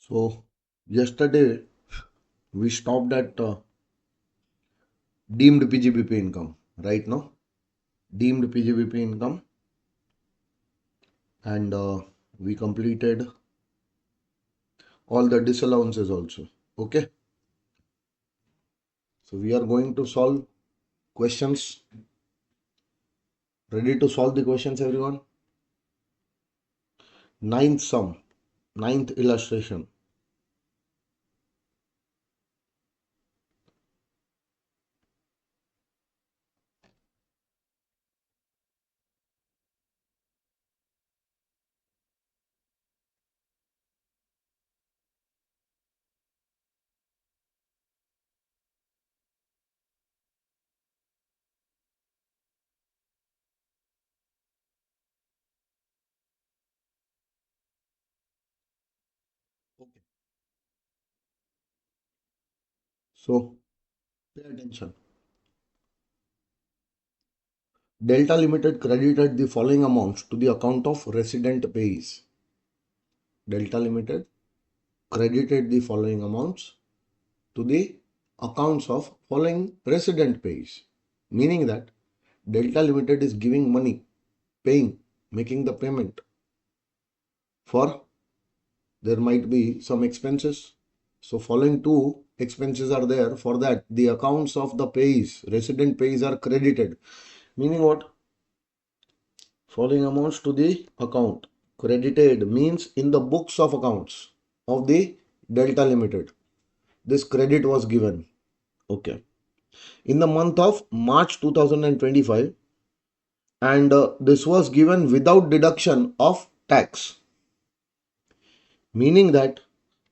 So yesterday we stopped at deemed PGBP income, right now? Deemed PGBP income, and we completed all the disallowances also. Okay, so we are going to solve questions. Ready to solve the questions, everyone? Ninth sum, ninth illustration. Okay. So pay attention. Delta Limited credited the following amounts to the account of resident payees. Delta Limited credited the following amounts to the accounts of following resident payees, meaning that Delta Limited is giving money, paying, making the payment for there might be some expenses. So following two expenses are there. For that, the accounts of the payees, resident payees are credited. Meaning what? Following amounts to the account. Credited means in the books of accounts of the Delta Limited. This credit was given. Okay. In the month of March 2025, and this was given without deduction of tax, meaning that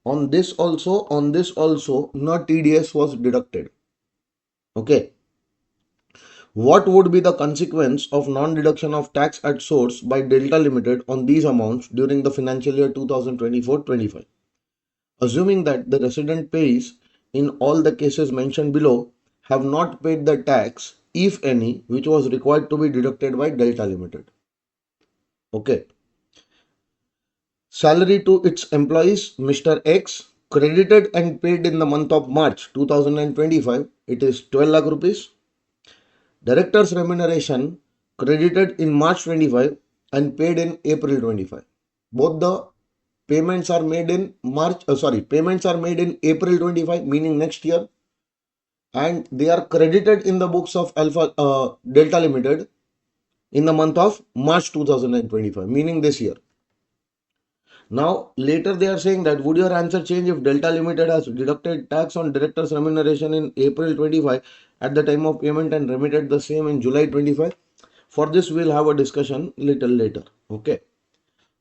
on this also no TDS was deducted. Okay, what would be the consequence of non-deduction of tax at source by Delta Limited on these amounts during the financial year 2024-25? Assuming that the resident pays in all the cases mentioned below have not paid the tax, if any, which was required to be deducted by Delta Limited. Okay. Salary to its employees, Mr. X, credited and paid in the month of March 2025, it is 12 lakh rupees. Director's remuneration credited in March 25 and paid in April 25. Both the payments are made in payments are made in April 25, meaning next year, and they are credited in the books of Delta Limited in the month of March 2025, meaning this year. Now, later they are saying that would your answer change if Delta Limited has deducted tax on director's remuneration in April 25 at the time of payment and remitted the same in July 25? For this, we'll have a discussion little later. Okay.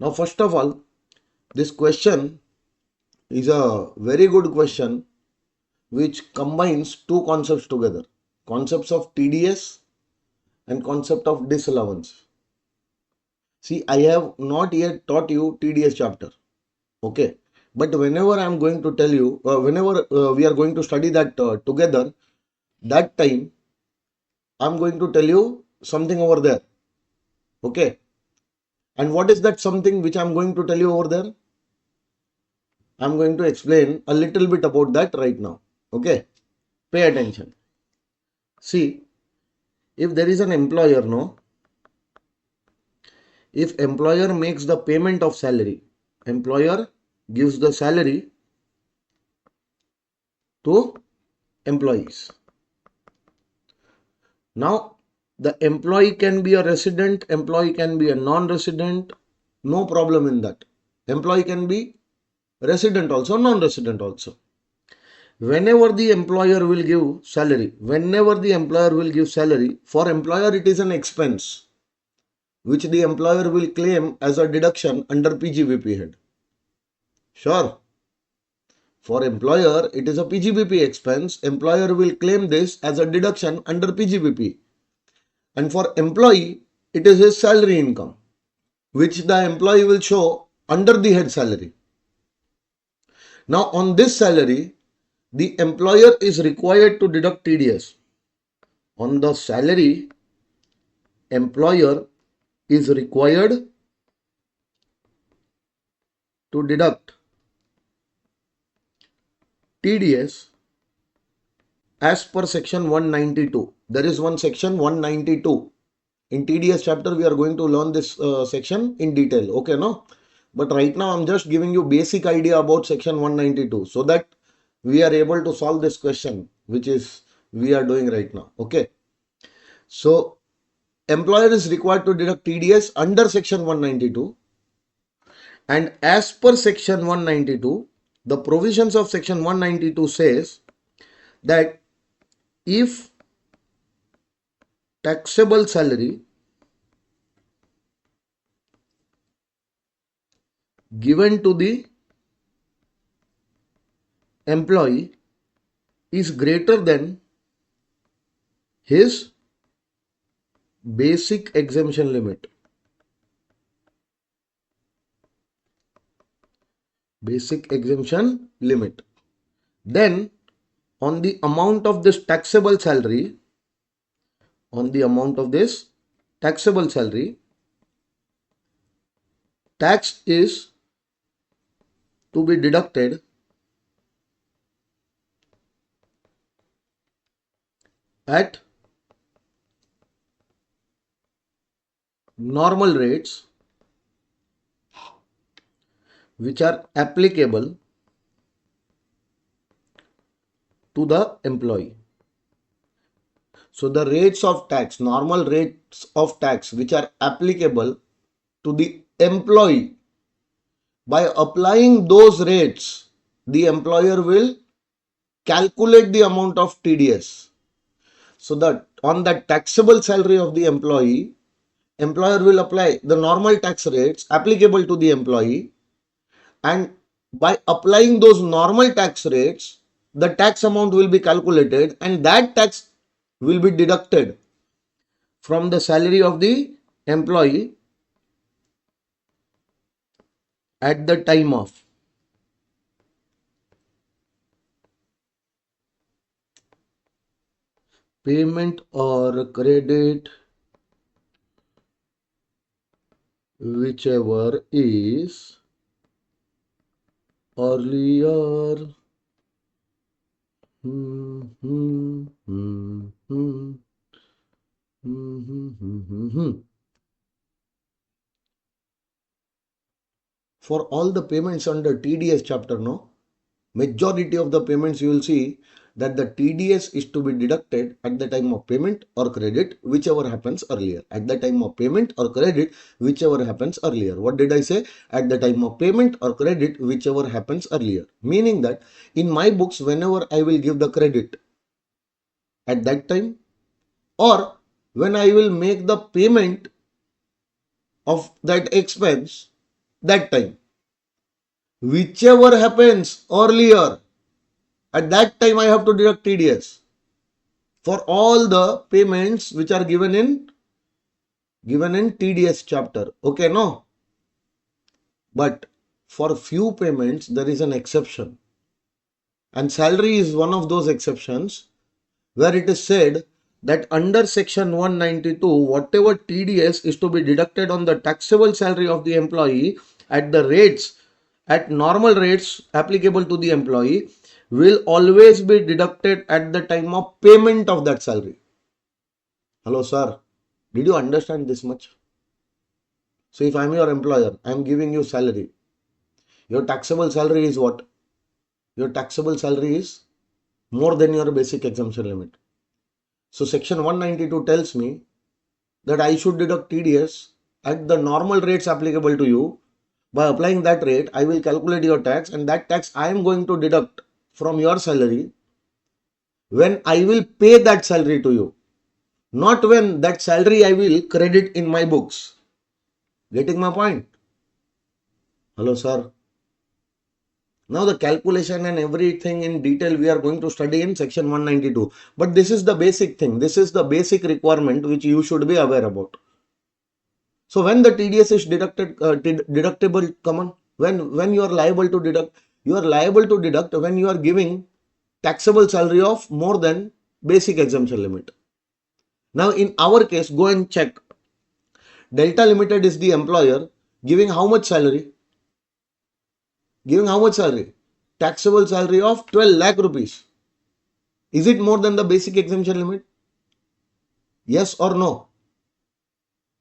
Now, first of all, this question is a very good question which combines two concepts together. Concepts of TDS and concept of disallowance. See, I have not yet taught you TDS chapter. Okay, but whenever I am going to tell you, whenever we are going to study that together, that time I am going to tell you something over there. Okay, and what is that something which I am going to tell you over there? I am going to explain a little bit about that right now. Okay, pay attention. See, if there is an employer, no, if employer makes the payment of salary, employer gives the salary to employees. Now, the employee can be a resident, employee can be a non-resident, no problem in that. Employee can be resident also, non-resident also. Whenever the employer will give salary, for employer it is an expense which the employer will claim as a deduction under PGBP head. Sure. For employer, it is a PGBP expense. Employer will claim this as a deduction under PGBP. And for employee, it is his salary income, which the employee will show under the head salary. Now, on this salary, the employer is required to deduct TDS. On the salary, employer is required to deduct TDS as per section 192. There is one section 192. In TDS chapter, we are going to learn this section in detail. Okay, no? But right now, I'm just giving you basic idea about section 192 so that we are able to solve this question, which is we are doing right now. Okay. So, employer is required to deduct TDS under section 192. And as per section 192, the provisions of section 192 says that if taxable salary given to the employee is greater than his basic exemption limit. Basic exemption limit. Then on the amount of this taxable salary, tax is to be deducted at normal rates which are applicable to the employee. So the rates of tax, normal rates of tax which are applicable to the employee, by applying those rates, the employer will calculate the amount of TDS. So that on the taxable salary of the employee, employer will apply the normal tax rates applicable to the employee, and by applying those normal tax rates, the tax amount will be calculated and that tax will be deducted from the salary of the employee at the time of payment or credit, whichever is earlier. For all the payments under TDS chapter, no, majority of the payments you will see that the TDS is to be deducted at the time of payment or credit, whichever happens earlier. At the time of payment or credit, whichever happens earlier. What did I say? At the time of payment or credit, whichever happens earlier. Meaning that in my books, whenever I will give the credit at that time, or when I will make the payment of that expense that time, whichever happens earlier, at that time I have to deduct TDS for all the payments which are given in TDS chapter. Okay, no? But for few payments there is an exception, and salary is one of those exceptions where it is said that under section 192, whatever TDS is to be deducted on the taxable salary of the employee at the rates, at normal rates applicable to the employee, will always be deducted at the time of payment of that salary. Hello, sir. Did you understand this much? So if I'm your employer, I'm giving you salary. Your taxable salary is what? Your taxable salary is more than your basic exemption limit. So section 192 tells me that I should deduct TDS at the normal rates applicable to you. By applying that rate, I will calculate your tax, and that tax I am going to deduct from your salary when I will pay that salary to you. Not when that salary I will credit in my books. Getting my point? Hello, sir. Now the calculation and everything in detail we are going to study in section 192. But this is the basic thing. This is the basic requirement which you should be aware about. So when the TDS is deductible, come on, when you are liable to deduct, you are liable to deduct when you are giving taxable salary of more than basic exemption limit. Now in our case, go and check. Delta Limited is the employer giving how much salary? Giving how much salary? taxable salary of 12 lakh rupees. Is it more than the basic exemption limit? Yes or no?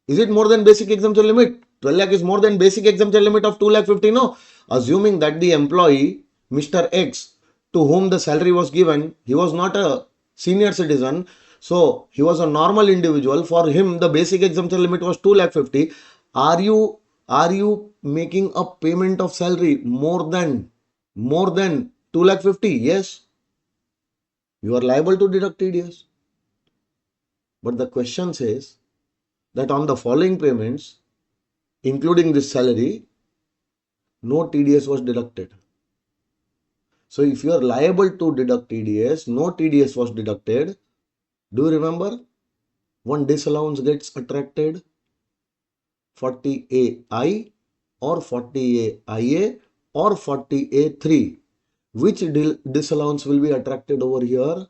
Is it more than basic exemption limit? 12 lakh is more than basic exemption limit of 2 lakh 50. No. Assuming that the employee, Mr. X, to whom the salary was given, he was not a senior citizen. So he was a normal individual. For him, the basic exemption limit was 2 lakh 50. Are you making a payment of salary more than 2 lakh 50? Yes. You are liable to deduct TDS. But the question says that on the following payments, including this salary, no TDS was deducted. So if you are liable to deduct TDS, no TDS was deducted. Do you remember? One disallowance gets attracted, 40AI or 40AIA or 40A3. Which disallowance will be attracted over here?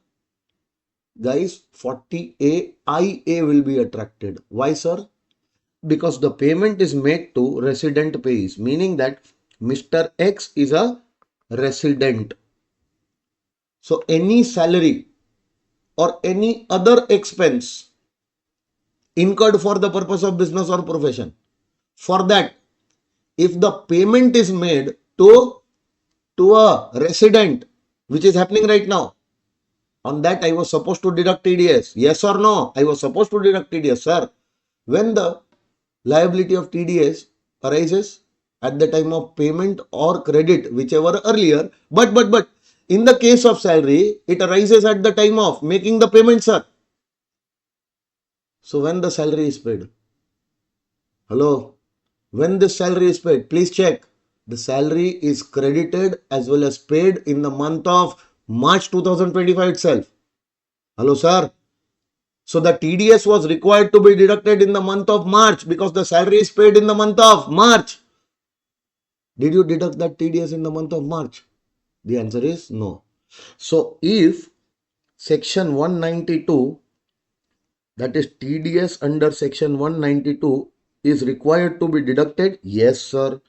Guys, 40AIA will be attracted. Why, sir? Because the payment is made to resident payees, meaning that Mr. X is a resident. So any salary or any other expense incurred for the purpose of business or profession, for that, if the payment is made to a resident, which is happening right now, on that I was supposed to deduct TDS. Yes or no? I was supposed to deduct TDS, sir. When the liability of TDS arises at the time of payment or credit, whichever earlier, but in the case of salary, it arises at the time of making the payment, sir. So when the salary is paid, hello, when this salary is paid, please check. The salary is credited as well as paid in the month of March 2025 itself. Hello, sir. So the TDS was required to be deducted in the month of March because the salary is paid in the month of March. Did you deduct that TDS in the month of March? The answer is no. So if section 192, that is TDS under section 192, is required to be deducted, yes, sir.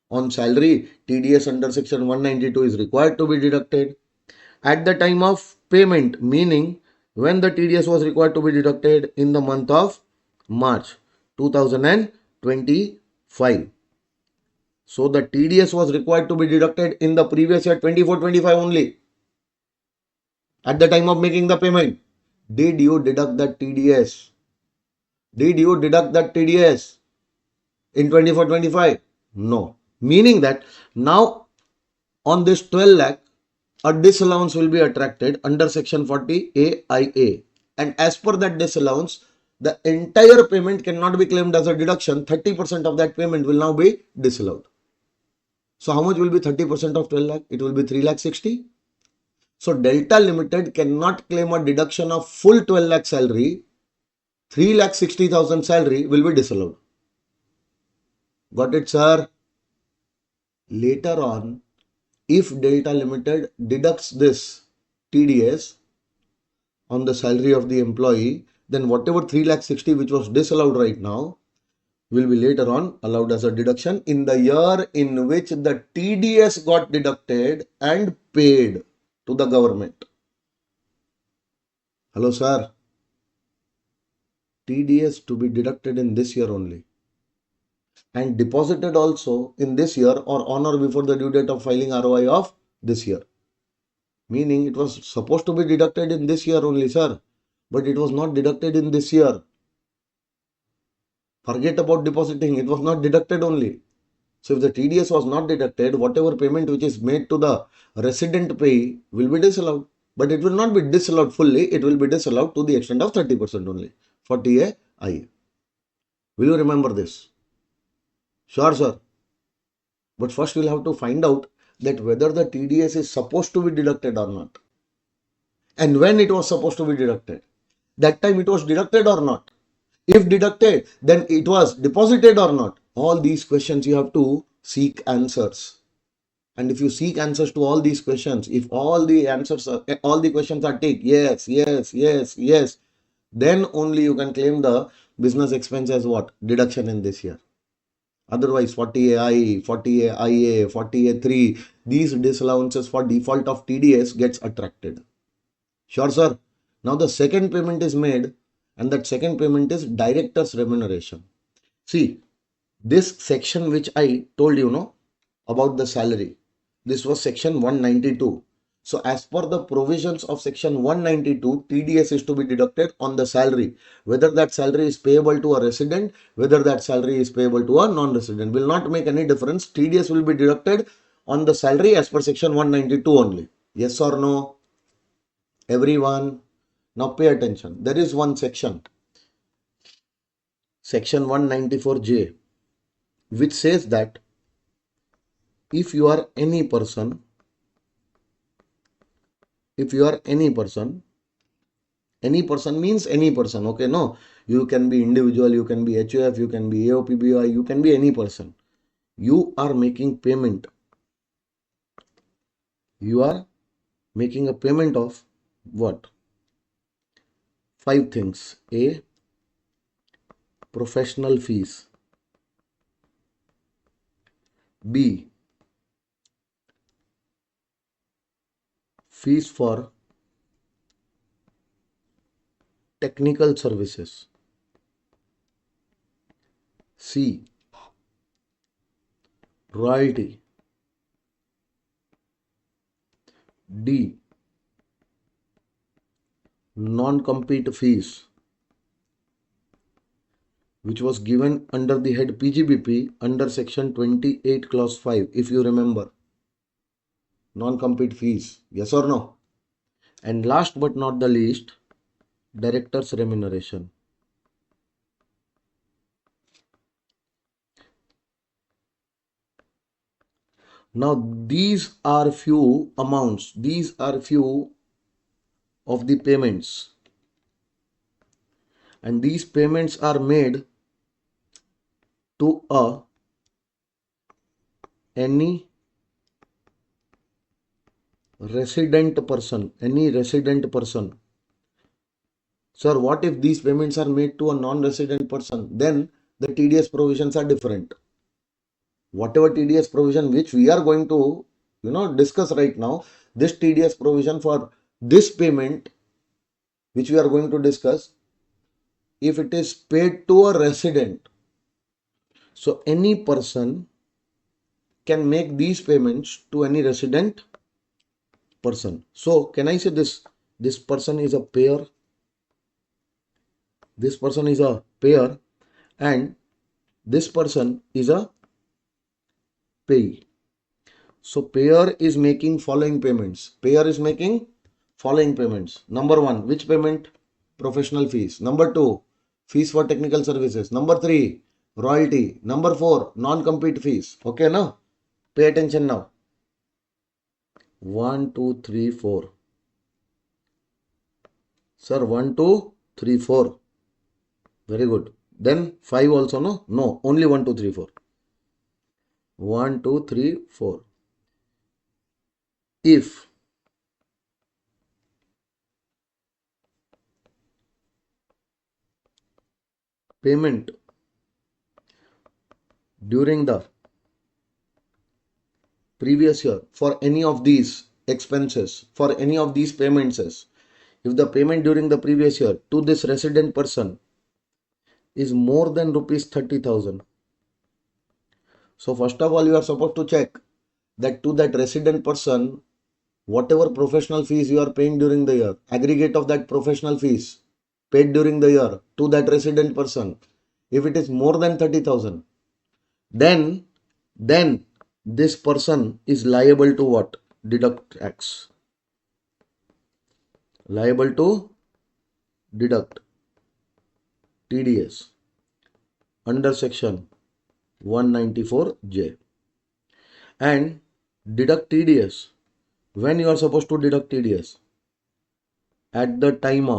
On salary, TDS under section 192 is required to be deducted. At the time of payment, meaning when the TDS was required to be deducted in the month of March 2025. So the TDS was required to be deducted in the previous year 24-25 only. At the time of making the payment, did you deduct that TDS? Did you deduct that TDS in 24-25? No. Meaning that now on this 12 lakh, a disallowance will be attracted under section 40AIA. And as per that disallowance, the entire payment cannot be claimed as a deduction. 30% of that payment will now be disallowed. So how much will be 30% of 12 lakh? It will be 3 lakh 60. So Delta Limited cannot claim a deduction of full 12 lakh salary. 3 lakh 60,000 salary will be disallowed. Got it, sir? Later on, if Delta Limited deducts this TDS on the salary of the employee, then whatever 3 lakh 60 which was disallowed right now will be later on allowed as a deduction in the year in which the TDS got deducted and paid to the government. Hello, sir. TDS to be deducted in this year only and deposited also in this year or on or before the due date of filing ROI of this year. Meaning it was supposed to be deducted in this year only, sir, but it was not deducted in this year. Forget about depositing, it was not deducted only. So if the TDS was not deducted, whatever payment which is made to the resident payee will be disallowed. But it will not be disallowed fully, it will be disallowed to the extent of 30% only, 40AIA. Will you remember this? Sure, sir. But first we'll have to find out that whether the TDS is supposed to be deducted or not. And when it was supposed to be deducted. That time it was deducted or not. If deducted, then it was deposited or not. All these questions you have to seek answers. And if you seek answers to all these questions, if all the questions are ticked, yes, yes, yes, yes, then only you can claim the business expense as what? Deduction in this year. Otherwise, 40AI, 40AIA, 40A3, these disallowances for default of TDS gets attracted. Sure, sir. Now the second payment is made, and that second payment is director's remuneration. See, this section which I told you no about the salary, this was section 192. So as per the provisions of section 192, TDS is to be deducted on the salary. Whether that salary is payable to a resident, whether that salary is payable to a non-resident, will not make any difference. TDS will be deducted on the salary as per section 192 only. Yes or no? Everyone, now pay attention. There is one section, section 194J, which says that if you are any person, any person means any person, okay? No, you can be individual, you can be HUF, you can be AOPBI, you can be any person. You are making payment. You are making a payment of what? 5 things. A, professional fees. B, fees for technical services. C, royalty. D, non-compete fees, which was given under the head PGBP under section 28 clause 5, if you remember. Non-compete fees, yes or no? And last but not the least, director's remuneration. Now these are few amounts, these are few of the payments, and these payments are made to any resident person, Sir, what if these payments are made to a non-resident person? Then the TDS provisions are different. Whatever TDS provision which we are going to discuss right now, this TDS provision for this payment which we are going to discuss, if it is paid to a resident, so any person can make these payments to any resident person. So can I say this person is a payer, this person is a payer, and this person is a payee. So payer is making following payments. Number 1, which payment? Professional fees. Number 2, fees for technical services. Number 3, royalty. Number 4, non-compete fees. Okay, now pay attention now. 1, 2, 3, 4. Sir, 1, 2, 3, 4. Very good. Then 5 also, no? No, only 1, 2, 3, 4. 1, 2, 3, 4. If payment during the previous year for any of these expenses, for any of these payments, if the payment during the previous year to this resident person is more than rupees 30,000. So first of all, you are supposed to check that to that resident person, whatever professional fees you are paying during the year, aggregate of that professional fees paid during the year to that resident person, if it is more than 30,000, then this person is liable to what? Deduct tax. Liable to deduct TDS under section 194J. And deduct TDS. When you are supposed to deduct TDS? At the time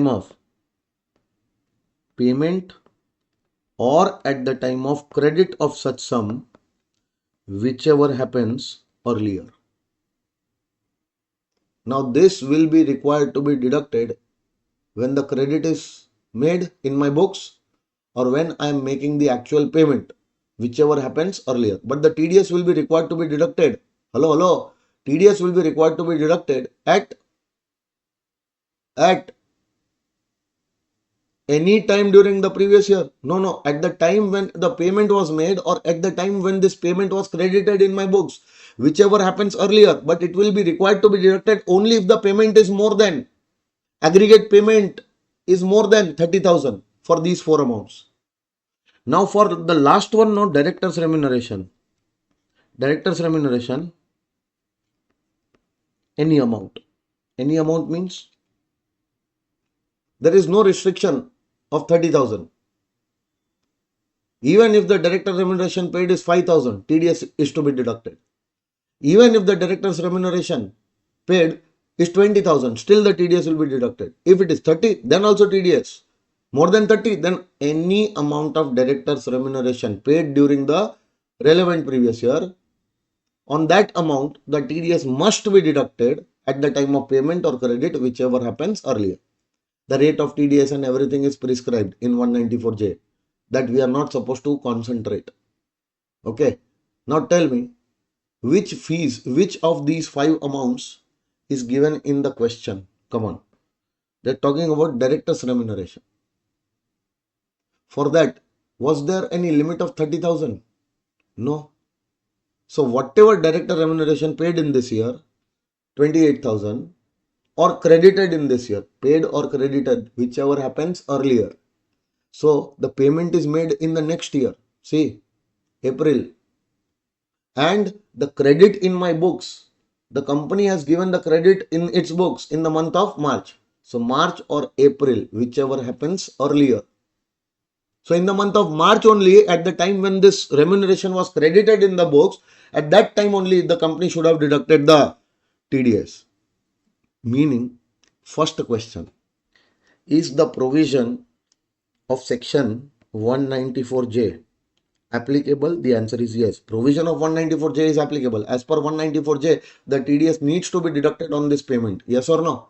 of payment or at the time of credit of such sum, whichever happens earlier. Now this will be required to be deducted when the credit is made in my books or when I am making the actual payment, whichever happens earlier. But the TDS will be required to be deducted. Hello. TDS will be required to be deducted at any time during the previous year. No. At the time when the payment was made or at the time when this payment was credited in my books. Whichever happens earlier. But it will be required to be deducted only if the payment is more than, aggregate payment is more than 30,000 for these four amounts. Now for the last one, now director's remuneration. Director's remuneration, any amount. Any amount means there is no restriction of 30,000. Even if the director remuneration paid is 5,000, TDS is to be deducted. Even if the director's remuneration paid is 20,000, still the TDS will be deducted. If it is 30, then also TDS. More than 30, then any amount of director's remuneration paid during the relevant previous year, on that amount, the TDS must be deducted at the time of payment or credit, whichever happens earlier. The rate of TDS and everything is prescribed in 194J, that we are not supposed to concentrate. Okay. Now tell me, which of these five amounts is given in the question? Come on. They're talking about director's remuneration. For that, was there any limit of 30,000? No. So whatever director remuneration paid in this year, 28,000, or credited in this year, paid or credited, whichever happens earlier. So the payment is made in the next year. See, April. And the credit in my books, the company has given the credit in its books in the month of March. So March or April, whichever happens earlier. So in the month of March only, at the time when this remuneration was credited in the books, at that time only the company should have deducted the TDS. Meaning, first question, is the provision of section 194J applicable? The answer is yes. Provision of 194J is applicable. As per 194J, the TDS needs to be deducted on this payment. Yes or no?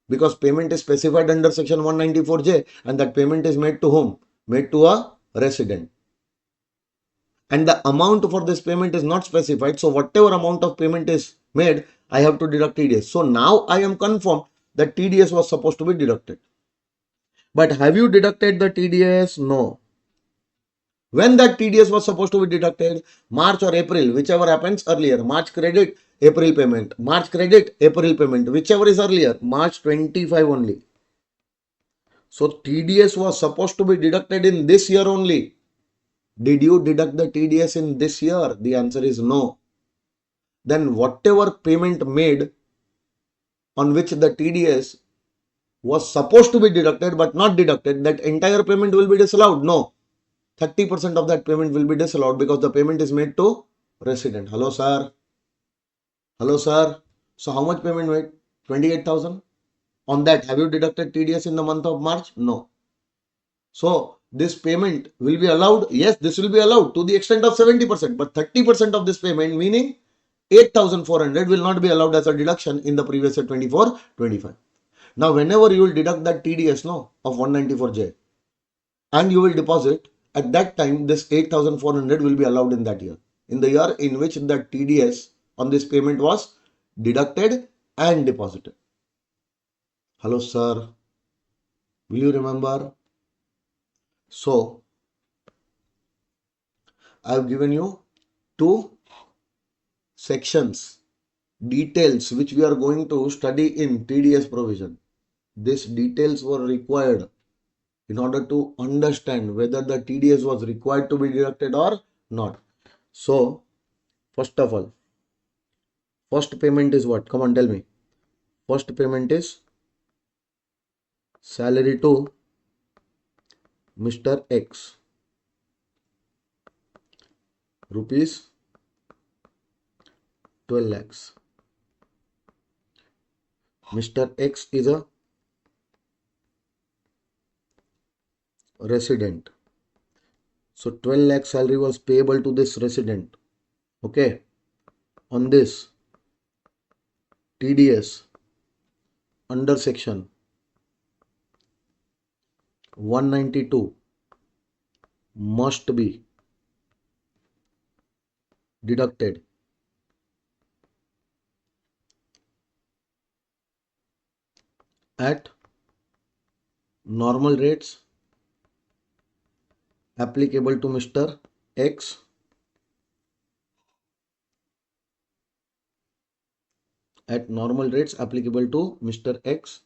Because payment is specified under section 194J and that payment is made to whom? Made to a resident. And the amount for this payment is not specified. So whatever amount of payment is made, I have to deduct TDS. So now I am confirmed that TDS was supposed to be deducted. But have you deducted the TDS? No. When that TDS was supposed to be deducted? March or April, whichever happens earlier. March credit, April payment. March credit, April payment. Whichever is earlier. March 25 only. So TDS was supposed to be deducted in this year only. Did you deduct the TDS in this year? The answer is no. Then whatever payment made on which the TDS was supposed to be deducted but not deducted, that entire payment will be disallowed. No. 30% of that payment will be disallowed because the payment is made to resident. Hello, sir. Hello, sir. So how much payment made? 28,000. On that, have you deducted TDS in the month of March? No. So this payment will be allowed. Yes, this will be allowed to the extent of 70%, but 30% of this payment, meaning 8,400, will not be allowed as a deduction in the previous year 24-25. Now, whenever you will deduct that TDS of 194J and you will deposit, at that time this 8,400 will be allowed in that year. In the year in which the TDS on this payment was deducted and deposited. Hello, sir. Will you remember? So, I have given you two sections, details which we are going to study in TDS provision. These details were required in order to understand whether the TDS was required to be deducted or not. So, first of all, first payment is what? Come on, tell me. First payment is salary to Mr. X, rupees 12 lakhs. Mr. X is a resident. So 12 lakh salary was payable to this resident. Okay. On this, TDS under section 192 must be deducted at normal rates applicable to Mr. X at normal rates applicable to Mr. X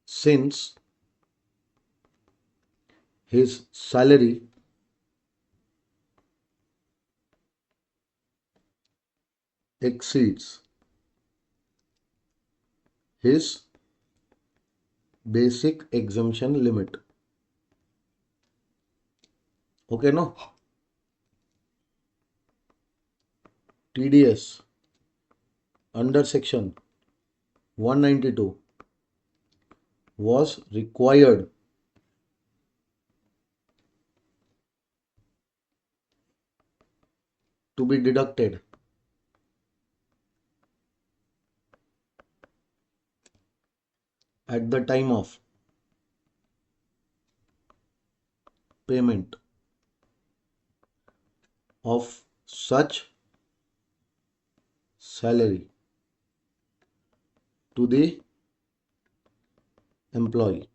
since his salary exceeds his basic exemption limit. Okay, no? TDS under section 192 was required to be deducted at the time of payment of such salary to the employee,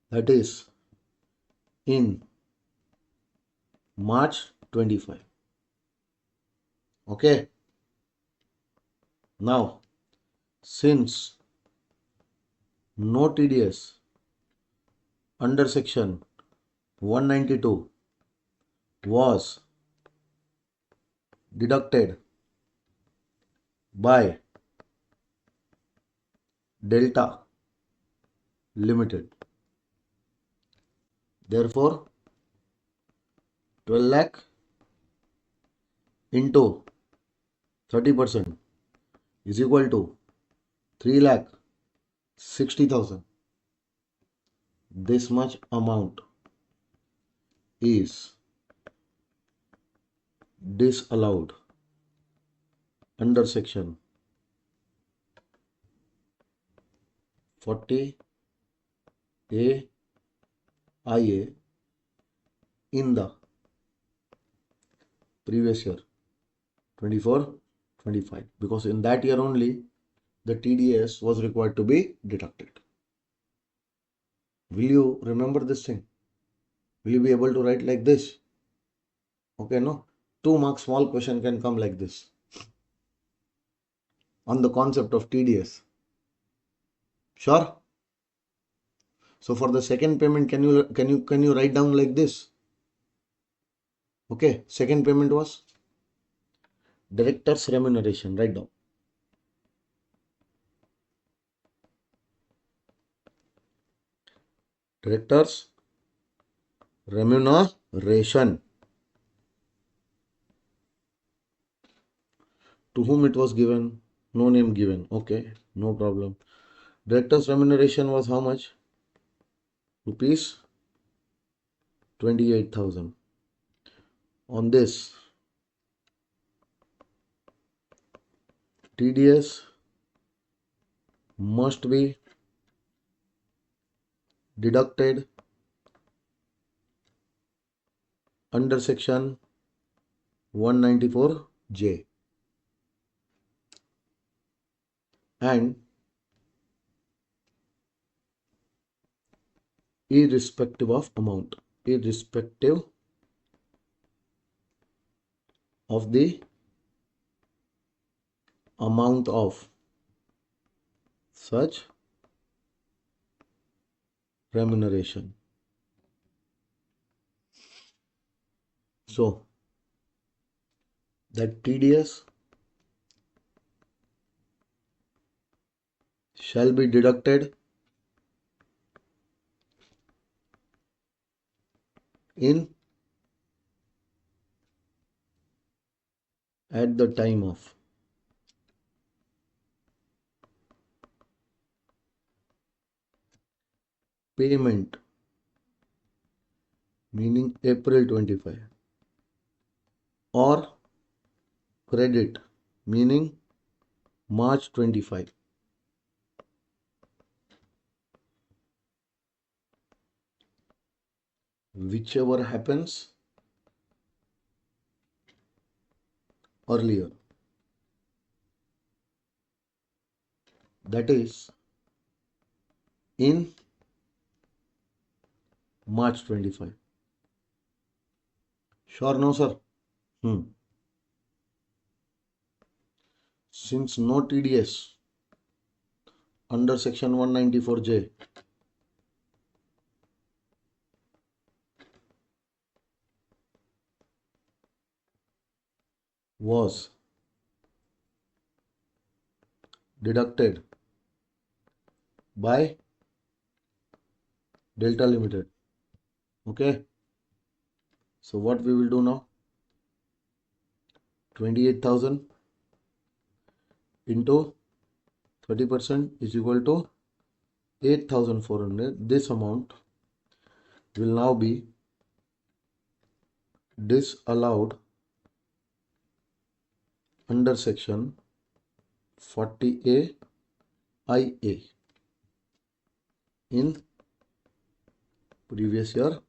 that is in March 25. Okay, now since no TDS under section 192 was deducted by Delta Limited, therefore 12 lakh into 30% is equal to 3 lakh 60,000. This much amount is disallowed under section 40 IA in the previous year 24-25, because in that year only the TDS was required to be deducted. Will you remember this thing? Will you be able to write like this? Okay, no? 2 mark small question can come like this on the concept of TDS. Sure? So for the second payment, can you write down like this? Okay, second payment was director's remuneration. Write down. Director's remuneration. To whom it was given? No name given. Okay, no problem. Director's remuneration was how much? Rupees 28,000. On this, TDS must be deducted under section 194J and irrespective of amount, irrespective of the amount of such remuneration. So that TDS shall be deducted in at the time of payment, meaning April 25, or credit, meaning March 25. Whichever happens, earlier. That is in March 25. Sure, no, sir? Since no TDS under section 194J was deducted by Delta Limited. Okay. So what we will do now? 28,000 into 30% is equal to 8,400. This amount will now be disallowed under section 40A IA in previous year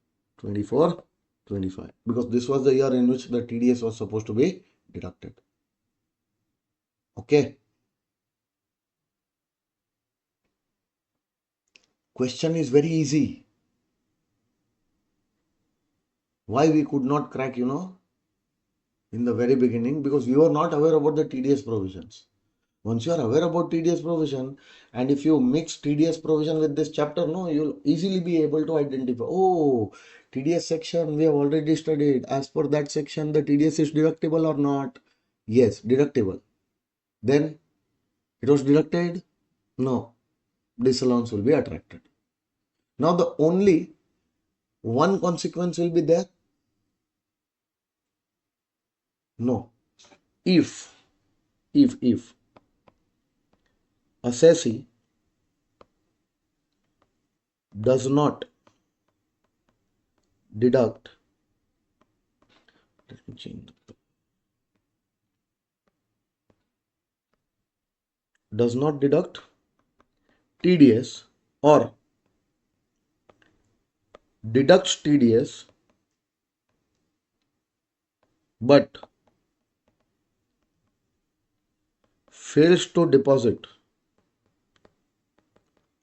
24-25, because this was the year in which the TDS was supposed to be deducted. Okay. Question is very easy. Why we could not crack, in the very beginning? Because we were not aware about the TDS provisions. Once you are aware about TDS provision, and if you mix TDS provision with this chapter, no, you'll easily be able to identify, oh, TDS section we have already studied. As per that section, the TDS is deductible or not? Yes, deductible. Then it was deducted? No, disallowance will be attracted. Now the only one consequence will be there? No. If assessee does not deduct, let me change, does not deduct TDS or deducts TDS but fails to deposit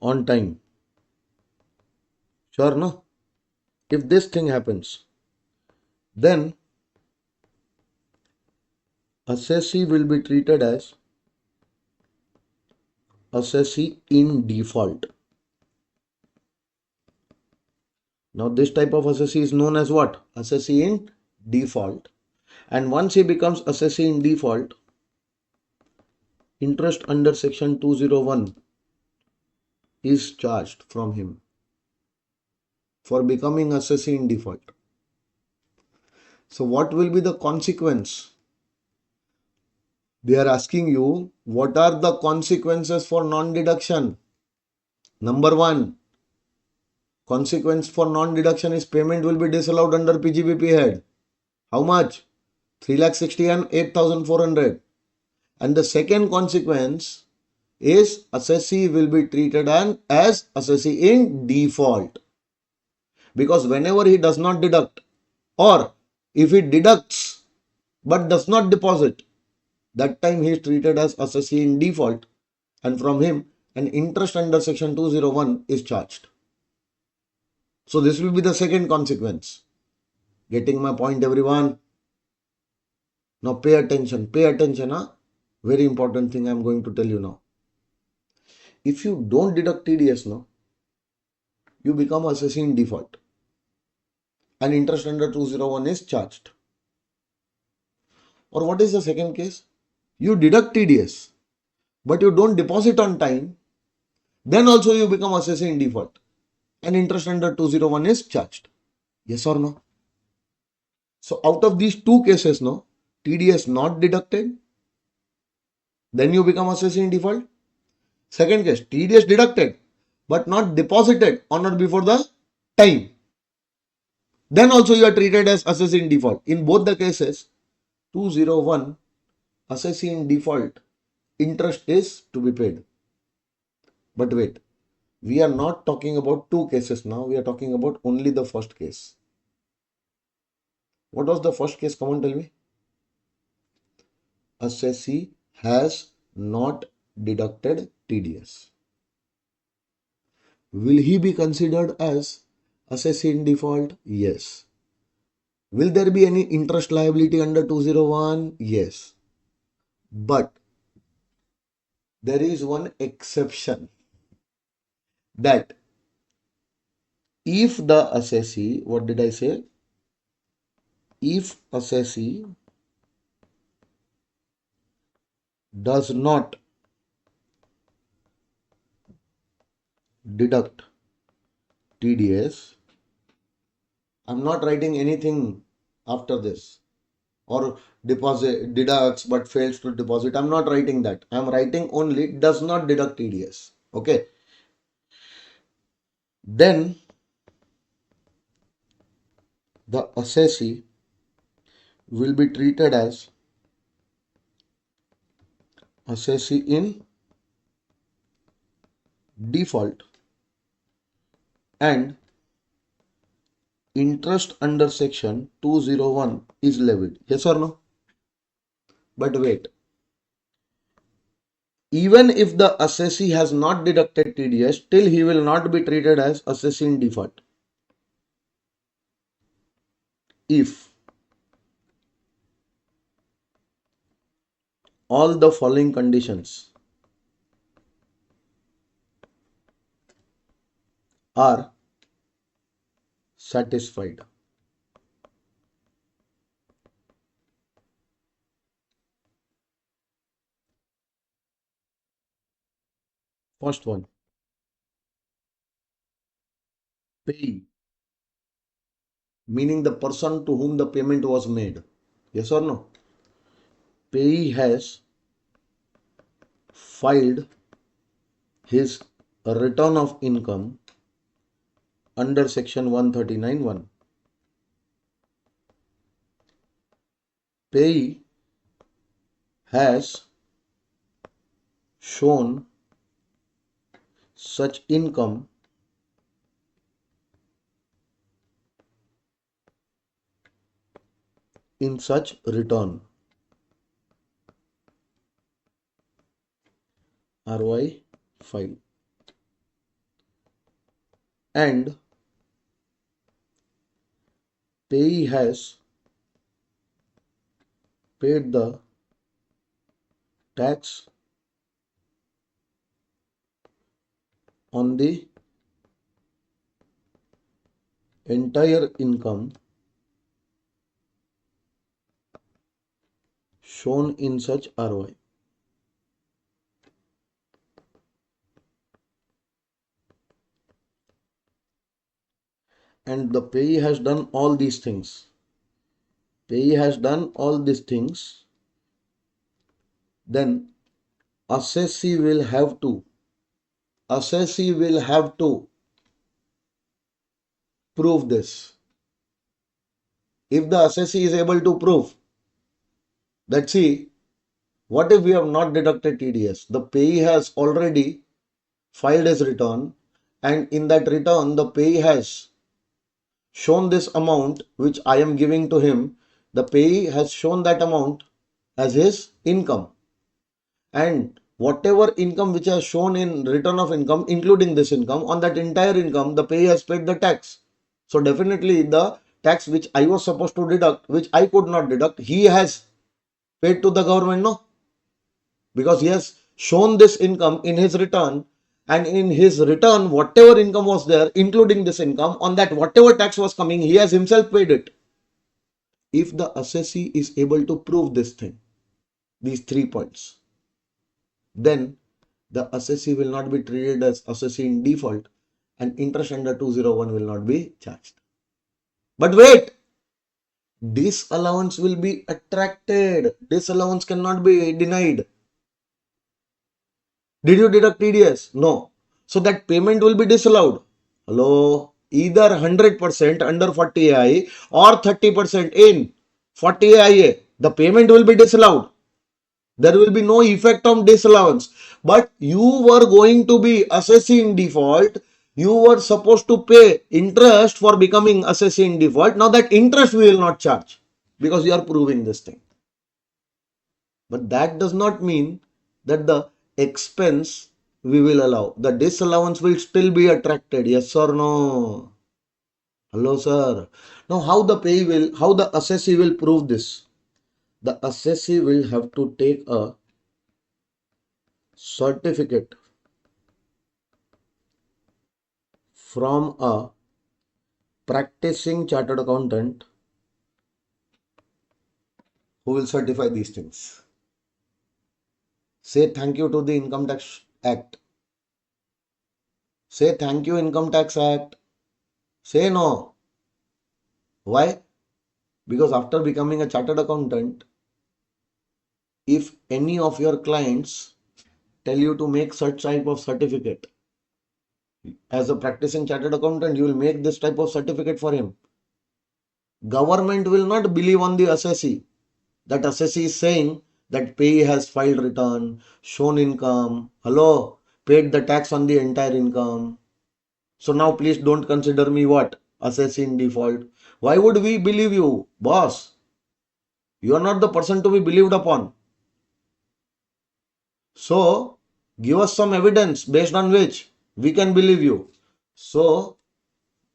on time. Sure, no? If this thing happens, then assessee will be treated as assessee in default. Now this type of assessee is known as what? Assessee in default. And once he becomes assessee in default, interest under section 201 is charged from him for becoming assessee in default. So what will be the consequence? They are asking you, what are the consequences for non-deduction? Number one, consequence for non-deduction is payment will be disallowed under PGBP head. How much? 3,60,000 and 8,400. And the second consequence is assessee will be treated as assessee in default. Because whenever he does not deduct, or if he deducts but does not deposit, that time he is treated as assessee in default, and from him an interest under section 201 is charged. So this will be the second consequence. Getting my point, everyone? Now pay attention. Huh? Very important thing I am going to tell you now. If you don't deduct TDS now, you become assessee in default and interest under 201 is charged. Or what is the second case? You deduct TDS but you don't deposit on time, then also you become assessee in default and interest under 201 is charged. Yes or no? So out of these two cases, no, TDS not deducted, then you become assessee in default. Second case, TDS deducted but not deposited on or before the time, then also you are treated as assessee in default. In both the cases, 201 assessee in default, interest is to be paid. But wait, we are not talking about two cases now. We are talking about only the first case. What was the first case? Come on, tell me. assessee has not deducted TDS. Will he be considered as assessee in default? Yes. Will there be any interest liability under 201? Yes. But there is one exception, that if the assessee, what did I say? If assessee does not deduct TDS, I'm not writing anything after this, or deposit deducts but fails to deposit. I'm not writing that. I'm writing only does not deduct TDS. Okay. Then the assessee will be treated as assessee in default, and interest under section 201 is levied. Yes or no? But wait, even if the assessee has not deducted TDS, still he will not be treated as assessee in default if all the following conditions are satisfied. First one, payee, meaning the person to whom the payment was made. Yes or no? Payee has filed his return of income under section 139(1). Payee has shown such income in such return, ROI file, and payee has paid the tax on the entire income shown in such ROI. And the payee has done all these things. Payee has done all these things. Then assessee will have to prove this. If the assessee is able to prove that, see, what if we have not deducted TDS? The payee has already filed his return, and in that return the payee has shown this amount which I am giving to him. The payee has shown that amount as his income, and whatever income which has shown in return of income, including this income, on that entire income the payee has paid the tax. So definitely the tax which I was supposed to deduct, which I could not deduct, he has paid to the government, no? Because he has shown this income in his return, and in his return whatever income was there, including this income, on that whatever tax was coming, he has himself paid it. If the assessee is able to prove this thing, these 3 points, then the assessee will not be treated as assessee in default, and interest under 201 will not be charged. But wait, disallowance will be attracted. Disallowance cannot be denied. Did you deduct TDS? No. So that payment will be disallowed. Hello? Either 100% under 40AI or 30% in 40AIA. The payment will be disallowed. There will be no effect on disallowance. But you were going to be assessee in default. You were supposed to pay interest for becoming assessee in default. Now that interest we will not charge because you are proving this thing. But that does not mean that the expense we will allow. The disallowance will still be attracted. Yes or no? Hello, sir. Now, how the assessee will prove this? The assessee will have to take a certificate from a practicing chartered accountant who will certify these things. Say thank you to the Income Tax Act. Say thank you, Income Tax Act. Say no. Why? Because after becoming a chartered accountant, if any of your clients tell you to make such type of certificate, as a practicing chartered accountant, you will make this type of certificate for him. Government will not believe on the assessee. That assessee is saying that payee has filed return, shown income, hello, paid the tax on the entire income. So now please don't consider me what? Assessee in default. Why would we believe you, boss? You are not the person to be believed upon. So give us some evidence based on which we can believe you. So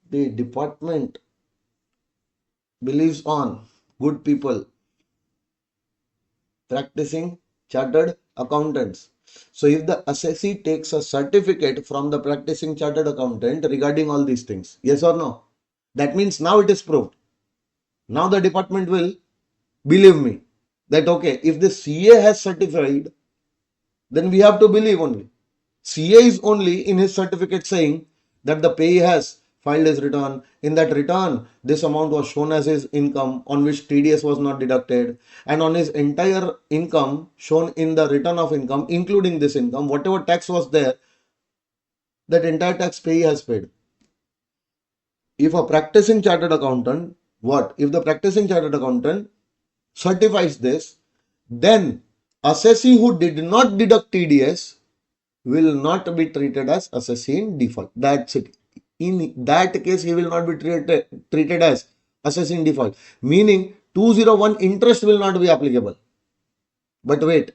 the department believes on good people, practicing chartered accountants. So if the assessee takes a certificate from the practicing chartered accountant regarding all these things, yes or no? That means now it is proved. Now the department will believe me that okay, if the CA has certified, then we have to believe only. CA is only in his certificate saying that the payee has filed his return. In that return, this amount was shown as his income on which TDS was not deducted, and on his entire income shown in the return of income, including this income, whatever tax was there, that entire tax payee has paid. If a practicing chartered accountant, what? If the practicing chartered accountant certifies this, then assessee who did not deduct TDS will not be treated as assessee in default. That's it. In that case, he will not be treated as assessee in default. Meaning 201 interest will not be applicable. But wait,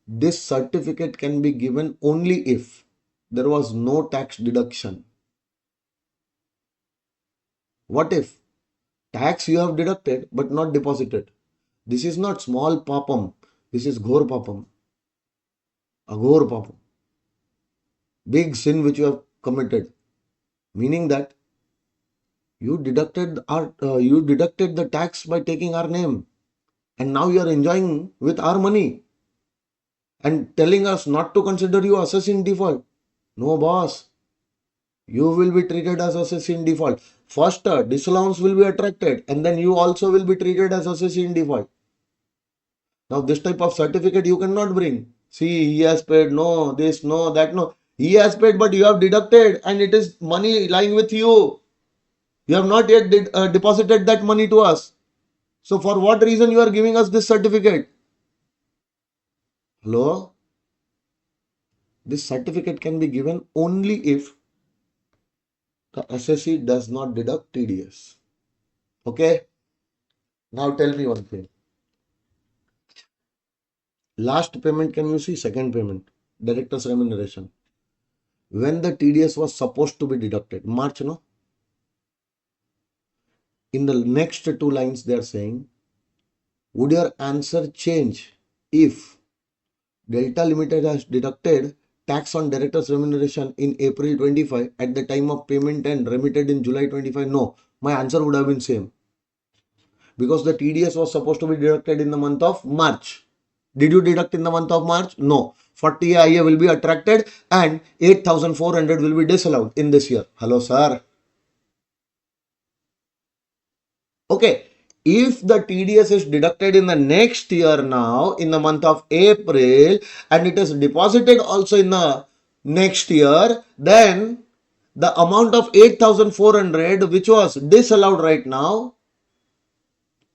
this certificate can be given only if there was no tax deduction. What if tax you have deducted but not deposited? This is not small papam. This is ghor papam. Aghor papam. Big sin which you have committed. Meaning that you deducted the tax by taking our name, and now you are enjoying with our money and telling us not to consider you assessee in default. No, boss, you will be treated as assessee in default. First, disallowance will be attracted, and then you also will be treated as assessee in default. Now, this type of certificate you cannot bring. See, he has paid, no, this, no, that, no. He has paid, but you have deducted, and it is money lying with you. You have not yet deposited that money to us. So for what reason you are giving us this certificate? Hello? This certificate can be given only if the assessee does not deduct TDS. Okay? Now tell me one thing. Last payment, can you see? Second payment. Director's remuneration. When the TDS was supposed to be deducted. March, no? In the next two lines they are saying, would your answer change if Delta Limited has deducted tax on director's remuneration in April 25 at the time of payment and remitted in July 25? No, my answer would have been same. Because the TDS was supposed to be deducted in the month of March. Did you deduct in the month of March? No. 40 IA will be attracted and 8,400 will be disallowed in this year. Hello, sir. Okay. If the TDS is deducted in the next year now, in the month of April, and it is deposited also in the next year, then the amount of 8,400 which was disallowed right now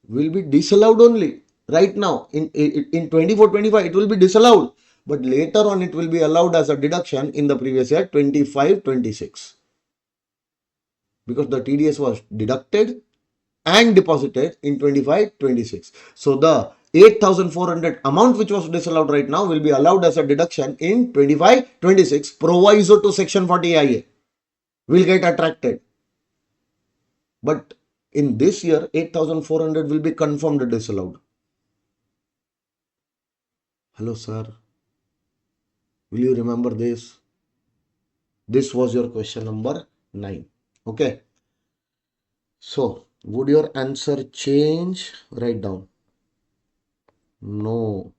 will be disallowed only. Right now, in 24-25, it will be disallowed. But later on, it will be allowed as a deduction in the previous year, 25-26. Because the TDS was deducted and deposited in 25-26. So the 8,400 amount which was disallowed right now will be allowed as a deduction in 25-26 proviso to section 40 IA will get attracted. But in this year, 8,400 will be confirmed disallowed. Hello, sir. Will you remember this? This was your question number 9. Okay. So, would your answer change? Write down. No.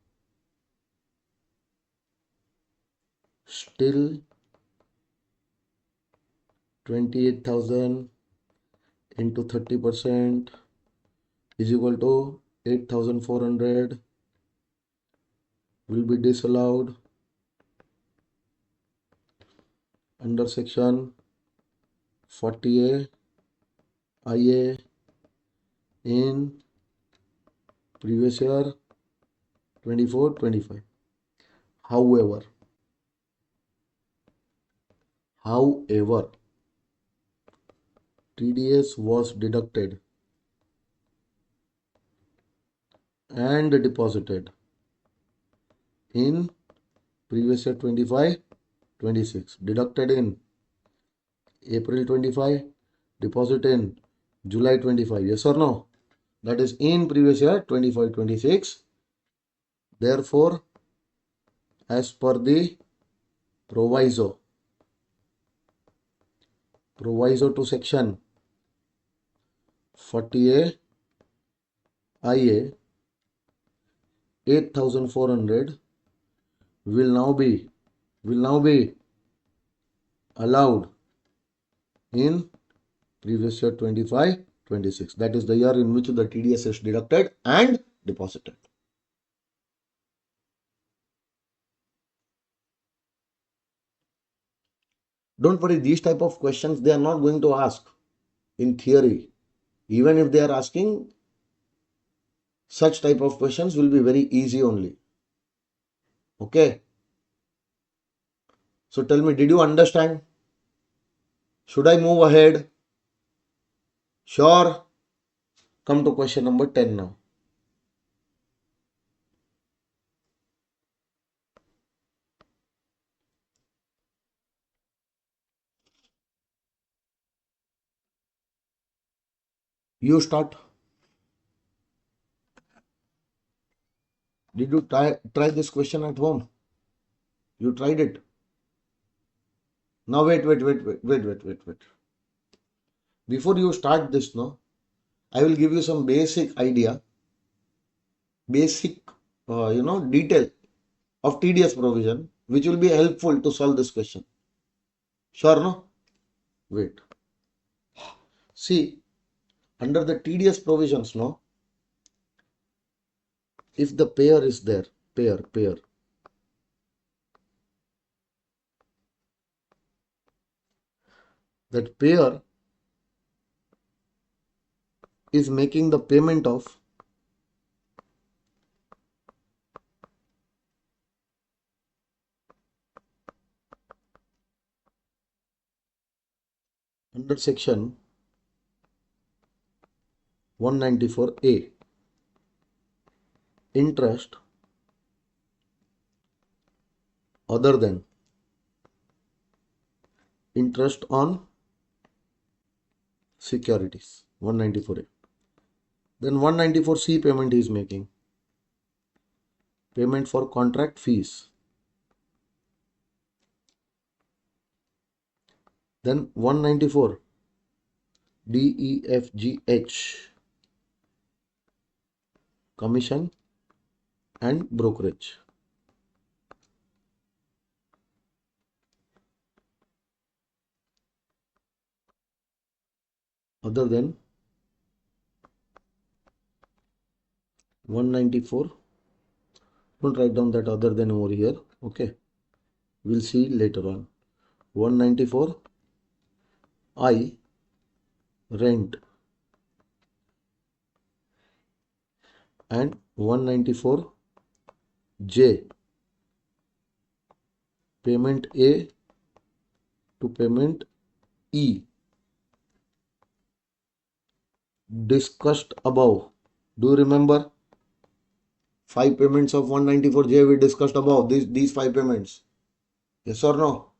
Still 28,000 into 30% is equal to 8,400 will be disallowed under section 40A IA in previous year 24-25. However, TDS was deducted and deposited in previous year 25-26, deducted in April 25, deposit in July 25. Yes or no? That is in previous year 25-26. Therefore, as per the proviso to section 40A IA, 8,400 will now be allowed in previous year 25-26. That is the year in which the TDS is deducted and deposited. Don't worry, these type of questions they are not going to ask in theory. Even if they are asking, such type of questions will be very easy only. Okay. So tell me, did you understand? Should I move ahead? Sure. Come to question number 10 now. You start. Did you try this question at home? You tried it. Now wait. Before you start this, no, I will give you some basic idea, basic, detail of TDS provision, which will be helpful to solve this question. Sure, no? Wait. See, under the TDS provisions, no, if the payer is there, payer, that payer is making the payment of under section 194A, interest other than interest on securities, 194A. Then 194C payment he is making, payment for contract fees. Then 194 DEFGH, commission and brokerage. Other than 194, don't write down that other than over here. Okay, we'll see later on. 194 I, rent, and 194 J, payment A to payment E, discussed above. Do you remember? 5 payments of 194J we discussed above. These 5 payments. Yes or no?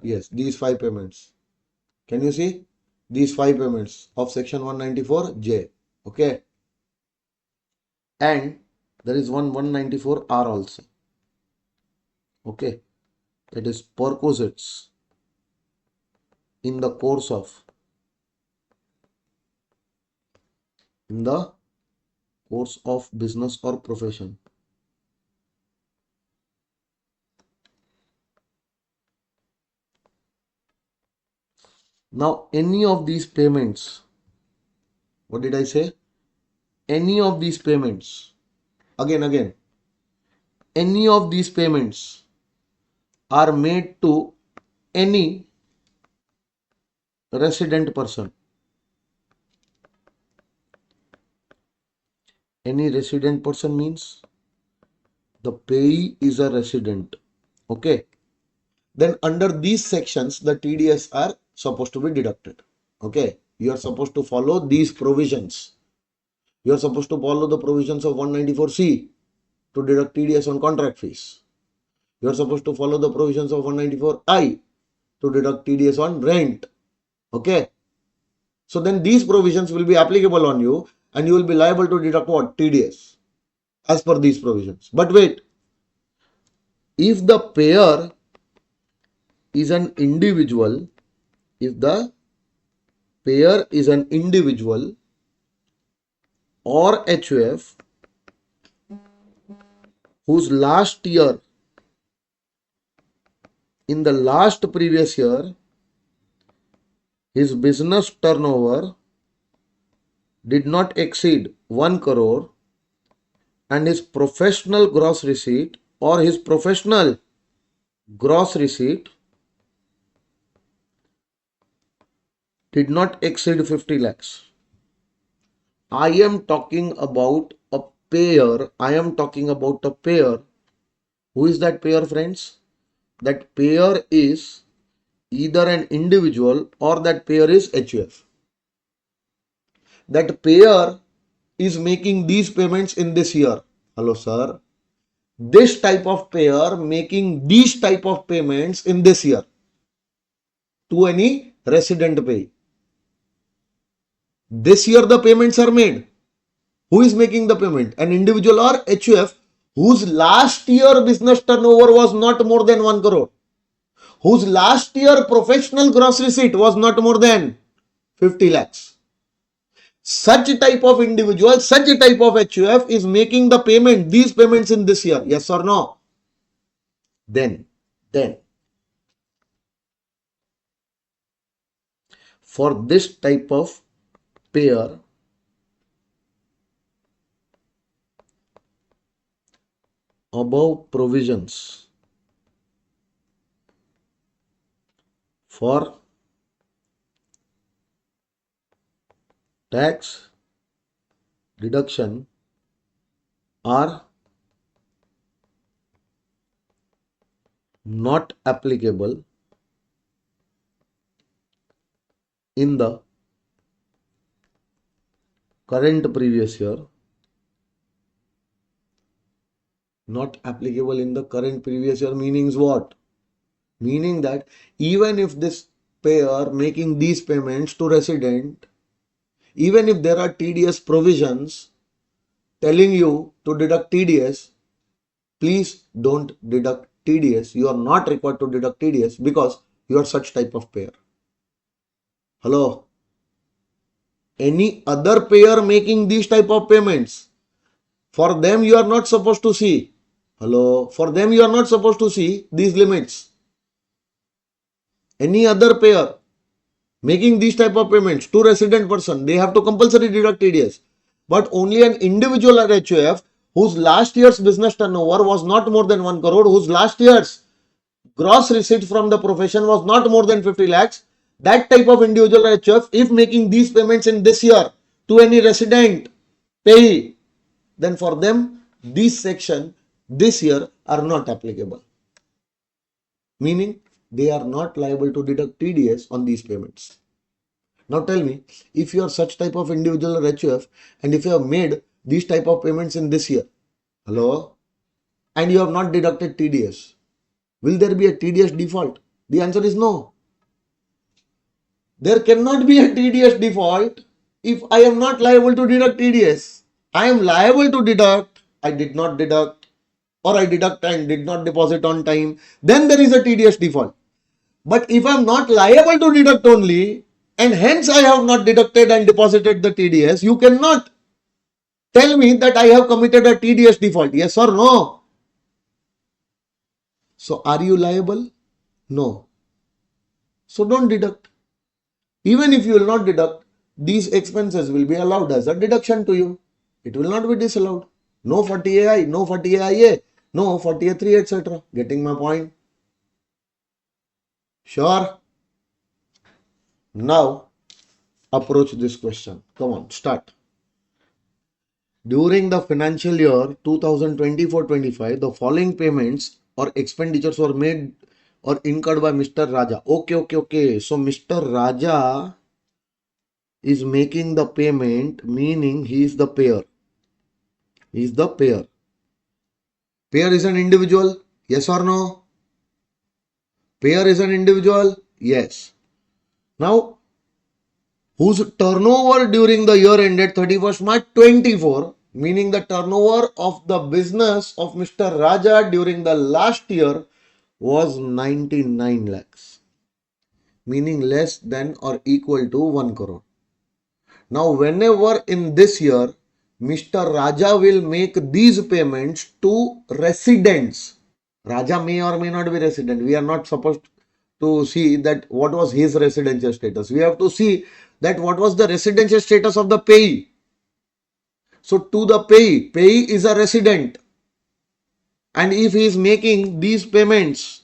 Yes, these 5 payments. Can you see? These 5 payments of section 194J. Okay. And there is one 194R also. Okay. That is perquisites in the course of business or profession. Now, any of these payments, what did I say? Any of these payments, again, any of these payments are made to any resident person. Any resident person means the payee is a resident. Okay. Then under these sections, the TDS are supposed to be deducted. Okay. You are supposed to follow these provisions. You are supposed to follow the provisions of 194C to deduct TDS on contract fees. You are supposed to follow the provisions of 194I to deduct TDS on rent. Okay. So then these provisions will be applicable on you and you will be liable to deduct what? TDS as per these provisions. But wait, if the payer is an individual, if the payer is an individual or HUF whose last year, in the last previous year, his business turnover did not exceed 1 crore and his professional gross receipt or his professional gross receipt did not exceed 50 lakhs. I am talking about a payer. I am talking about a payer. Who is that payer, friends? That payer is either an individual or that payer is HUF. That payer is making these payments in this year. Hello, sir. This type of payer making these type of payments in this year to any resident pay. This year the payments are made. Who is making the payment? An individual or HUF whose last year business turnover was not more than 1 crore. Whose last year professional gross receipt was not more than 50 lakhs. Such type of individual, such type of HUF is making the payment, these payments in this year. Yes or no? Then for this type of payer, above provisions for tax deduction are not applicable in the current previous year. Not applicable in the current previous year meanings what? Meaning that even if this payer making these payments to resident, even if there are TDS provisions telling you to deduct TDS, please don't deduct TDS. You are not required to deduct TDS because you are such type of payer. Hello? Any other payer making these type of payments, for them you are not supposed to see. Hello? For them you are not supposed to see these limits. Any other payer making these type of payments to resident person, they have to compulsory deduct TDS. But only an individual or HUF whose last year's business turnover was not more than 1 crore, whose last year's gross receipt from the profession was not more than 50 lakhs, that type of individual or HUF, if making these payments in this year to any resident payee, then for them, this section this year are not applicable. Meaning, they are not liable to deduct TDS on these payments. Now tell me, if you are such type of individual or HUF and if you have made these type of payments in this year. Hello? And you have not deducted TDS. Will there be a TDS default? The answer is no. There cannot be a TDS default if I am not liable to deduct TDS. I am liable to deduct, I did not deduct, or I deduct and did not deposit on time, then there is a TDS default. But if I am not liable to deduct only, and hence I have not deducted and deposited the TDS, you cannot tell me that I have committed a TDS default. Yes or no? So are you liable? No. So don't deduct. Even if you will not deduct, these expenses will be allowed as a deduction to you. It will not be disallowed. No 40AI, no 40IA, no 40A3, etc. Getting my point? Sure. Now, approach this question. Come on, start. During the financial year 2024-25, the following payments or expenditures were made or incurred by Mr. Raja. Okay. So, Mr. Raja is making the payment, meaning he is the payer. He is the payer. Payer is an individual. Yes or no? Payer is an individual. Yes. Now, whose turnover during the year ended 31st March 24, meaning the turnover of the business of Mr. Raja during the last year was 99 lakhs, meaning less than or equal to 1 crore. Now, whenever in this year, Mr. Raja will make these payments to residents. Raja may or may not be resident. We are not supposed to see that what was his residential status. We have to see that what was the residential status of the payee. So to the payee is a resident. And if he is making these payments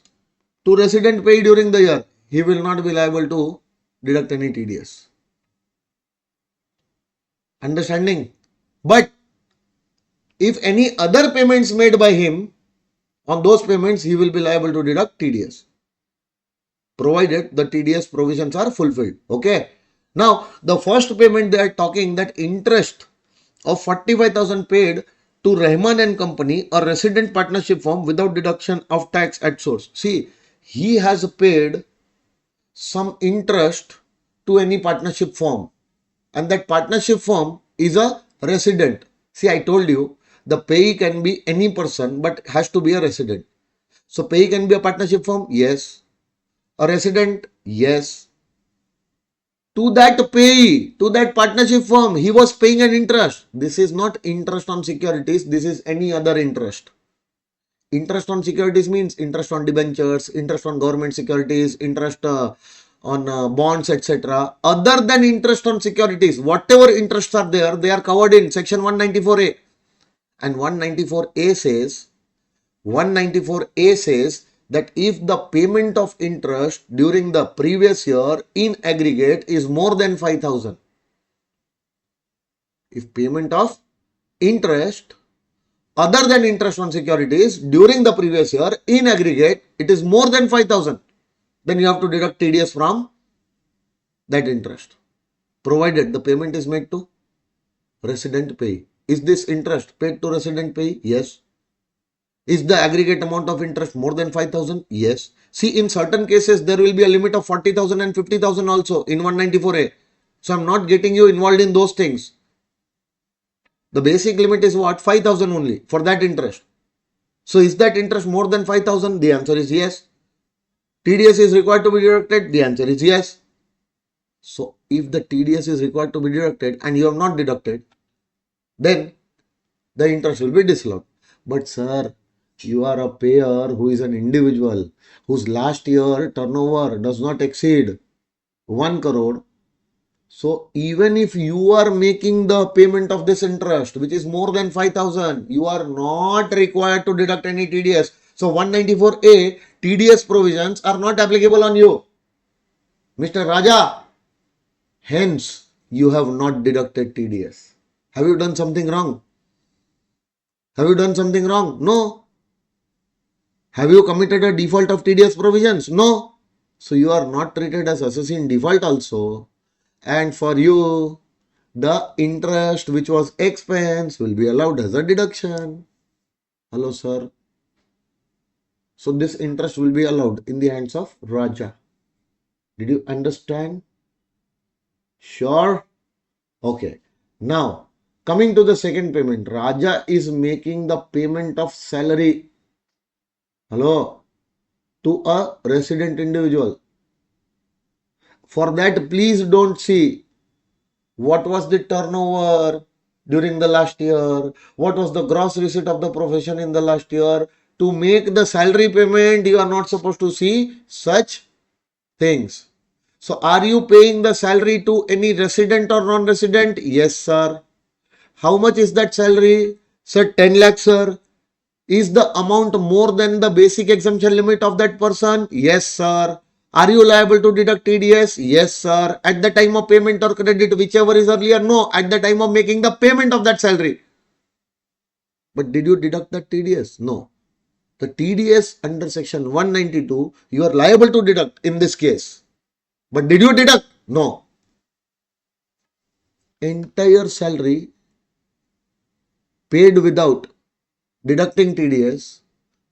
to resident payee during the year, he will not be liable to deduct any TDS. Understanding? But if any other payments made by him, on those payments he will be liable to deduct TDS, provided the TDS provisions are fulfilled. Okay. Now, the first payment they are talking that interest of 45,000 paid to Rahman and Company, a resident partnership firm without deduction of tax at source. See, he has paid some interest to any partnership firm, and that partnership firm is a resident. See, I told you the payee can be any person but has to be a resident. So payee can be a partnership firm? Yes. A resident? Yes. To that payee, to that partnership firm, he was paying an interest. This is not interest on securities. This is any other interest. Interest on securities means interest on debentures, interest on government securities, interest on bonds, etc. Other than interest on securities, whatever interests are there, they are covered in section 194A. And 194A says that if the payment of interest during the previous year in aggregate is more than 5,000, if payment of interest other than interest on securities during the previous year in aggregate, it is more than 5,000, then you have to deduct TDS from that interest, provided the payment is made to resident payee. Is this interest paid to resident payee? Yes. Is the aggregate amount of interest more than 5,000? Yes. See, in certain cases, there will be a limit of 40,000 and 50,000 also in 194A. So, I'm not getting you involved in those things. The basic limit is what? 5,000 only for that interest. So, is that interest more than 5,000? The answer is yes. TDS is required to be deducted? The answer is yes. So, if the TDS is required to be deducted and you have not deducted, then the interest will be disallowed. But sir, you are a payer who is an individual whose last year turnover does not exceed 1 crore. So even if you are making the payment of this interest, which is more than 5,000, you are not required to deduct any TDS. So 194A TDS provisions are not applicable on you, Mr. Raja. Hence, you have not deducted TDS. Have you done something wrong? Have you done something wrong? No. Have you committed a default of TDS provisions? No. So you are not treated as assessee in default also. And for you, the interest which was expense will be allowed as a deduction. Hello, sir. So this interest will be allowed in the hands of Raja. Did you understand? Sure? Okay. Now, coming to the second payment, Raja is making the payment of salary. Hello? To a resident individual. For that, please don't see what was the turnover during the last year, what was the gross receipt of the profession in the last year. To make the salary payment, you are not supposed to see such things. So, are you paying the salary to any resident or non-resident? Yes, sir. How much is that salary? Sir, 10 lakhs, sir. Is the amount more than the basic exemption limit of that person? Yes, sir. Are you liable to deduct TDS? Yes, sir. At the time of payment or credit, whichever is earlier? No. At the time of making the payment of that salary. But did you deduct that TDS? No. The TDS under section 192, you are liable to deduct in this case. But did you deduct? No. Entire salary paid without deducting TDS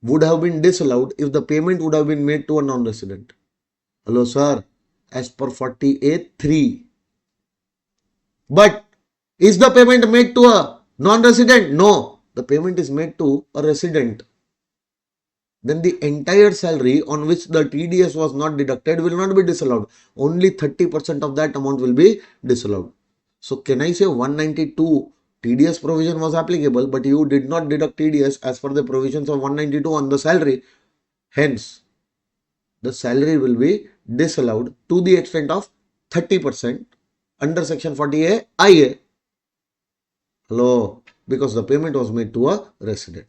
would have been disallowed if the payment would have been made to a non-resident. Hello, sir. As per 48(3). But is the payment made to a non-resident? No. The payment is made to a resident. Then the entire salary on which the TDS was not deducted will not be disallowed. Only 30% of that amount will be disallowed. So can I say 192 TDS provision was applicable, but you did not deduct TDS as per the provisions of 192 on the salary. Hence, the salary will be disallowed to the extent of 30% under section 40A IA. Hello, because the payment was made to a resident.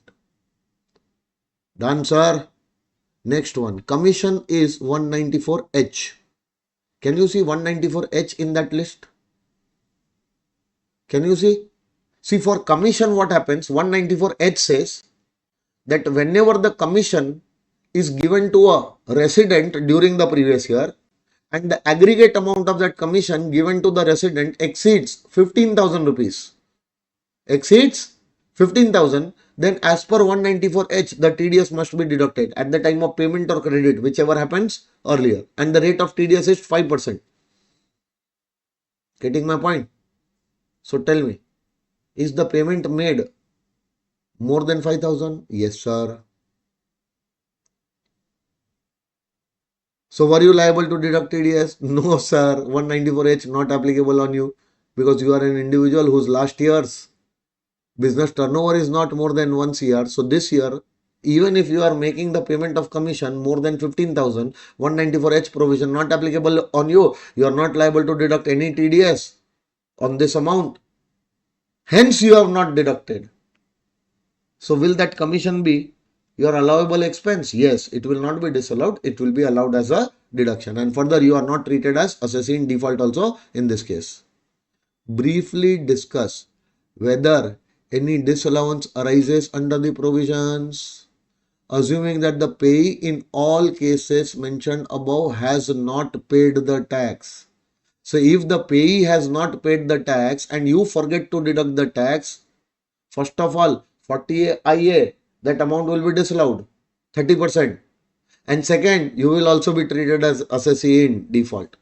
Done, sir. Next one, commission is 194H. Can you see 194H in that list? Can you see? See, for commission what happens, 194H says that whenever the commission is given to a resident during the previous year and the aggregate amount of that commission given to the resident exceeds 15,000 rupees, exceeds 15,000, then as per 194H, the TDS must be deducted at the time of payment or credit, whichever happens earlier. And the rate of TDS is 5%. Getting my point? So tell me, is the payment made more than 5,000? Yes, sir. So were you liable to deduct TDS? No, sir. 194H not applicable on you because you are an individual whose last year's business turnover is not more than 1 CR. So this year, even if you are making the payment of commission more than 15,000, 194H provision not applicable on you. You are not liable to deduct any TDS on this amount. Hence, you have not deducted. So will that commission be your allowable expense? Yes, it will not be disallowed. It will be allowed as a deduction. And further, you are not treated as assessee in default also in this case. Briefly discuss whether any disallowance arises under the provisions. Assuming that the payee in all cases mentioned above has not paid the tax. So if the payee has not paid the tax and you forget to deduct the tax, first of all, 40 IA, that amount will be disallowed, 30%. And second, you will also be treated as assessee in default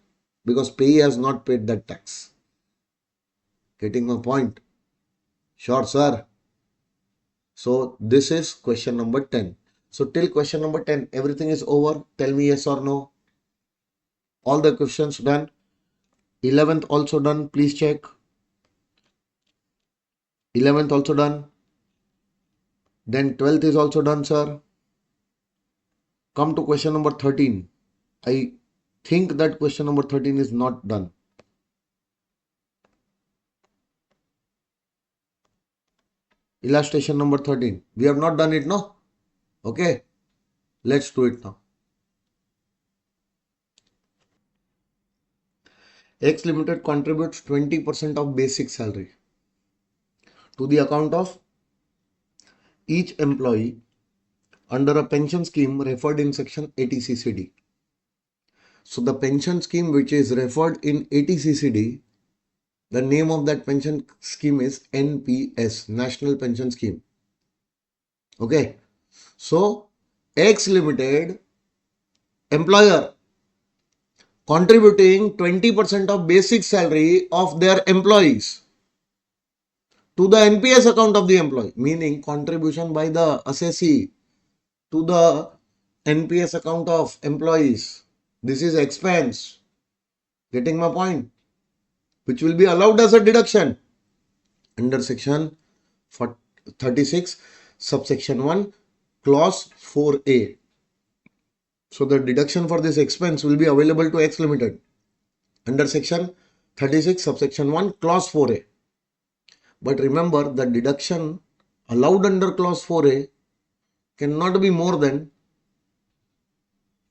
because payee has not paid that tax. Getting my point? Sure, sir. So this is question number 10. So till question number 10, everything is over. Tell me yes or no. All the questions done. 11th also done. Please check. 11th also done. Then 12th is also done, sir. Come to question number 13. I think that question number 13 is not done. Illustration number 13. We have not done it, no? Okay. Let's do it now. X Limited contributes 20% of basic salary to the account of each employee under a pension scheme referred in section 80CCD. So the pension scheme which is referred in 80CCD The name of that pension scheme is NPS, National Pension Scheme. Okay. So, X Limited employer contributing 20% of basic salary of their employees to the NPS account of the employee, meaning contribution by the assessee to the NPS account of employees. This is expense. Getting my point? Which will be allowed as a deduction under section 36 subsection 1 clause 4a. So the deduction for this expense will be available to X Limited under section 36 subsection 1 clause 4a. But remember, the deduction allowed under clause 4a cannot be more than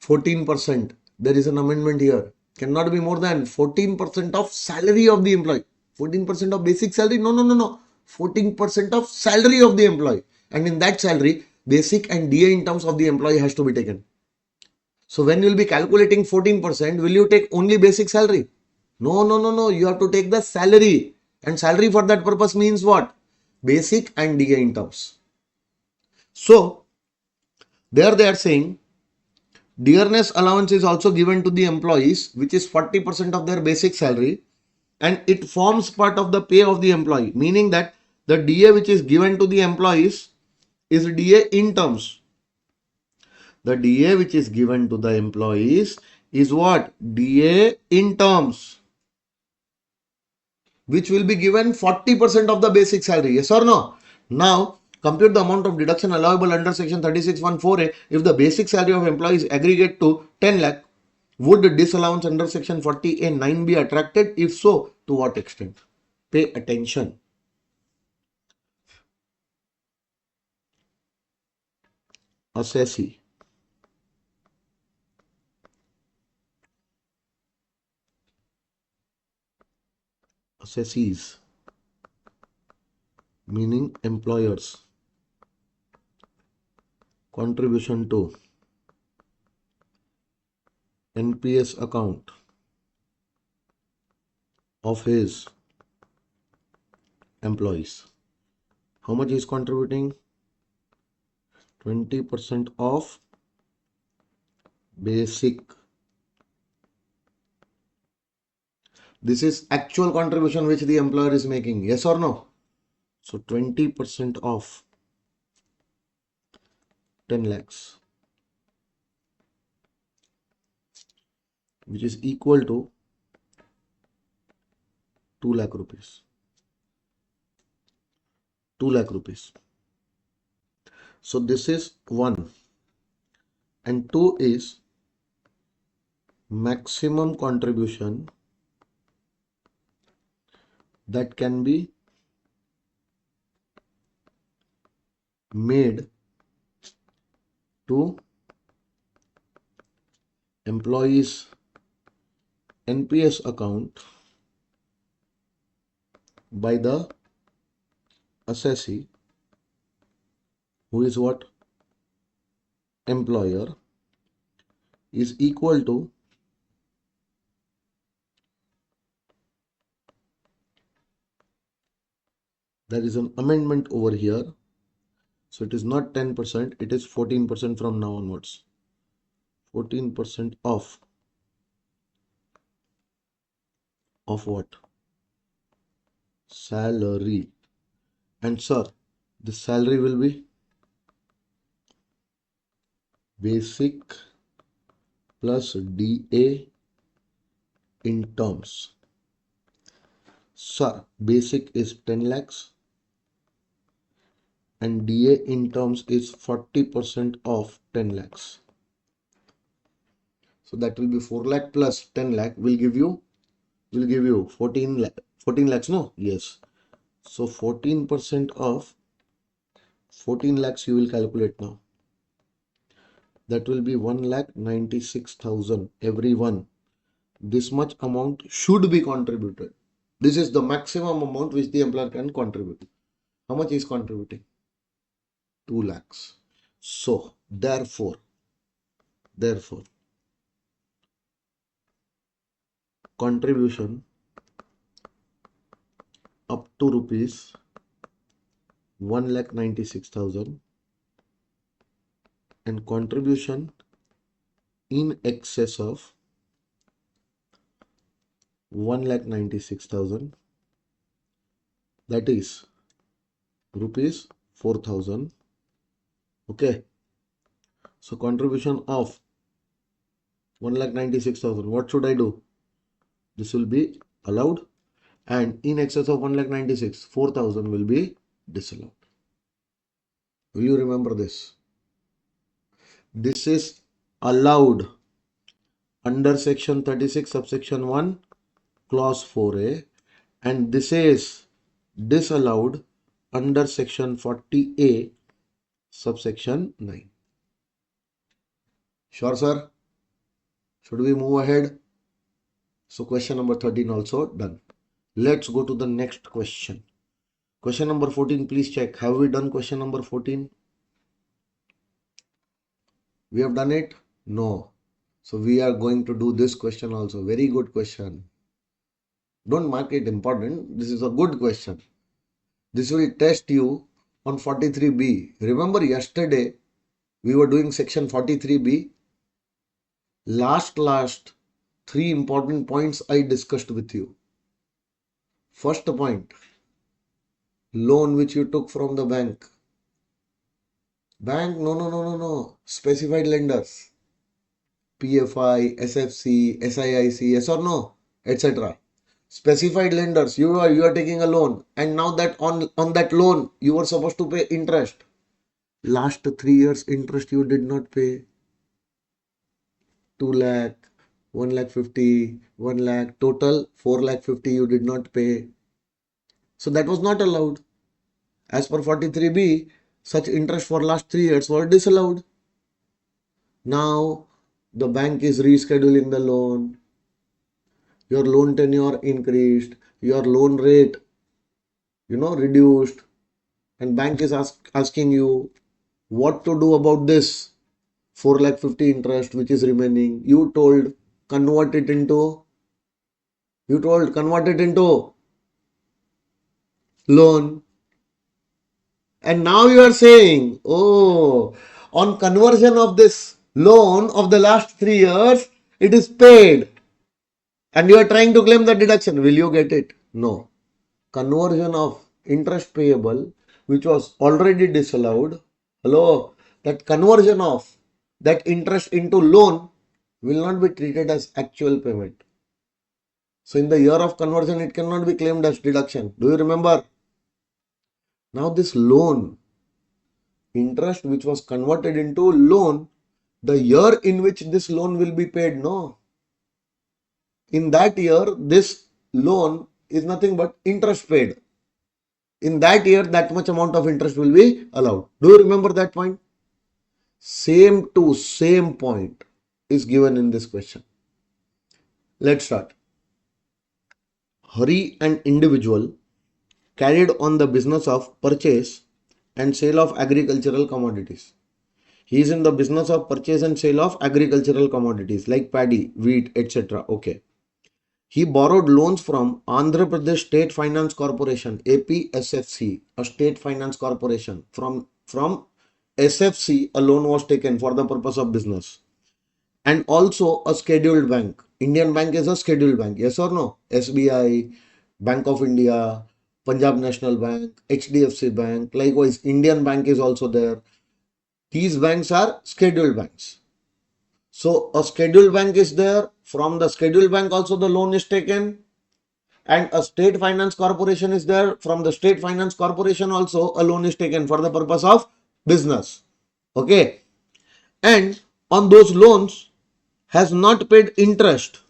14%. There is an amendment here. Cannot be more than 14% of salary of the employee. 14% of basic salary? No, no, no, no. 14% of salary of the employee. And in that salary, basic and DA in terms of the employee has to be taken. So when you will be calculating 14%, will you take only basic salary? No, no, no, no. You have to take the salary. And salary for that purpose means what? Basic and DA in terms. So, there they are saying dearness allowance is also given to the employees, which is 40% of their basic salary, and it forms part of the pay of the employee, meaning that the DA which is given to the employees is DA in terms. The DA which is given to the employees is what? DA in terms, which will be given 40% of the basic salary. Yes or no? Now, compute the amount of deduction allowable under section 36(1)(4)(a). If the basic salary of employees aggregate to 10 lakh, would disallowance under section 40(a)(9) be attracted? If so, to what extent? Pay attention. Assessee. Assessees, meaning employers, contribution to NPS account of his employees. How much is contributing? 20% of basic. This is actual contribution which the employer is making. Yes or no? So 20% of 10 lakhs, which is equal to 2 lakh rupees. 2 lakh rupees. So this is 1. And 2 is maximum contribution that can be made to employees' NPS account by the assessee, who is what? Employer, is equal to there is an amendment over here. So it is not 10%, it is 14% from now onwards. 14% of what? Salary. And sir, the salary will be basic plus DA in terms. Sir, basic is 10 lakhs and DA in terms is 40% of 10 lakhs. So that will be 4 lakh plus 10 lakh will give you 14 lakh. 14 lakhs, no? Yes. So 14% of 14 lakhs you will calculate now. That will be 1,96,000 every one. This much amount should be contributed. This is the maximum amount which the employer can contribute. How much is contributing? 2 lakhs. So therefore, contribution up to rupees 1,96,000 and contribution in excess of 1,96,000, that is rupees 4,000. Okay, so contribution of 1,96,000, what should I do? This will be allowed, and in excess of 1,96,000, 4,000 will be disallowed. Will you remember this? This is allowed under section 36 subsection 1 clause 4a, and this is disallowed under section 40a subsection 9. Sure, sir? Should we move ahead? So question number 13 also done. Let's go to the next question. Question number 14, please check. Have we done question number 14? We have done it? No. So we are going to do this question also. Very good question. Don't mark it important. This is a good question. This will test you on 43B. Remember yesterday we were doing section 43B. Last 3 important points I discussed with you. First point, loan which you took from the bank. No. Specified lenders. PFI, SFC, SIIC, yes or no, etc. Specified lenders, you are taking a loan, and now that on that loan you were supposed to pay interest. Last 3 years interest you did not pay. 2 lakh, 1 lakh 50, 1 lakh, total 4 lakh 50 you did not pay. So that was not allowed. As per 43B, such interest for last 3 years were disallowed. Now the bank is rescheduling the loan. Your loan tenure increased, your loan rate, reduced, and bank is asking you what to do about this 4 lakh 50 interest which is remaining. You told convert it into loan, and now you are saying, oh, on conversion of this loan of the last 3 years it is paid, and you are trying to claim the deduction. Will you get it? No. Conversion of interest payable which was already disallowed, that conversion of that interest into loan will not be treated as actual payment. So in the year of conversion it cannot be claimed as deduction. Do you remember? Now this loan interest which was converted into loan, the year in which this loan will be paid, no. In that year this loan is nothing but interest paid. In that year that much amount of interest will be allowed. Do you remember that point? Same point is given in this question. Let's start. Hari, an individual, carried on the business of purchase and sale of agricultural commodities. He is in the business of purchase and sale of agricultural commodities like paddy, wheat, etc. Okay. He borrowed loans from Andhra Pradesh State Finance Corporation, APSFC, a state finance corporation. From SFC, a loan was taken for the purpose of business. And also a scheduled bank. Indian Bank is a scheduled bank, yes or no? SBI, Bank of India, Punjab National Bank, HDFC Bank. Likewise, Indian Bank is also there. These banks are scheduled banks. So a scheduled bank is there. From the scheduled bank also the loan is taken. And a state finance corporation is there. From the state finance corporation also a loan is taken for the purpose of business. Okay. And on those loans has not paid interest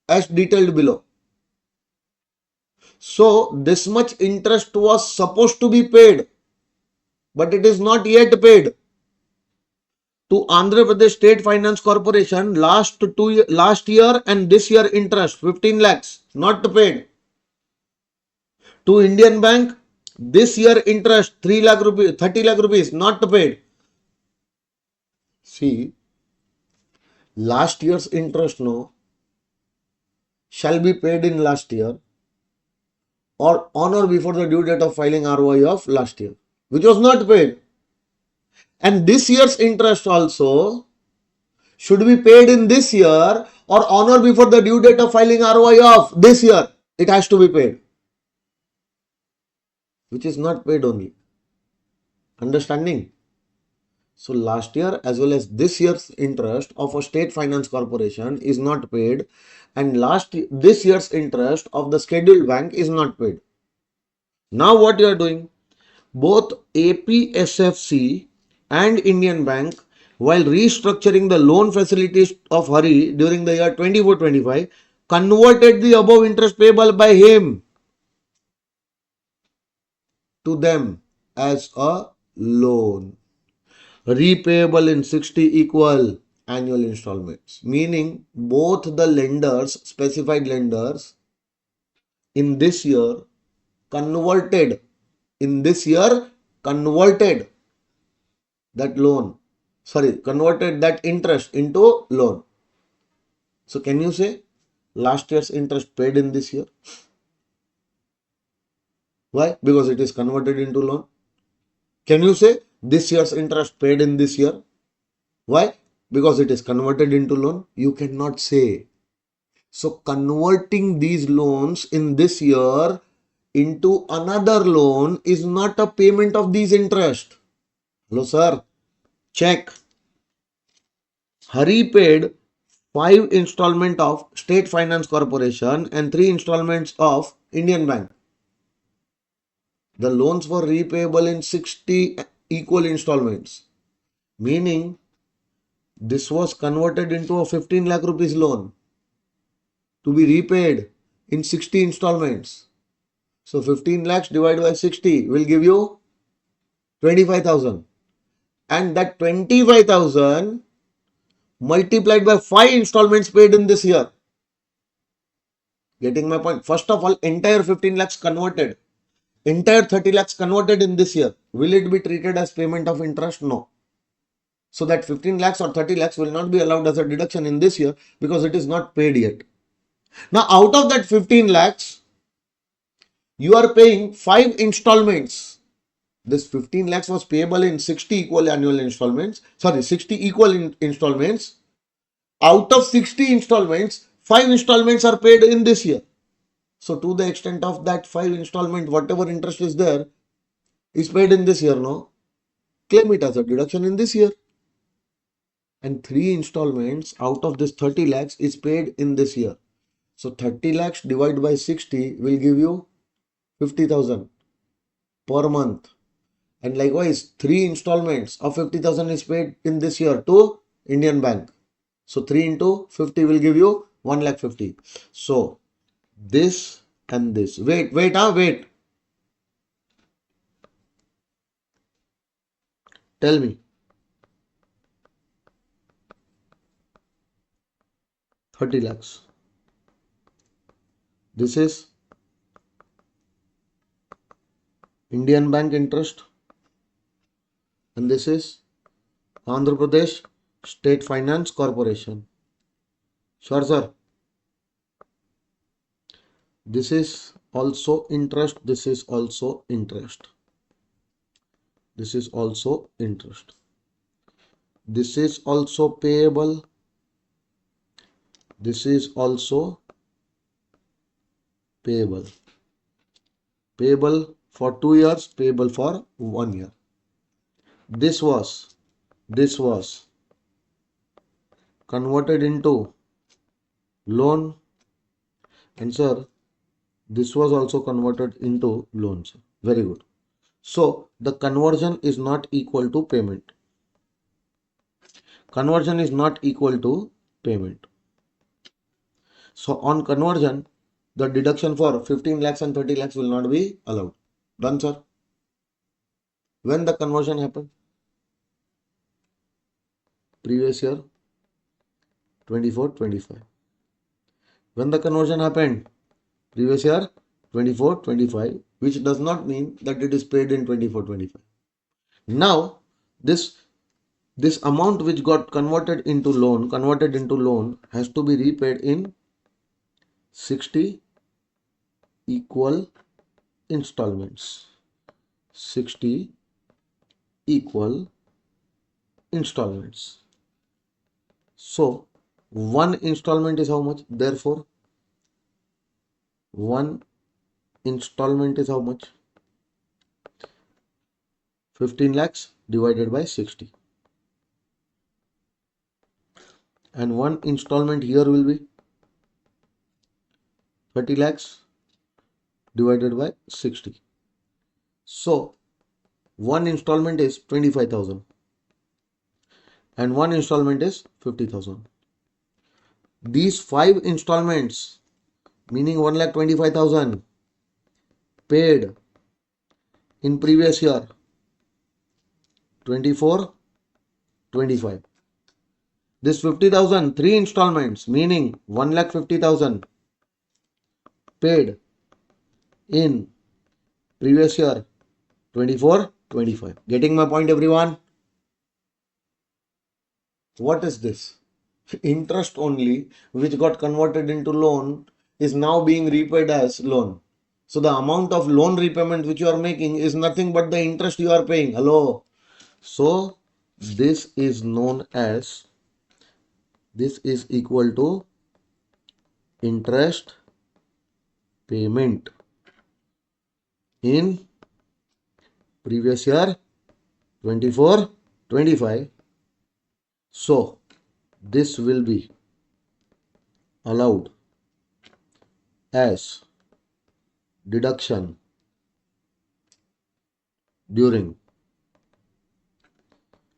as detailed below. So this much interest was supposed to be paid, but it is not yet paid. To Andhra Pradesh State Finance Corporation, last year and this year interest 15 lakhs not paid. To Indian Bank, this year interest 3 lakh rupees, 30 lakh rupees not paid. See, last year's interest shall be paid in last year. or on or before the due date of filing ROI of last year, which was not paid. And this year's interest also should be paid in this year or on or before the due date of filing ROI of this year. It has to be paid, which is not paid only. Understanding? So last year as well as this year's interest of a state finance corporation is not paid, and this year's interest of the scheduled bank is not paid. Now what you are doing? Both APSFC and Indian Bank, while restructuring the loan facilities of Hari during the year 24-25, converted the above interest payable by him to them as a loan, repayable in 60 equal annual installments. Meaning both the lenders, specified lenders, in this year converted, converted converted that interest into loan. So can you say last year's interest paid in this year? Why? Because it is converted into loan. Can you say this year's interest paid in this year? Why? Because it is converted into loan. You cannot say. So converting these loans in this year into another loan is not a payment of these interest. Hello sir, check. Hari paid 5 installment of State Finance Corporation and 3 installments of Indian Bank. The loans were repayable in 60 equal installments. Meaning this was converted into a 15 lakh rupees loan to be repaid in 60 installments. So 15 lakhs divided by 60 will give you 25,000. And that 25,000 multiplied by 5 installments paid in this year. Getting my point? First of all, entire 15 lakhs converted. Entire 30 lakhs converted in this year. Will it be treated as payment of interest? No. So that 15 lakhs or 30 lakhs will not be allowed as a deduction in this year because it is not paid yet. Now out of that 15 lakhs, you are paying 5 installments. This 15 lakhs was payable in 60 equal annual installments. 60 equal installments. Out of 60 installments, 5 installments are paid in this year. So to the extent of that 5 installment, whatever interest is there is paid in this year, no? Claim it as a deduction in this year. And 3 installments out of this 30 lakhs is paid in this year. So 30 lakhs divided by 60 will give you 50,000 per month. And likewise, 3 installments of 50,000 is paid in this year to Indian Bank. So 3 into 50 will give you 1,50,000. So this and this. Wait. Tell me. 30 lakhs. This is Indian Bank interest. And this is Andhra Pradesh State Finance Corporation. Sure, sir. This is also interest. This is also interest. This is also interest. This is also payable. This is also payable. Payable for 2 years, payable for 1 year. This was converted into loan, and sir, this was also converted into loans. Very good. So the conversion is not equal to payment. Conversion is not equal to payment. So on conversion, the deduction for 15 lakhs and 30 lakhs will not be allowed. Done, sir? When the conversion happened? Previous year, 24-25. When the conversion happened? Previous year, 24-25, which does not mean that it is paid in 24-25. Now, this amount which got converted into loan has to be repaid in 60 equal installments. 60 equal installments. So one installment is how much? Therefore, one installment is how much? 15 lakhs divided by 60. And one installment here will be 30 lakhs divided by 60. So one installment is 25,000 and one installment is 50,000. These 5 installments, meaning 1,25,000, paid in previous year 24, 25. This 50,000, 3 installments, meaning 1,50,000, paid in previous year 24, 25. Getting my point, everyone? What is this? Interest only, which got converted into loan, is now being repaid as loan. So the amount of loan repayment which you are making is nothing but the interest you are paying. Hello. So this is known as, this is equal to interest payment in previous year 24, 25. So this will be allowed as deduction during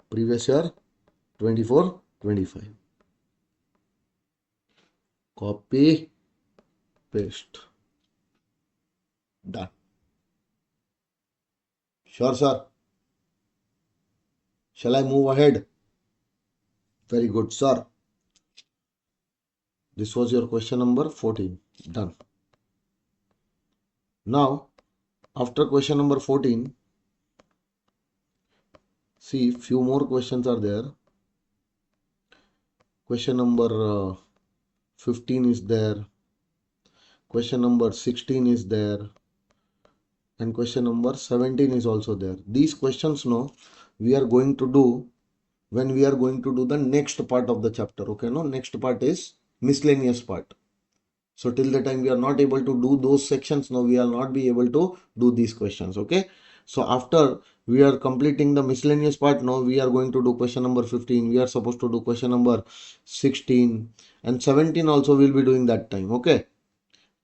previous year 24, 25. Copy, paste. Done. Sure, sir. Shall I move ahead? Very good, sir. This was your question number 14. Done. Now, after question number 14, see, few more questions are there. Question number 15 is there. Question number 16 is there. And question number 17 is also there. These questions now we are going to do when we are going to do the next part of the chapter. Okay, no, next part is miscellaneous part. So till the time we are not able to do those sections, now we will not be able to do these questions. Okay. So after we are completing the miscellaneous part, now we are going to do question number 15. We are supposed to do question number 16 and 17 also we will be doing that time. Okay.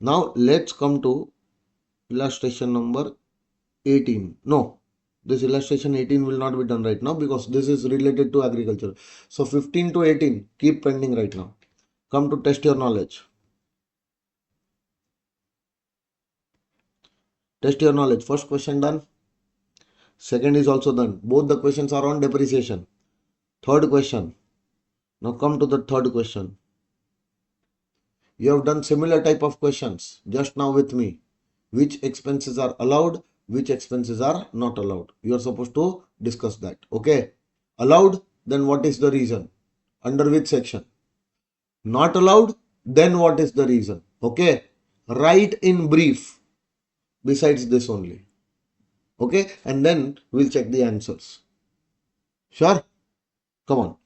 Now let's come to illustration number 18. No, this illustration 18 will not be done right now because this is related to agriculture. So 15 to 18 keep pending right now. Come to test your knowledge. Test your knowledge. First question done. Second is also done. Both the questions are on depreciation. Third question. Now come to the third question. You have done similar type of questions just now with me. Which expenses are allowed? Which expenses are not allowed? You are supposed to discuss that. Okay. Allowed? Then what is the reason? Under which section? Not allowed? Then what is the reason? Okay. Write in brief. Besides this only. Okay. And then we'll check the answers. Sure? Come on.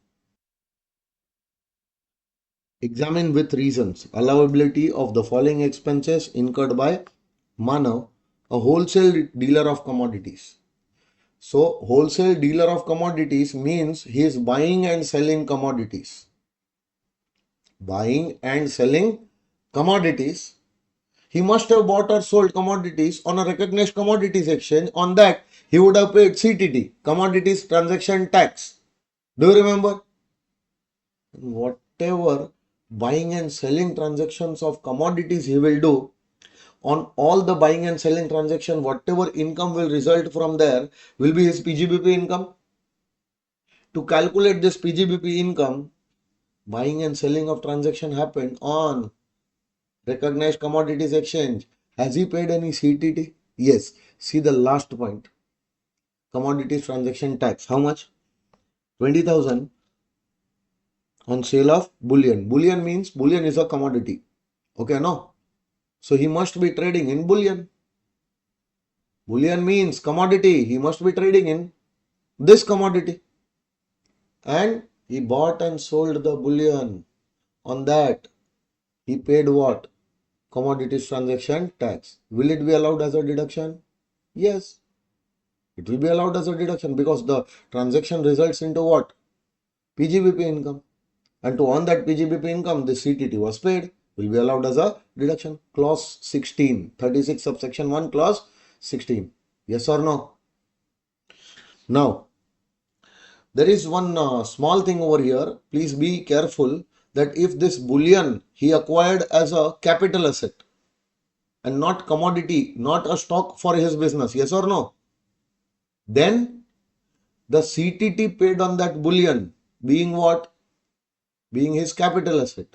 Examine with reasons allowability of the following expenses incurred by Manav, a wholesale dealer of commodities. So, wholesale dealer of commodities means he is buying and selling commodities. Buying and selling commodities. He must have bought or sold commodities on a recognized commodities exchange. On that, he would have paid CTT, Commodities Transaction Tax. Do you remember? Whatever buying and selling transactions of commodities he will do, on all the buying and selling transaction, whatever income will result from there will be his PGBP income. To calculate this PGBP income, buying and selling of transaction happened on recognized commodities exchange. Has he paid any CTT? Yes. See the last point. Commodities transaction tax. How much? 20,000 on sale of bullion. Bullion means bullion is a commodity. Okay, no? So he must be trading in bullion. Bullion means commodity. He must be trading in this commodity. And he bought and sold the bullion. On that, he paid what? Commodities transaction tax. Will it be allowed as a deduction? Yes, it will be allowed as a deduction because the transaction results into what? PGBP income. And to earn that PGBP income, the CTT was paid, will be allowed as a deduction. Clause 16, 36 subsection 1, clause 16. Yes or no? Now, there is one small thing over here. Please be careful that if this bullion he acquired as a capital asset and not commodity, not a stock for his business, yes or no? Then the CTT paid on that bullion being what? Being his capital asset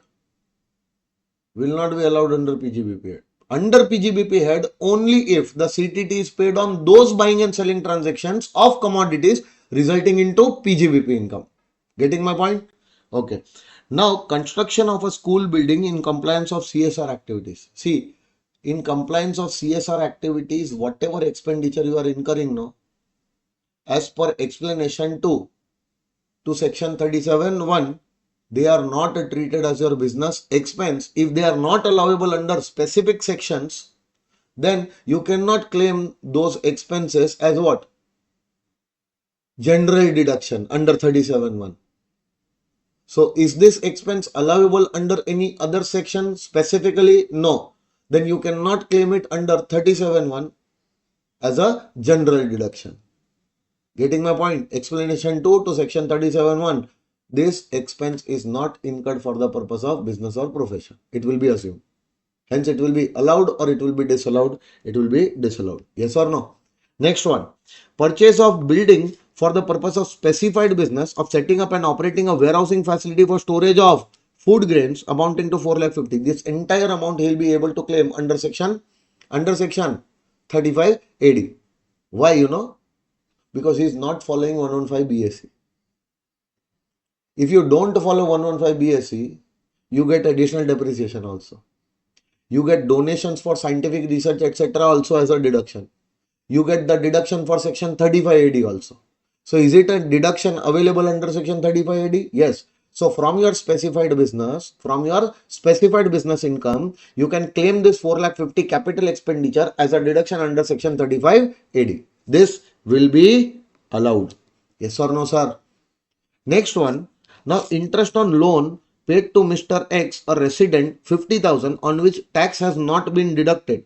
will not be allowed under PGBP head. Under PGBP head only if the CTT is paid on those buying and selling transactions of commodities resulting into PGBP income. Getting my point? Okay. Now, construction of a school building in compliance of CSR activities. See, in compliance of CSR activities, whatever expenditure you are incurring now, as per explanation 2 to section 37(1), they are not treated as your business expense. If they are not allowable under specific sections, then you cannot claim those expenses as what? General deduction under 37(1). So is this expense allowable under any other section specifically? No. Then you cannot claim it under 37(1) as a general deduction. Getting my point? Explanation 2 to section 37(1). This expense is not incurred for the purpose of business or profession. It will be assumed. Hence, it will be allowed or it will be disallowed. It will be disallowed. Yes or no? Next one. Purchase of building for the purpose of specified business of setting up and operating a warehousing facility for storage of food grains amounting to 4,50,000. This entire amount he will be able to claim under section 35 AD. Why, you know? Because he is not following 115 BSc. If you don't follow 115 BSc, you get additional depreciation also. You get donations for scientific research, etc. also as a deduction. You get the deduction for section 35 AD also. So is it a deduction available under section 35 AD? Yes. So from your specified business income, you can claim this 4,50,000 capital expenditure as a deduction under section 35 AD. This will be allowed. Yes or no, sir? Next one. Now interest on loan paid to Mr. X, a resident, 50,000 on which tax has not been deducted.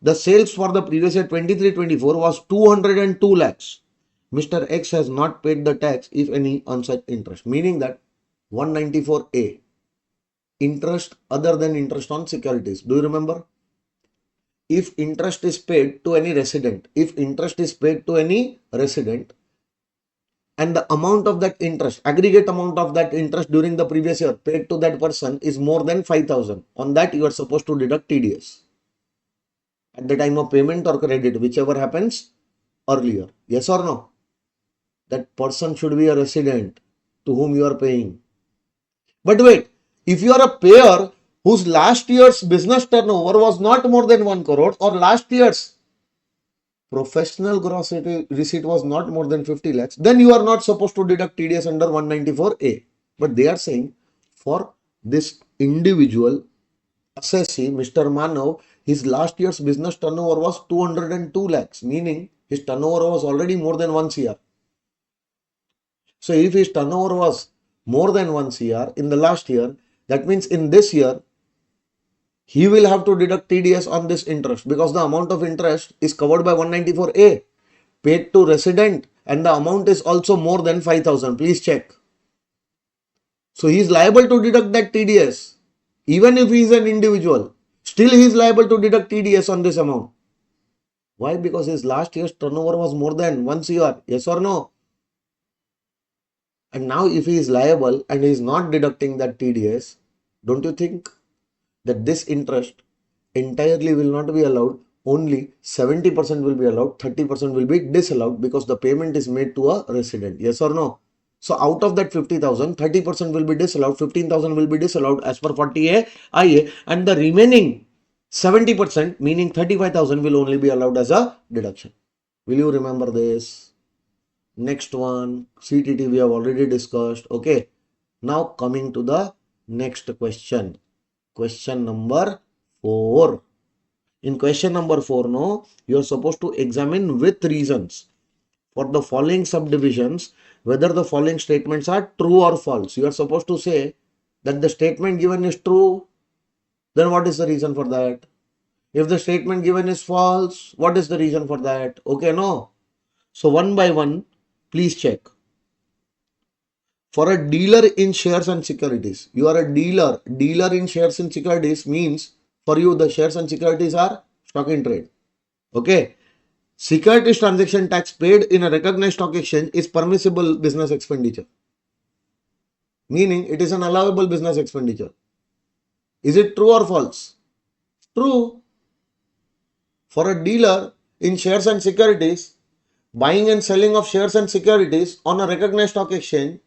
The sales for the previous year 23-24 was 202 lakhs. Mr. X has not paid the tax, if any, on such interest. Meaning that 194A, interest other than interest on securities. Do you remember? If interest is paid to any resident, and the amount of that interest, aggregate amount of that interest during the previous year paid to that person is more than 5,000. On that, you are supposed to deduct TDS at the time of payment or credit, whichever happens earlier. Yes or no? That person should be a resident to whom you are paying. But wait, if you are a payer whose last year's business turnover was not more than 1 crore or last year's professional gross receipt was not more than 50 lakhs, then you are not supposed to deduct TDS under 194A. But they are saying for this individual assessee, Mr. Manav, his last year's business turnover was 202 lakhs, meaning his turnover was already more than 1 CR. So if his turnover was more than 1 CR in the last year, that means in this year, he will have to deduct TDS on this interest because the amount of interest is covered by 194A, paid to resident, and the amount is also more than 5,000. Please check. So he is liable to deduct that TDS. Even if he is an individual, still he is liable to deduct TDS on this amount. Why? Because his last year's turnover was more than 1 CR. Yes or no? And now if he is liable and he is not deducting that TDS, don't you think that this interest entirely will not be allowed? Only 70% will be allowed, 30% will be disallowed because the payment is made to a resident. Yes or no? So out of that 50,000, 30% will be disallowed, 15,000 will be disallowed as per 40A IA, and the remaining 70%, meaning 35,000 will only be allowed as a deduction. Will you remember this? Next one, CTT we have already discussed. Okay. Now coming to the next question. Question number 4. In question number 4, no, you are supposed to examine with reasons for the following subdivisions whether the following statements are true or false. You are supposed to say that the statement given is true. Then what is the reason for that? If the statement given is false, what is the reason for that? Okay, no. So one by one, please check. For a dealer in shares and securities, you are a dealer. Dealer in shares and securities means for you the shares and securities are stock in trade. Okay. Securities transaction tax paid in a recognized stock exchange is permissible business expenditure. Meaning it is an allowable business expenditure. Is it true or false? True. For a dealer in shares and securities, buying and selling of shares and securities on a recognized stock exchange,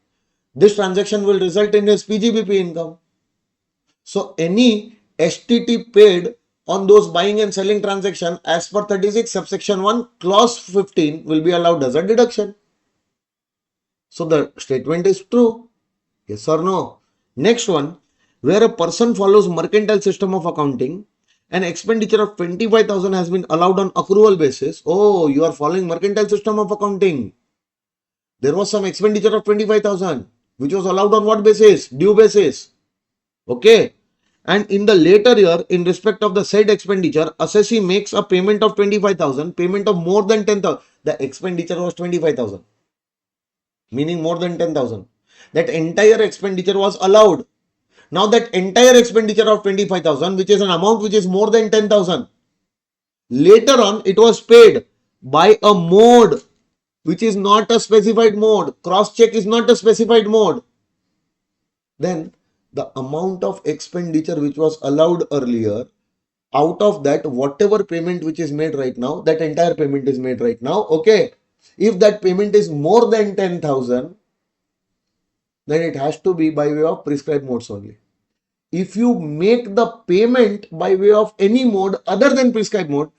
this transaction will result in his PGBP income. So any STT paid on those buying and selling transaction as per 36 subsection 1 clause 15 will be allowed as a deduction. So the statement is true. Yes or no? Next one, where a person follows mercantile system of accounting, an expenditure of 25,000 has been allowed on accrual basis. Oh, you are following mercantile system of accounting. There was some expenditure of 25,000 which was allowed on what basis? Due basis. Okay. And in the later year, in respect of the said expenditure, assessee makes a payment of 25,000, payment of more than 10,000. The expenditure was 25,000, meaning more than 10,000. That entire expenditure was allowed. Now that entire expenditure of 25,000, which is an amount which is more than 10,000, later on it was paid by a mode which is not a specified mode. Cross check is not a specified mode. Then the amount of expenditure which was allowed earlier, out of that, whatever payment which is made right now, that entire payment is made right now. Okay. If that payment is more than 10,000, then it has to be by way of prescribed modes only. If you make the payment by way of any mode other than prescribed mode,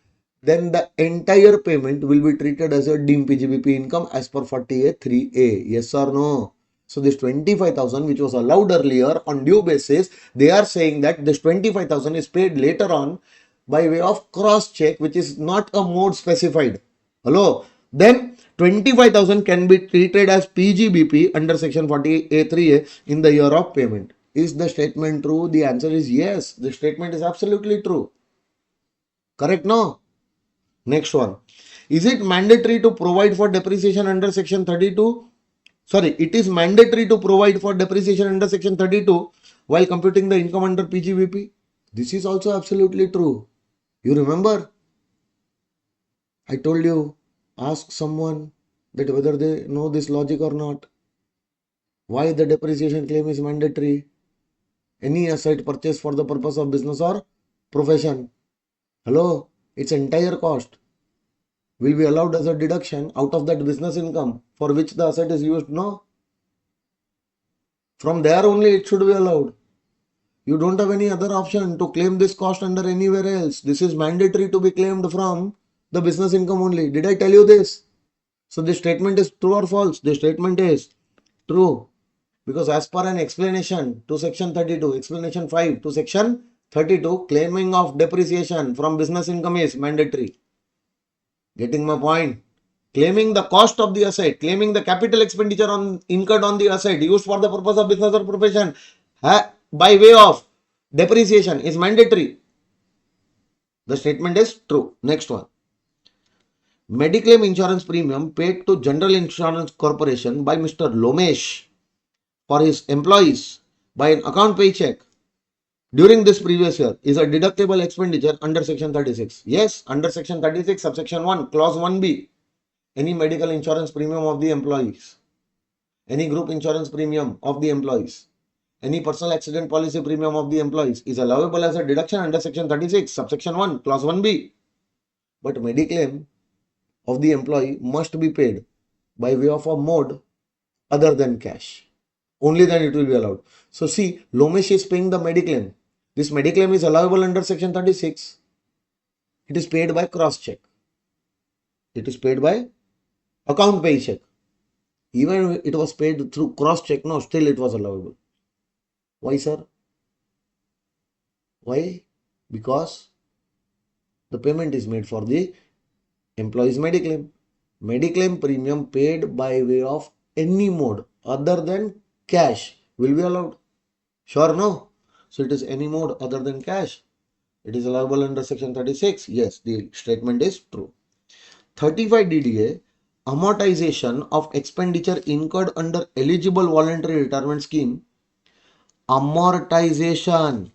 then the entire payment will be treated as a deemed PGBP income as per 40A3A. Yes or no? So this 25,000 which was allowed earlier on due basis, they are saying that this 25,000 is paid later on by way of cross check, which is not a mode specified. Hello? Then 25,000 can be treated as PGBP under section 40A3A in the year of payment. Is the statement true? The answer is yes. The statement is absolutely true. Correct? No? Next one. Is it mandatory to provide for depreciation under section 32? Sorry, it is mandatory to provide for depreciation under section 32 while computing the income under PGBP. This is also absolutely true. You remember? I told you, ask someone that whether they know this logic or not. Why the depreciation claim is mandatory? Any asset purchased for the purpose of business or profession. Hello, its entire cost will be allowed as a deduction out of that business income for which the asset is used. No. From there only it should be allowed. You don't have any other option to claim this cost under anywhere else. This is mandatory to be claimed from the business income only. Did I tell you this? So this statement is true or false? This statement is true. Because as per an explanation to section 32, explanation 5 to section 32, claiming of depreciation from business income is mandatory. Getting my point? Claiming the cost of the asset, claiming the capital expenditure incurred on the asset used for the purpose of business or profession by way of depreciation is mandatory. The statement is true. Next one. Mediclaim insurance premium paid to General Insurance Corporation by Mr. Lomesh for his employees by an account paycheck during this previous year is a deductible expenditure under section 36. Yes, under section 36 subsection 1 clause 1b, any medical insurance premium of the employees, any group insurance premium of the employees, any personal accident policy premium of the employees is allowable as a deduction under section 36 subsection 1 clause 1b. But mediclaim of the employee must be paid by way of a mode other than cash. Only then it will be allowed. So see, Lomesh is paying the mediclaim. This mediclaim is allowable under section 36. It is paid by cross check. It is paid by account pay check. Even if it was paid through cross check, no, still it was allowable. Why, sir? Why? Because the payment is made for the employee's mediclaim. Mediclaim premium paid by way of any mode other than cash will be allowed. Sure, no? So it is any mode other than cash. It is allowable under section 36. Yes, the statement is true. 35 DDA, amortization of expenditure incurred under eligible voluntary retirement scheme. Amortization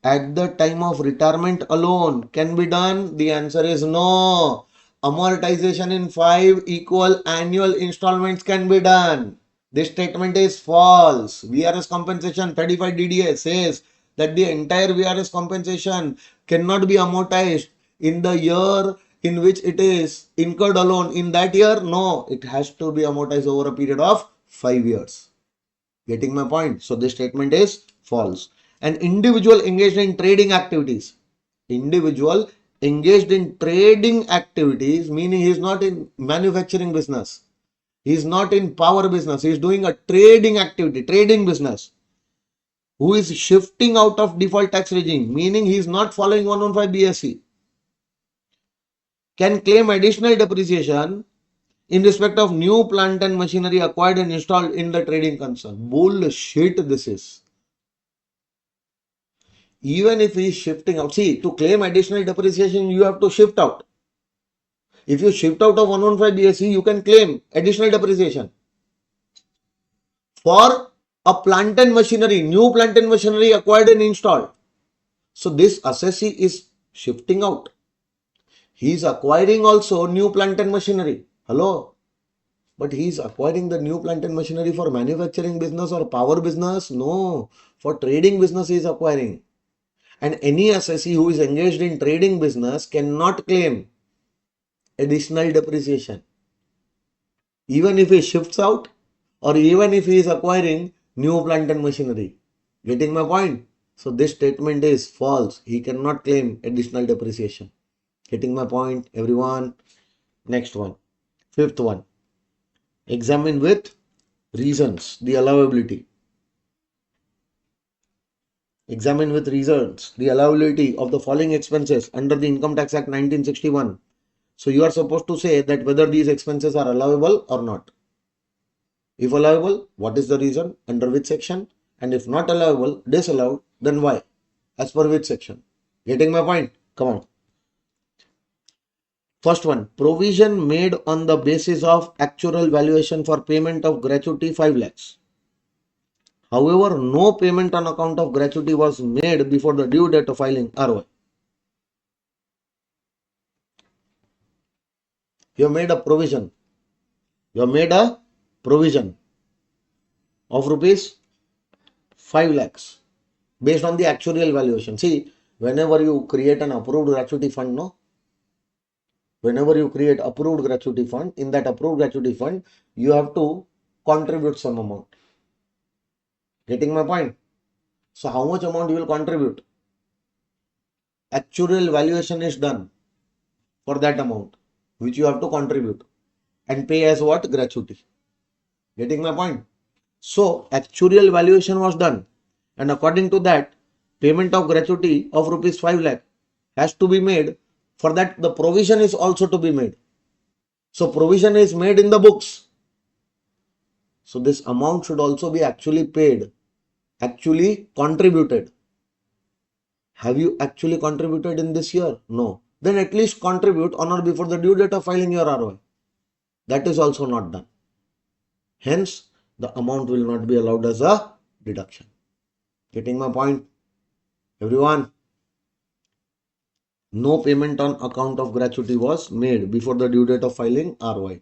at the time of retirement alone can be done. The answer is no. Amortization in 5 equal annual installments can be done. This statement is false. VRS compensation 35 DDA says that the entire VRS compensation cannot be amortized in the year in which it is incurred alone. In that year, no, it has to be amortized over a period of 5 years. Getting my point? So this statement is false. An individual engaged in trading activities. Individual engaged in trading activities, meaning he is not in manufacturing business. He is not in power business. He is doing a trading activity, trading business. Who is shifting out of default tax regime, meaning he is not following 115 BSE. Can claim additional depreciation in respect of new plant and machinery acquired and installed in the trading concern. Bullshit this is. Even if he is shifting out, see, to claim additional depreciation, you have to shift out. If you shift out of 115 BSE, you can claim additional depreciation. For a plant and machinery, new plant and machinery acquired and installed. So this assessee is shifting out. He is acquiring also new plant and machinery. Hello? But he is acquiring the new plant and machinery for manufacturing business or power business? No. For trading business he is acquiring. And any assessee who is engaged in trading business cannot claim additional depreciation. Even if he shifts out or even if he is acquiring new plant and machinery. Getting my point? So this statement is false. He cannot claim additional depreciation. Getting my point, everyone? Next one. Fifth one. Examine with reasons the allowability. Examine with reasons the allowability of the following expenses under the Income Tax Act 1961. So you are supposed to say that whether these expenses are allowable or not. If allowable, what is the reason, under which section? And if not allowable, disallowed, then why? As per which section? Getting my point? Come on. First one, provision made on the basis of actual valuation for payment of gratuity 5 lakhs. However, no payment on account of gratuity was made before the due date of filing ROI. You have made a provision. You have made a provision of rupees 5 lakhs based on the actuarial valuation. See, whenever you create an approved gratuity fund, no? Whenever you create approved gratuity fund, in that approved gratuity fund, you have to contribute some amount. Getting my point? So how much amount you will contribute? Actuarial valuation is done for that amount which you have to contribute and pay as what? Gratuity. Getting my point? So actuarial valuation was done and according to that payment of gratuity of rupees 5 lakh has to be made. For that the provision is also to be made. So provision is made in the books. So this amount should also be actually paid, actually contributed. Have you actually contributed in this year? No. Then at least contribute on or before the due date of filing your ROI. That is also not done. Hence, the amount will not be allowed as a deduction. Getting my point? Everyone? No payment on account of gratuity was made before the due date of filing ROI.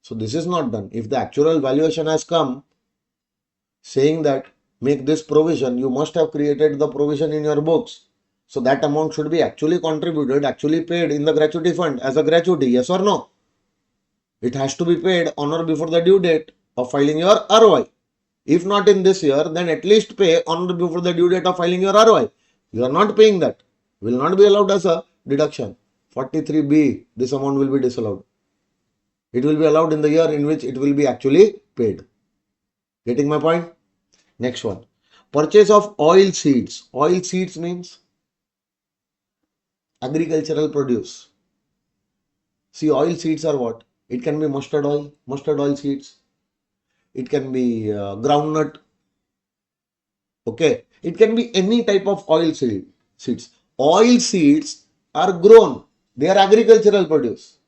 So this is not done. If the actual valuation has come saying that make this provision, you must have created the provision in your books. So that amount should be actually contributed, actually paid in the gratuity fund as a gratuity. Yes or no? It has to be paid on or before the due date of filing your ROI. If not in this year, then at least pay on or before the due date of filing your ROI. You are not paying that. Will not be allowed as a deduction. 43B, this amount will be disallowed. It will be allowed in the year in which it will be actually paid. Getting my point? Next one. Purchase of oil seeds. Oil seeds means agricultural produce. See, oil seeds are what? It can be mustard oil seeds. It can be groundnut. Okay. It can be any type of seeds. Oil seeds are grown. They are agricultural produce.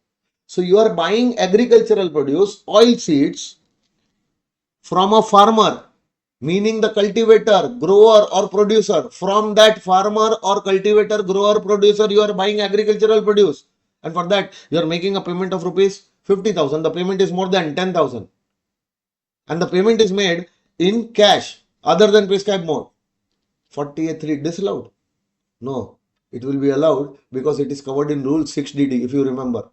So you are buying agricultural produce, oil seeds from a farmer, meaning the cultivator, grower or producer. From that farmer or cultivator, grower, producer, you are buying agricultural produce. And for that, you are making a payment of rupees 50,000. The payment is more than 10,000. And the payment is made in cash other than prescribed mode. 48.3 disallowed. No, it will be allowed because it is covered in Rule 6DD if you remember.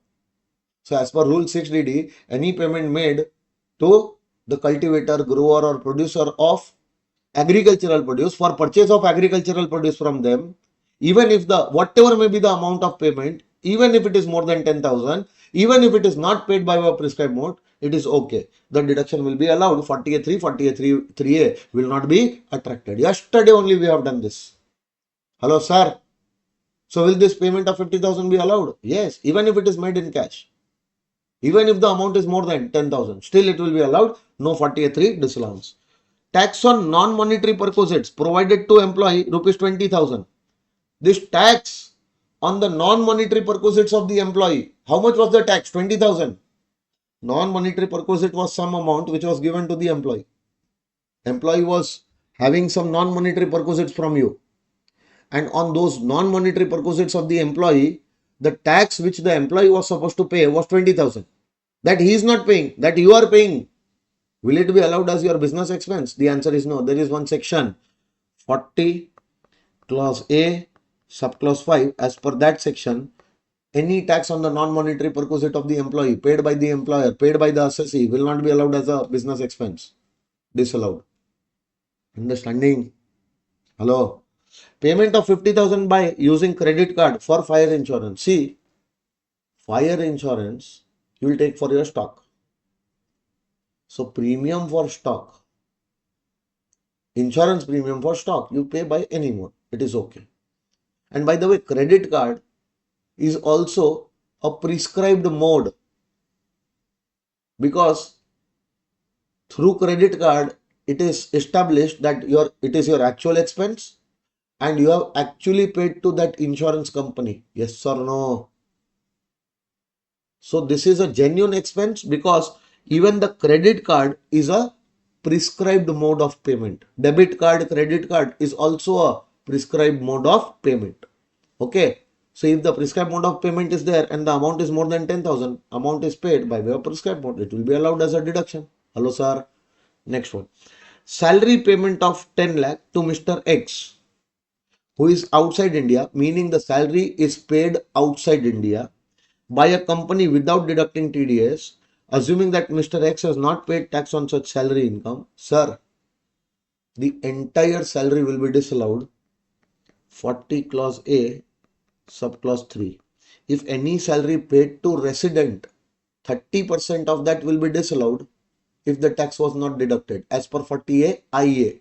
So as per Rule 6DD, any payment made to the cultivator, grower or producer of agricultural produce for purchase of agricultural produce from them, even if the whatever may be the amount of payment, even if it is more than 10,000, even if it is not paid by a prescribed mode, it is okay. The deduction will be allowed. 48.3, 48.3A will not be attracted. Yesterday only we have done this. Hello, sir. So will this payment of 50,000 be allowed? Yes, even if it is made in cash. Even if the amount is more than 10,000, still it will be allowed. No 48.3 disallowance. Tax on non-monetary perquisites provided to employee rupees 20,000. This tax on the non-monetary perquisites of the employee. How much was the tax? 20,000. Non-monetary perquisite was some amount which was given to the employee. Employee was having some non-monetary perquisites from you. And on those non-monetary perquisites of the employee, the tax which the employee was supposed to pay was 20,000. That he is not paying, that you are paying. Will it be allowed as your business expense? The answer is no. There is one section 40 clause A subclause 5. As per that section, any tax on the non-monetary perquisite of the employee paid by the employer, paid by the assessee will not be allowed as a business expense. Disallowed. Understanding? Hello? Payment of 50,000 by using credit card for fire insurance. See, fire insurance you will take for your stock. So premium for stock, insurance premium for stock, you pay by any mode. It is okay. And by the way, credit card is also a prescribed mode because through credit card, it is established that it is your actual expense and you have actually paid to that insurance company. Yes or no? So this is a genuine expense because even the credit card is a prescribed mode of payment. Debit card, credit card is also a prescribed mode of payment. Okay. So if the prescribed mode of payment is there and the amount is more than 10,000, amount is paid by way of prescribed mode, it will be allowed as a deduction. Hello, sir. Next one. Salary payment of 10 lakh to Mr. X, who is outside India, meaning the salary is paid outside India by a company without deducting TDS, assuming that Mr. X has not paid tax on such salary income, sir, the entire salary will be disallowed. 40 clause A, subclause 3. If any salary paid to resident, 30% of that will be disallowed if the tax was not deducted as per 40A IA.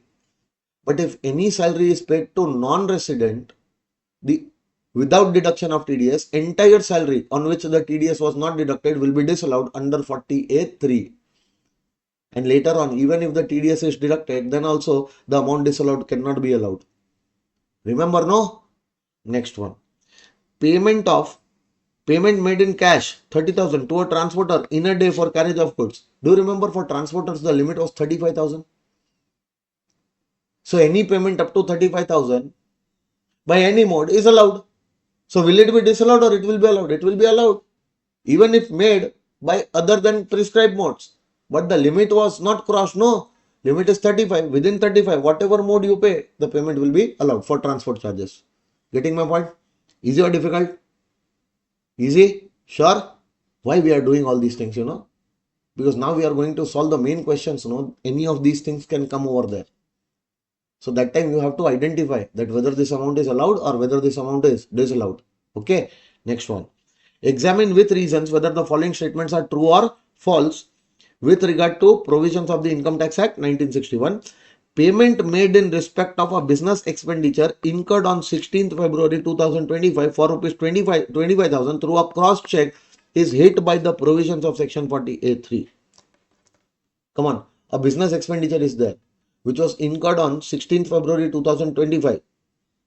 But if any salary is paid to non-resident, the without deduction of TDS, entire salary on which the TDS was not deducted will be disallowed under 40A3. And later on, even if the TDS is deducted, then also the amount disallowed cannot be allowed. Remember, no? Next one. Payment made in cash, 30,000 to a transporter in a day for carriage of goods. Do you remember for transporters, the limit was 35,000? So any payment up to 35,000 by any mode is allowed. So will it be disallowed or it will be allowed? It will be allowed. Even if made by other than prescribed modes. But the limit was not crossed. No. Limit is 35. Within 35, whatever mode you pay, the payment will be allowed for transport charges. Getting my point? Easy or difficult? Easy? Sure? Why we are doing all these things, Because now we are going to solve the main questions, Any of these things can come over there. So that time you have to identify that whether this amount is allowed or whether this amount is disallowed. Okay, next one. Examine with reasons whether the following statements are true or false with regard to provisions of the Income Tax Act 1961. Payment made in respect of a business expenditure incurred on 16th February 2025 for rupees 25,000 through a cross check is hit by the provisions of section 40A3. Come on, a business expenditure is there which was incurred on 16th February 2025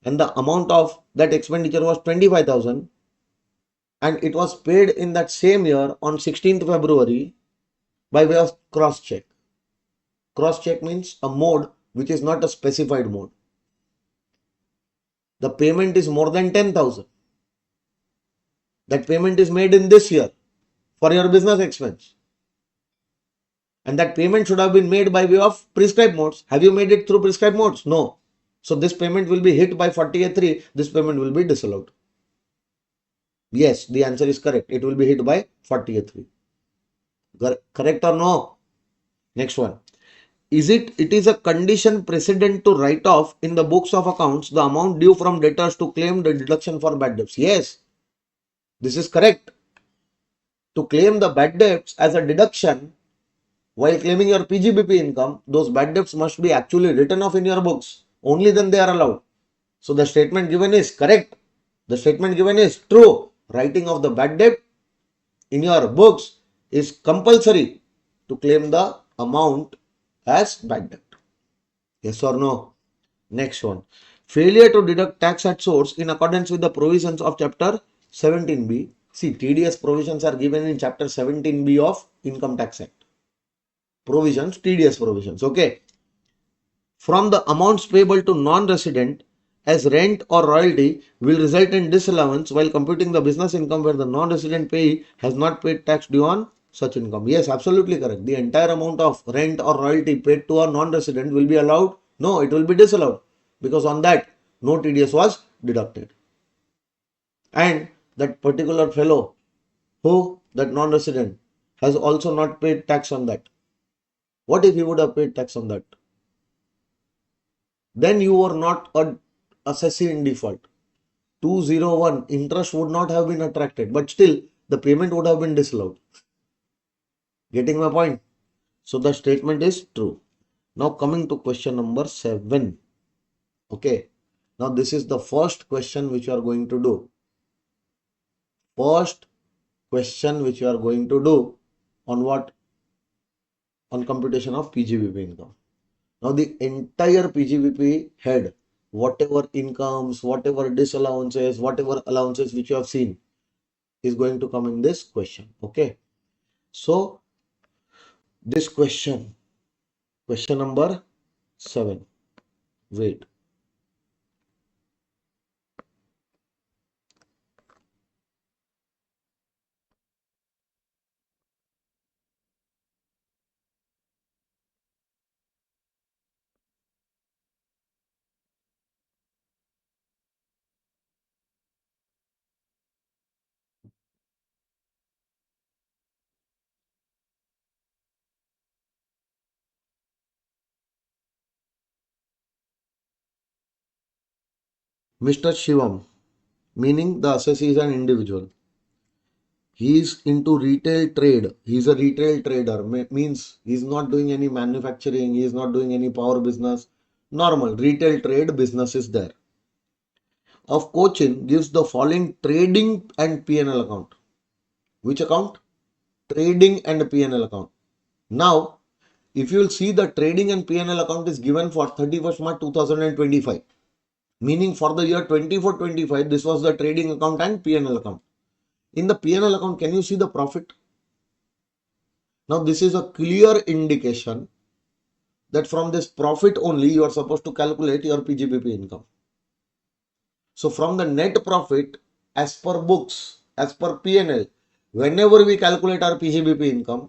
and the amount of that expenditure was 25,000 and it was paid in that same year on 16th February by way of cross check. Cross check means a mode which is not a specified mode. The payment is more than 10,000. That payment is made in this year for your business expense. And that payment should have been made by way of prescribed modes. Have you made it through prescribed modes? No. So this payment will be hit by 40A3. This payment will be disallowed. Yes, the answer is correct. It will be hit by 40A3. Correct or no? Next one. It is a condition precedent to write off in the books of accounts the amount due from debtors to claim the deduction for bad debts. Yes, this is correct. To claim the bad debts as a deduction while claiming your PGBP income, those bad debts must be actually written off in your books. Only then they are allowed. So the statement given is correct. The statement given is true. Writing of the bad debt in your books is compulsory to claim the amount as bad debt. Yes or no? Next one. Failure to deduct tax at source in accordance with the provisions of chapter 17B. See, TDS provisions are given in chapter 17B of Income Tax Act. Provisions, TDS provisions. Okay. From the amounts payable to non-resident as rent or royalty will result in disallowance while computing the business income where the non-resident payee has not paid tax due on such income. Yes, absolutely correct. The entire amount of rent or royalty paid to a non-resident will be allowed. No, it will be disallowed because on that no TDS was deducted. And that particular fellow that non-resident has also not paid tax on that. What if he would have paid tax on that? Then you were not a assessee in default. 201 interest would not have been attracted, but still the payment would have been disallowed. Getting my point? So the statement is true. Now coming to question number 7. Okay. Now this is the first question which you are going to do. First question which you are going to do on what? On computation of PGBP income. Now the entire PGBP head, whatever incomes, whatever disallowances, whatever allowances which you have seen is going to come in this question. Okay. So this question number 7. Wait. Mr. Shivam, meaning the assessee is an individual. He is into retail trade. He is a retail trader. Means he is not doing any manufacturing. He is not doing any power business. Normal retail trade business is there. Of Cochin gives the following trading and P&L account. Which account? Trading and P&L account. Now, if you will see the trading and P&L account is given for 31st March 2025. Meaning for the year 24-25, this was the trading account and P&L account. In the P&L account, can you see the profit? Now, this is a clear indication that from this profit only, you are supposed to calculate your PGBP income. So, from the net profit, as per books, as per P&L, whenever we calculate our PGBP income,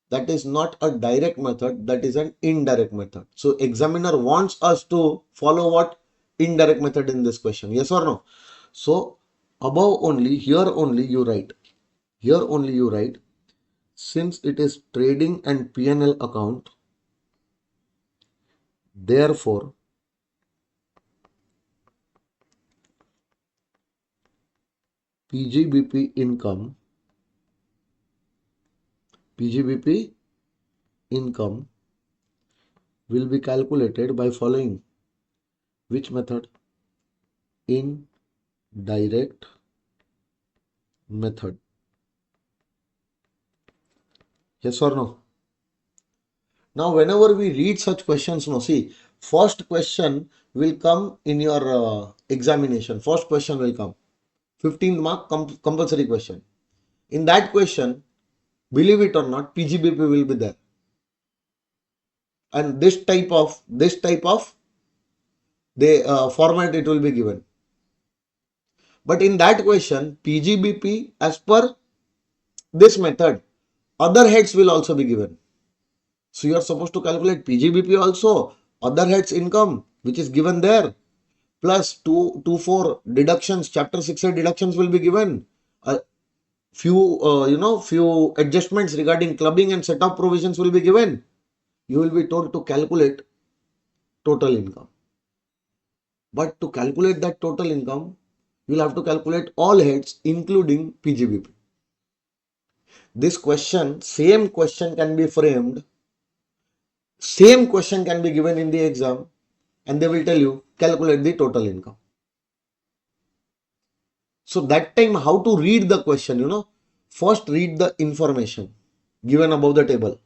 that is not a direct method, that is an indirect method. So, examiner wants us to follow what? Indirect method in this question. Yes or no? So, above only, here only you write. Here only you write. Since it is trading and P&L account, therefore, PGBP income will be calculated by following which method? Indirect method. Yes or no? Now, whenever we read such questions, see, first question will come in your examination. First question will come. 15 mark compulsory question. In that question, believe it or not, PGBP will be there. And this type of the format it will be given. But in that question, PGBP as per this method, other heads will also be given. So you are supposed to calculate PGBP also, other heads income, which is given there, plus 224 deductions, chapter 6 deductions will be given. Few adjustments regarding clubbing and set-off provisions will be given. You will be told to calculate total income. But to calculate that total income, you will have to calculate all heads including PGBP. This question, same question can be framed, same question can be given in the exam, and they will tell you calculate the total income. So that time how to read the question, first read the information given above the table.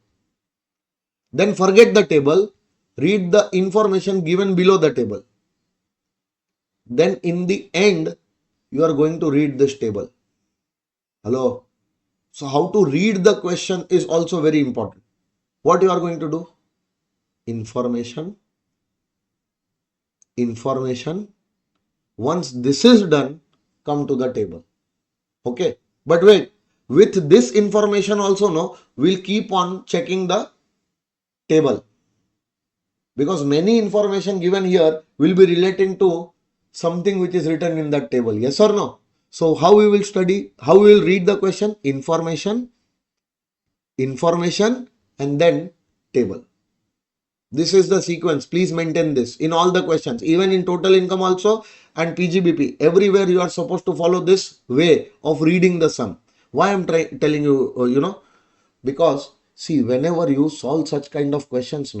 Then forget the table, read the information given below the table. Then in the end, you are going to read this table. Hello. So how to read the question is also very important. What you are going to do? Information. Once this is done, come to the table. Okay. But wait, with this information also, we'll keep on checking the table. Because many information given here will be relating to something which is written in that table. Yes or no? So how we will study? How we will read the question? Information, and then table. This is the sequence. Please maintain this in all the questions, even in total income also and PGBP. Everywhere you are supposed to follow this way of reading the sum. Why I'm telling you, because see, whenever you solve such kind of questions,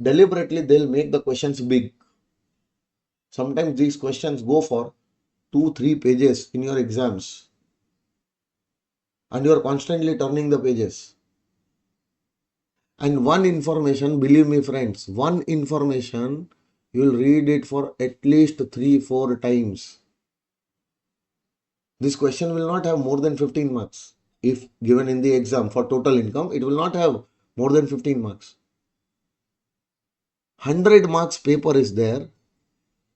deliberately they'll make the questions big. Sometimes these questions go for 2-3 pages in your exams, and you are constantly turning the pages. And one information, believe me friends, one information, you will read it for at least 3-4 times. This question will not have more than 15 marks. If given in the exam for total income, it will not have more than 15 marks. 100 marks paper is there,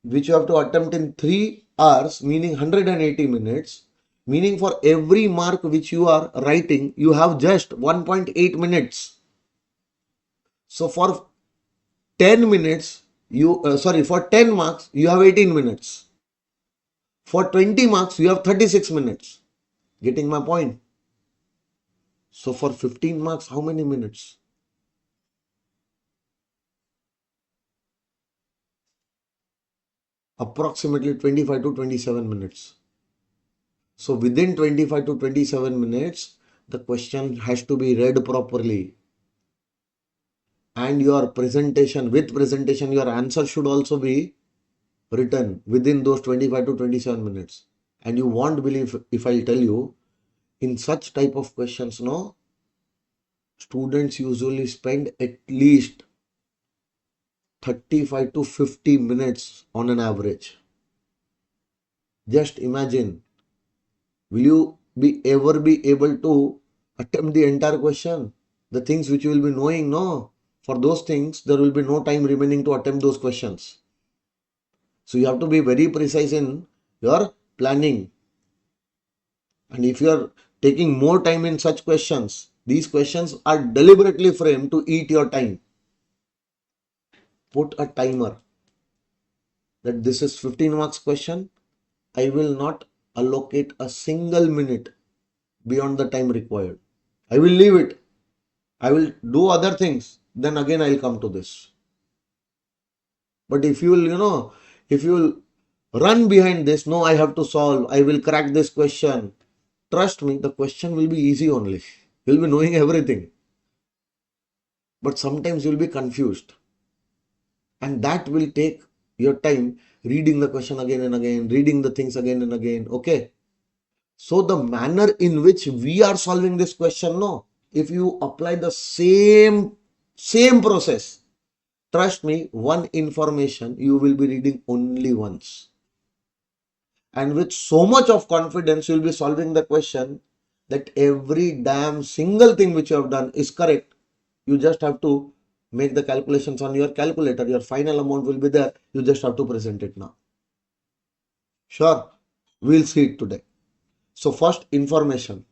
which you have to attempt in 3 hours, meaning 180 minutes. Meaning for every mark which you are writing, you have just 1.8 minutes. So for 10 minutes, for 10 marks, you have 18 minutes. For 20 marks, you have 36 minutes. Getting my point? So for 15 marks, how many minutes? Approximately 25 to 27 minutes. So within 25 to 27 minutes, the question has to be read properly. And your presentation, your answer should also be written within those 25 to 27 minutes. And you won't believe if I tell you, in such type of questions, students usually spend at least 35 to 50 minutes on an average. Just imagine, will you ever be able to attempt the entire question? The things which you will be knowing, no? For those things, there will be no time remaining to attempt those questions. So you have to be very precise in your planning. And if you are taking more time in such questions, these questions are deliberately framed to eat your time. Put a timer that this is 15 marks question. I will not allocate a single minute beyond the time required. I will leave it. I will do other things. Then again I will come to this. But if you will, if you will run behind this. No, I have to solve. I will crack this question. Trust me, the question will be easy only. You'll be knowing everything. But sometimes you'll be confused. And that will take your time reading the question again and again, reading the things again and again. Okay. So the manner in which we are solving this question, no, if you apply the same process, trust me, one information you will be reading only once. And with so much of confidence, you'll be solving the question that every damn single thing which you have done is correct. You just have to make the calculations on your calculator. Your final amount will be there. You just have to present it now. Sure, we'll see it today. So first information,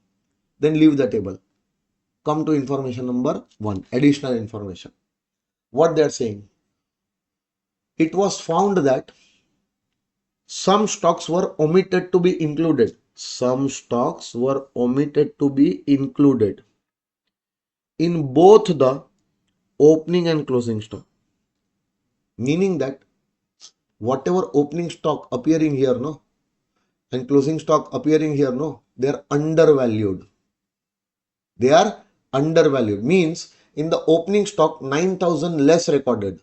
then leave the table. Come to information number 1, additional information. What they are saying? It was found that some stocks were omitted to be included. Some stocks were omitted to be included in both the opening and closing stock. Meaning that whatever opening stock appearing here, no, and closing stock appearing here, no, they are undervalued. They are undervalued. Means in the opening stock, 9,000 less recorded.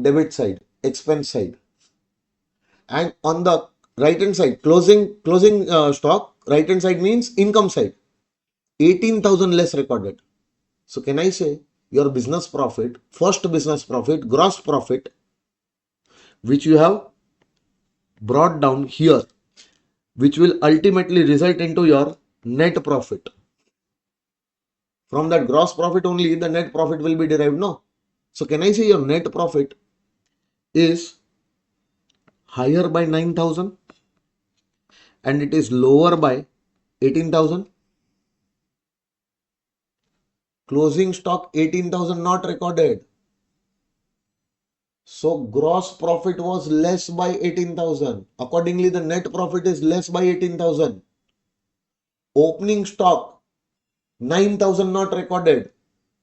Debit side, expense side. And on the right hand side, closing stock, right hand side means income side, 18,000 less recorded. So can I say your business profit, first business profit, gross profit, which you have brought down here, which will ultimately result into your net profit. From that gross profit only the net profit will be derived, no? So can I say your net profit is higher by 9,000 and it is lower by 18,000? Closing stock 18,000 not recorded. So gross profit was less by 18,000. Accordingly, the net profit is less by 18,000. Opening stock 9,000 not recorded.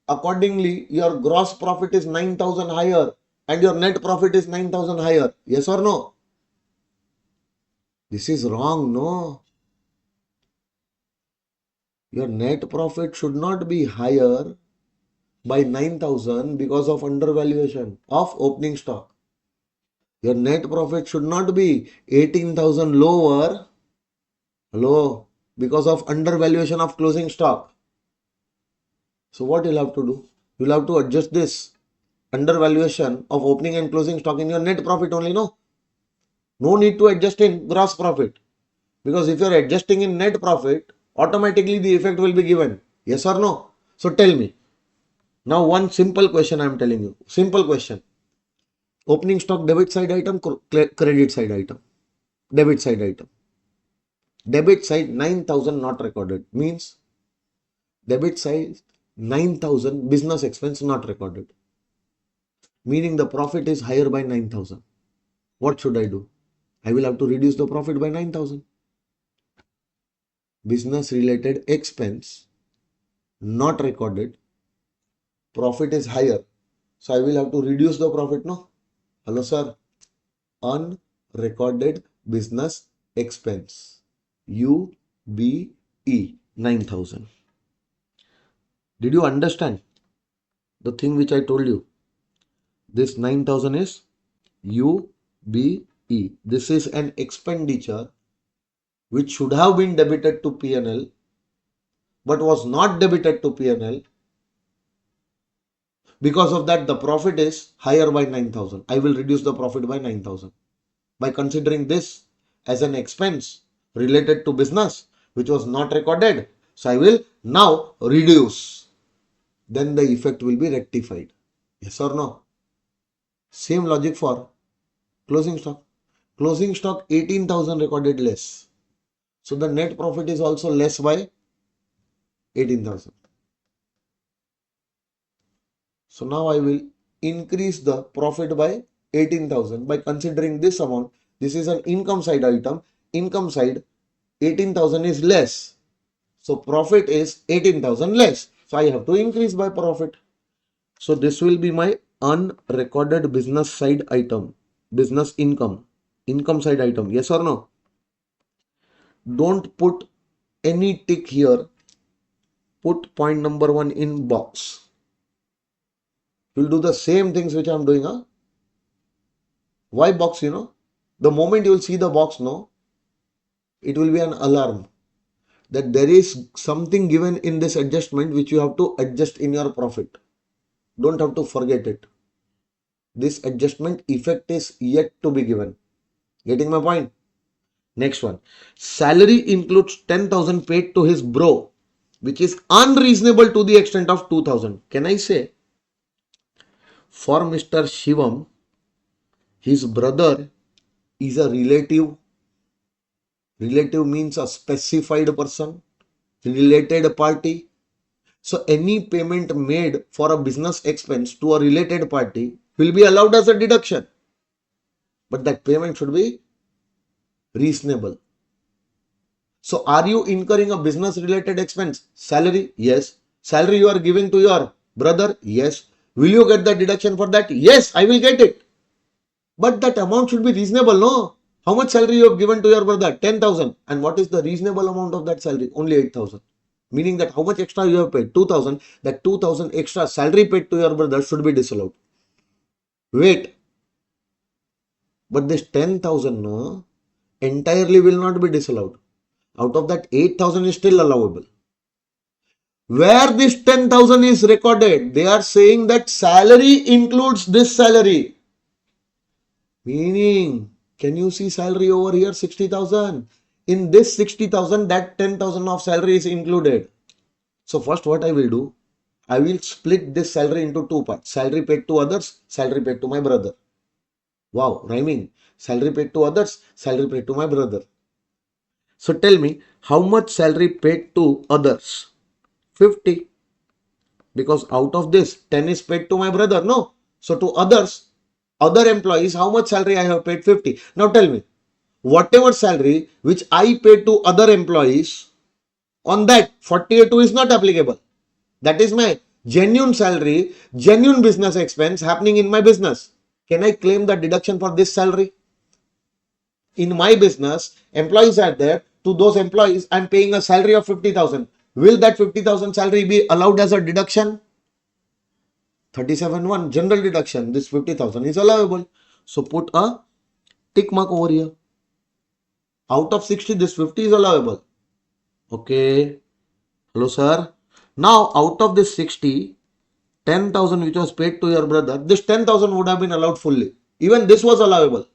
Accordingly, your gross profit is 9,000 higher and your net profit is 9,000 higher. Yes or no? This is wrong, no? Your net profit should not be higher by 9,000 because of undervaluation of opening stock. Your net profit should not be 18,000 lower, hello, because of undervaluation of closing stock. So what you'll have to do? You'll have to adjust this undervaluation of opening and closing stock in your net profit only, no? No need to adjust in gross profit. Because if you're adjusting in net profit, automatically the effect will be given. Yes or no? So tell me. Now one simple question I am telling you. Simple question. Opening stock debit side item, credit side item. Debit side item. Debit side 9,000 not recorded. Means debit side 9,000 business expense not recorded. Meaning the profit is higher by 9,000. What should I do? I will have to reduce the profit by 9,000. Business related expense not recorded. Profit is higher. So I will have to reduce the profit, no? Hello, sir. Unrecorded business expense. UBE 9,000. Did you understand the thing which I told you? This 9,000 is UBE. This is an expenditure which should have been debited to P&L but was not debited to P&L. Because of that, the profit is higher by 9,000. I will reduce the profit by 9,000 by considering this as an expense related to business which was not recorded. So I will now reduce. Then the effect will be rectified. Yes or no? Same logic for closing stock. Closing stock 18,000 recorded less. So the net profit is also less by 18,000. So now I will increase the profit by 18,000 by considering this amount. This is an income side item. Income side 18,000 is less. So profit is 18,000 less. So I have to increase by profit. So this will be my unrecorded business side item, business income. income side item. Yes or no? Don't put any tick here. Put point number 1 in box. You'll do the same things which I'm doing. Huh? Why box? The moment you'll see the box, no, it will be an alarm that there is something given in this adjustment which you have to adjust in your profit. Don't have to forget it. This adjustment effect is yet to be given. Getting my point? Next one. Salary includes 10,000 paid to his bro, which is unreasonable to the extent of 2,000. Can I say, for Mr. Shivam, his brother is a relative. Relative means a specified person, related party. So any payment made for a business expense to a related party will be allowed as a deduction. But that payment should be reasonable. So are you incurring a business related expense? Salary? Yes. Salary you are giving to your brother? Yes. Will you get the deduction for that? Yes, I will get it. But that amount should be reasonable, no? How much salary you have given to your brother? 10,000. And what is the reasonable amount of that salary? Only 8,000. Meaning that how much extra you have paid? 2,000. That 2,000 extra salary paid to your brother should be disallowed. Wait. But this 10,000, no, entirely will not be disallowed. Out of that, 8,000 is still allowable. Where this 10,000 is recorded, they are saying that salary includes this salary. Meaning, can you see salary over here? 60,000. In this 60,000, that 10,000 of salary is included. So first what I will do, I will split this salary into two parts. Salary paid to others, salary paid to my brother. Wow, rhyming. Salary paid to others, salary paid to my brother. So tell me, how much salary paid to others? 50. Because out of this, 10 is paid to my brother. No. So to others, other employees, how much salary I have paid? 50. Now tell me, whatever salary which I paid to other employees, on that 48 is not applicable. That is my genuine salary, genuine business expense happening in my business. Can I claim the deduction for this salary? In my business, employees are there. To those employees, I am paying a salary of 50,000. Will that 50,000 salary be allowed as a deduction? 37.1 general deduction. This 50,000 is allowable. So put a tick mark over here. Out of 60, this 50 is allowable. Okay. Hello, sir. Now, out of this 60, 10,000 which was paid to your brother, this 10,000 would have been allowed fully. Even this was allowable.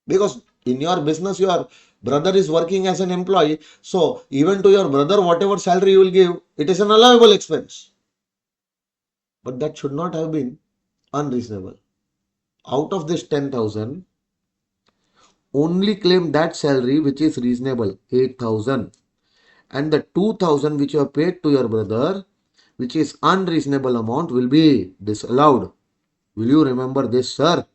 Because in your business, your brother is working as an employee. So, even to your brother, whatever salary you will give, it is an allowable expense. But that should not have been unreasonable. Out of this 10,000, only claim that salary which is reasonable, 8,000. And the 2,000 which you have paid to your brother, which is unreasonable amount, will be disallowed. Will you remember this, sir?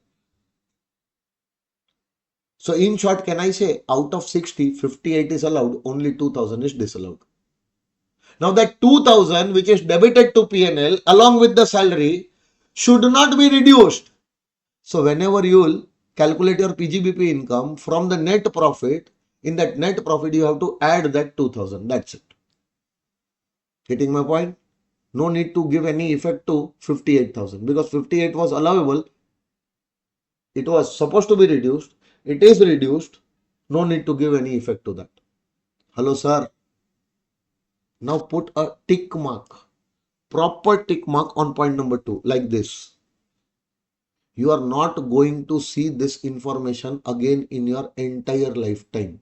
So in short, can I say out of 60, 58 is allowed, only 2,000 is disallowed. Now that 2,000 which is debited to P&L along with the salary should not be reduced. So whenever you will calculate your PGBP income from the net profit, in that net profit you have to add that 2,000. That's it. Getting my point? No need to give any effect to 58,000 because 58 was allowable. It was supposed to be reduced. It is reduced. No need to give any effect to that. Hello, sir. Now put a tick mark. Proper tick mark on point number 2 like this. You are not going to see this information again in your entire lifetime.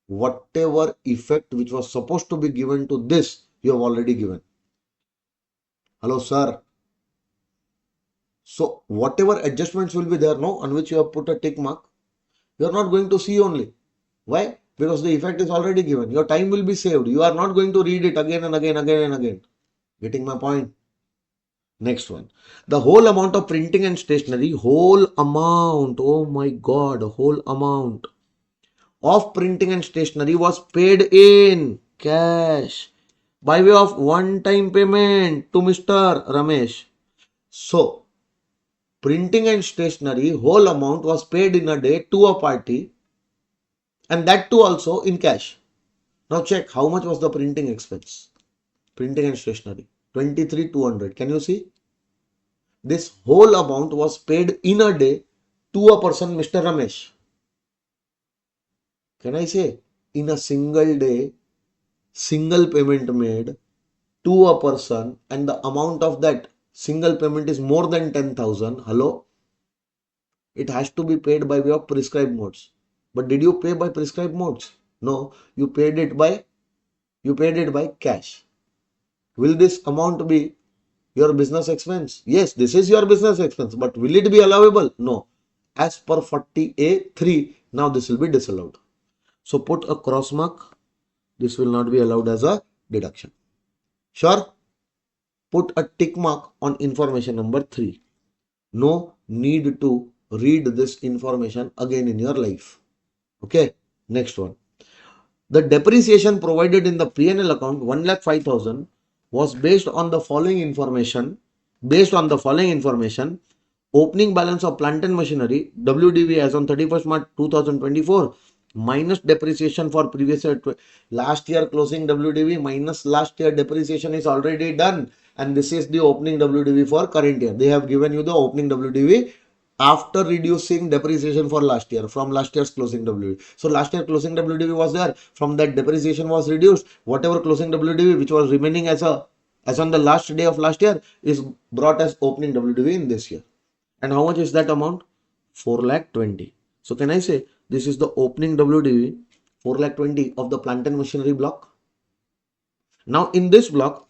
Whatever effect which was supposed to be given to this, you have already given. Hello, sir. So whatever adjustments will be there, no, on which you have put a tick mark, you are not going to see only. Why? Because the effect is already given. Your time will be saved. You are not going to read it again and again, again and again. Getting my point? Next one. The whole amount of printing and stationery, whole amount, oh my God, whole amount of printing and stationery was paid in cash by way of one-time payment to Mr. Ramesh. So, printing and stationery whole amount was paid in a day to a party, and that too also in cash. Now check how much was the printing expense. Printing and stationery 23,200. Can you see? This whole amount was paid in a day to a person, Mr. Ramesh. Can I say in a single day, single payment made to a person, and the amount of that single payment is more than 10,000. Hello? It has to be paid by way of prescribed modes. But did you pay by prescribed modes? No, you paid it by cash. Will this amount be your business expense? Yes, this is your business expense, but will it be allowable? No. As per 40A3, now this will be disallowed. So put a cross mark. This will not be allowed as a deduction. Sure? Put a tick mark on information number 3. No need to read this information again in your life. Okay, next one. The depreciation provided in the P&L account 1,05,000 was based on the following information. Opening balance of plant and machinery WDV as on 31st March 2024 minus depreciation for previous year. Last year closing WDV minus last year depreciation is already done, and this is the opening WDV for current year. They have given you the opening WDV after reducing depreciation for last year from last year's closing WDV. So last year closing WDV was there, from that depreciation was reduced. Whatever closing WDV which was remaining as on the last day of last year is brought as opening WDV in this year. And how much is that amount? 4,20,000. So can I say this is the opening WDV 4,20,000 of the plant and machinery block? Now in this block,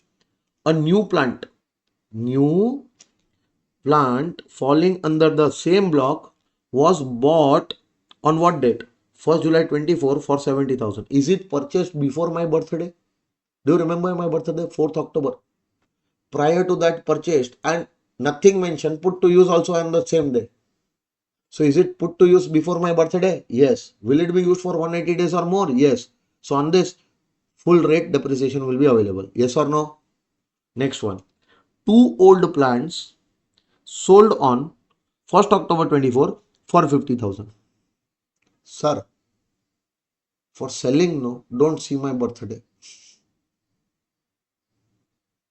a new plant falling under the same block was bought on what date? 1st July 24 for 70,000. Is it purchased before my birthday? Do you remember my birthday? 4th October. Prior to that purchased, and nothing mentioned, put to use also on the same day. So is it put to use before my birthday? Yes. Will it be used for 180 days or more? Yes. So on this, full rate depreciation will be available. Yes or no? Next one. 2 old plants sold on 1st October 24 for 50,000. Sir, for selling, no, don't see my birthday.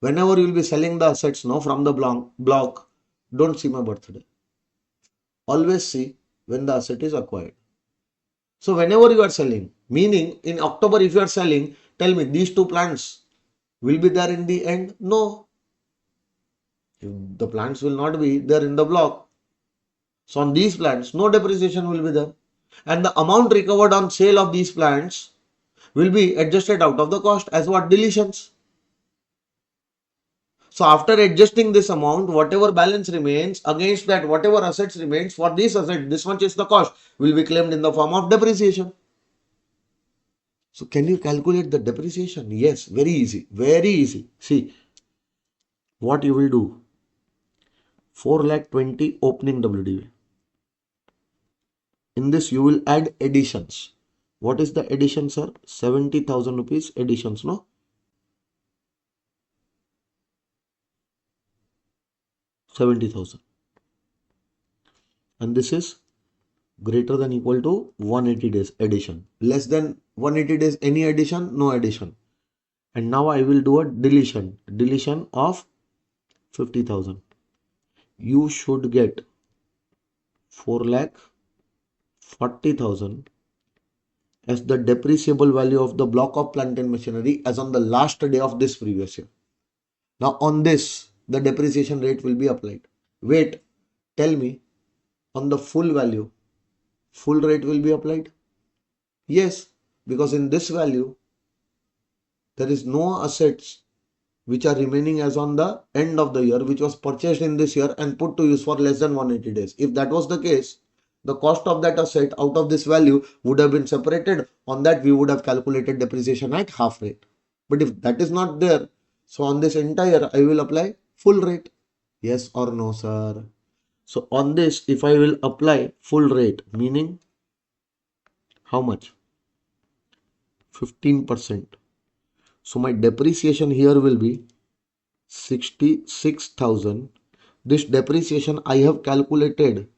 Whenever you will be selling the assets, no, from the block, don't see my birthday. Always see when the asset is acquired. So whenever you are selling, meaning in October if you are selling, tell me these 2 plants will be there in the end? No. The plants will not be there in the block. So on these plants, no depreciation will be there. And the amount recovered on sale of these plants will be adjusted out of the cost as what? Deletions. So after adjusting this amount, whatever balance remains against that, whatever assets remains for this asset, this much is the cost, will be claimed in the form of depreciation. So can you calculate the depreciation? Yes, very easy, very easy. See what you will do. 4,20,000 opening WDV. In this you will add additions. What is the addition, sir? 70,000 rupees additions, no? 70,000. And this is greater than equal to 180 days addition. Less than 180 days, any addition? No addition. And now I will do a deletion. Deletion of 50,000. You should get 4,40,000 as the depreciable value of the block of plant and machinery as on the last day of this previous year. Now on this, the depreciation rate will be applied. Wait, tell me, on the full value, full rate will be applied? Yes, because in this value, there is no assets which are remaining as on the end of the year, which was purchased in this year and put to use for less than 180 days. If that was the case, the cost of that asset out of this value would have been separated. On that, we would have calculated depreciation at half rate. But if that is not there, so on this entire, I will apply full rate. Yes or no, sir? So on this, if I will apply full rate, meaning how much? 15%. So my depreciation here will be 66,000 This depreciation I have calculated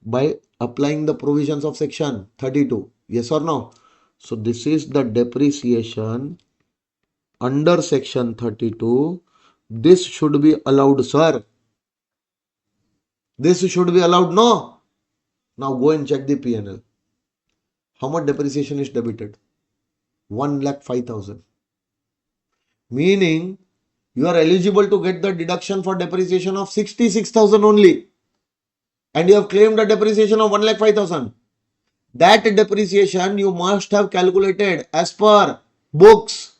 by applying the provisions of section 32. Yes or no? So this is the depreciation under section 32. This should be allowed, sir. This should be allowed, no? Now go and check the P&L. How much depreciation is debited? 1,05,000. Meaning you are eligible to get the deduction for depreciation of 66,000 only. And you have claimed a depreciation of 1,05,000. That depreciation you must have calculated as per books.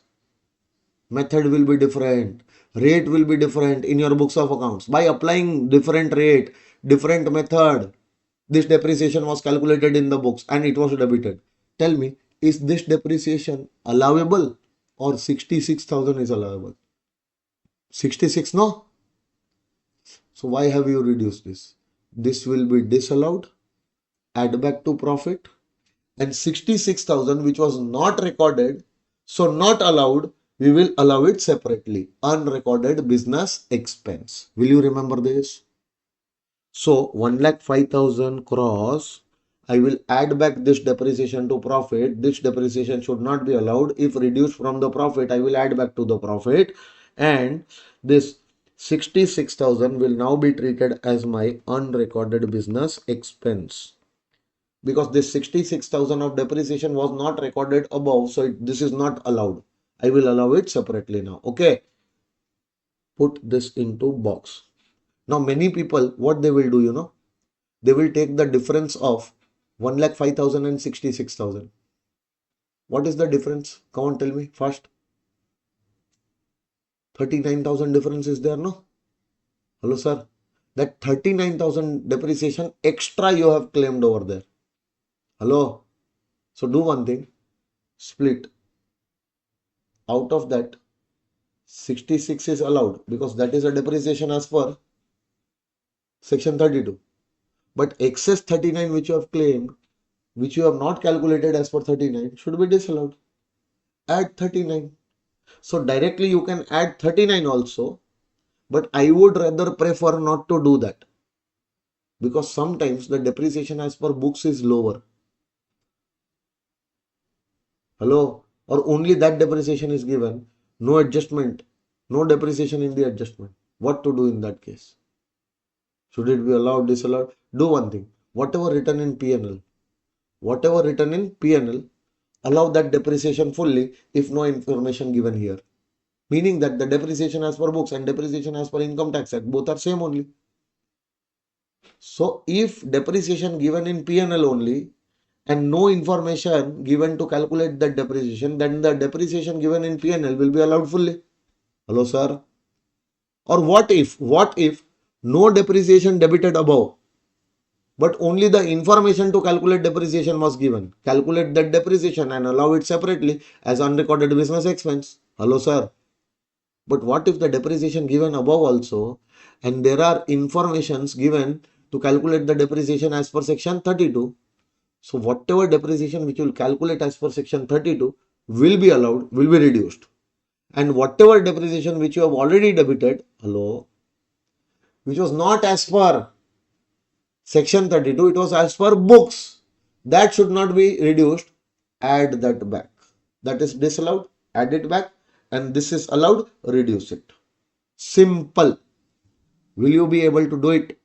Method will be different. Rate will be different in your books of accounts. By applying different rate, different method, this depreciation was calculated in the books and it was debited. Tell me, is this depreciation allowable or 66,000 is allowable? 66, no? So why have you reduced this? This will be disallowed, add back to profit, and 66,000 which was not recorded, so not allowed, we will allow it separately. Unrecorded business expense. Will you remember this? So 1,05,000 cross, I will add back this depreciation to profit. This depreciation should not be allowed. If reduced from the profit, I will add back to the profit. And this 66,000 will now be treated as my unrecorded business expense. Because this 66,000 of depreciation was not recorded above, so this is not allowed. I will allow it separately now. Okay. Put this into box. Now many people, what they will do, they will take the difference of 1,05,000 and 66,000. What is the difference? Come on, tell me first. 39,000 difference is there, no? Hello, sir. That 39,000 depreciation extra you have claimed over there. Hello. So do one thing. Split. Out of that, 66 is allowed because that is a depreciation as per section 32. But excess 39 which you have claimed, which you have not calculated as per 39, should be disallowed. Add 39. So directly you can add 39 also, but I would rather prefer not to do that because sometimes the depreciation as per books is lower. Hello? Or only that depreciation is given, no adjustment, no depreciation in the adjustment. What to do in that case? Should it be allowed, disallowed? Do one thing. Whatever written in P&L, allow that depreciation fully if no information given here. Meaning that the depreciation as per books and depreciation as per income tax act, both are same only. So if depreciation given in P&L only and no information given to calculate that depreciation, then the depreciation given in P&L will be allowed fully. Hello, sir. Or what if no depreciation debited above, but only the information to calculate depreciation was given. Calculate that depreciation and allow it separately as unrecorded business expense. Hello, sir. But what if the depreciation given above also and there are informations given to calculate the depreciation as per section 32. So whatever depreciation which you will calculate as per section 32 will be allowed, will be reduced. And whatever depreciation which you have already debited, which was not as per section 32, it was as per books. That should not be reduced. Add that back. That is disallowed. Add it back. And this is allowed. Reduce it. Simple. Will you be able to do it?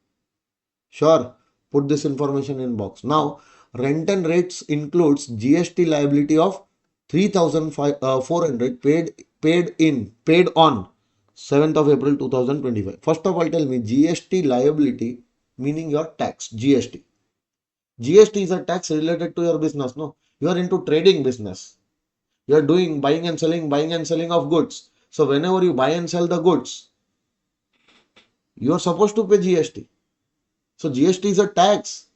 Sure. Put this information in box. Now, rent and rates includes GST liability of 3,400 paid on 7th of April 2025. First of all, tell me GST liability meaning your tax, GST. GST is a tax related to your business, no? You are into trading business. You are doing buying and selling of goods. So whenever you buy and sell the goods, you are supposed to pay GST. So GST is a tax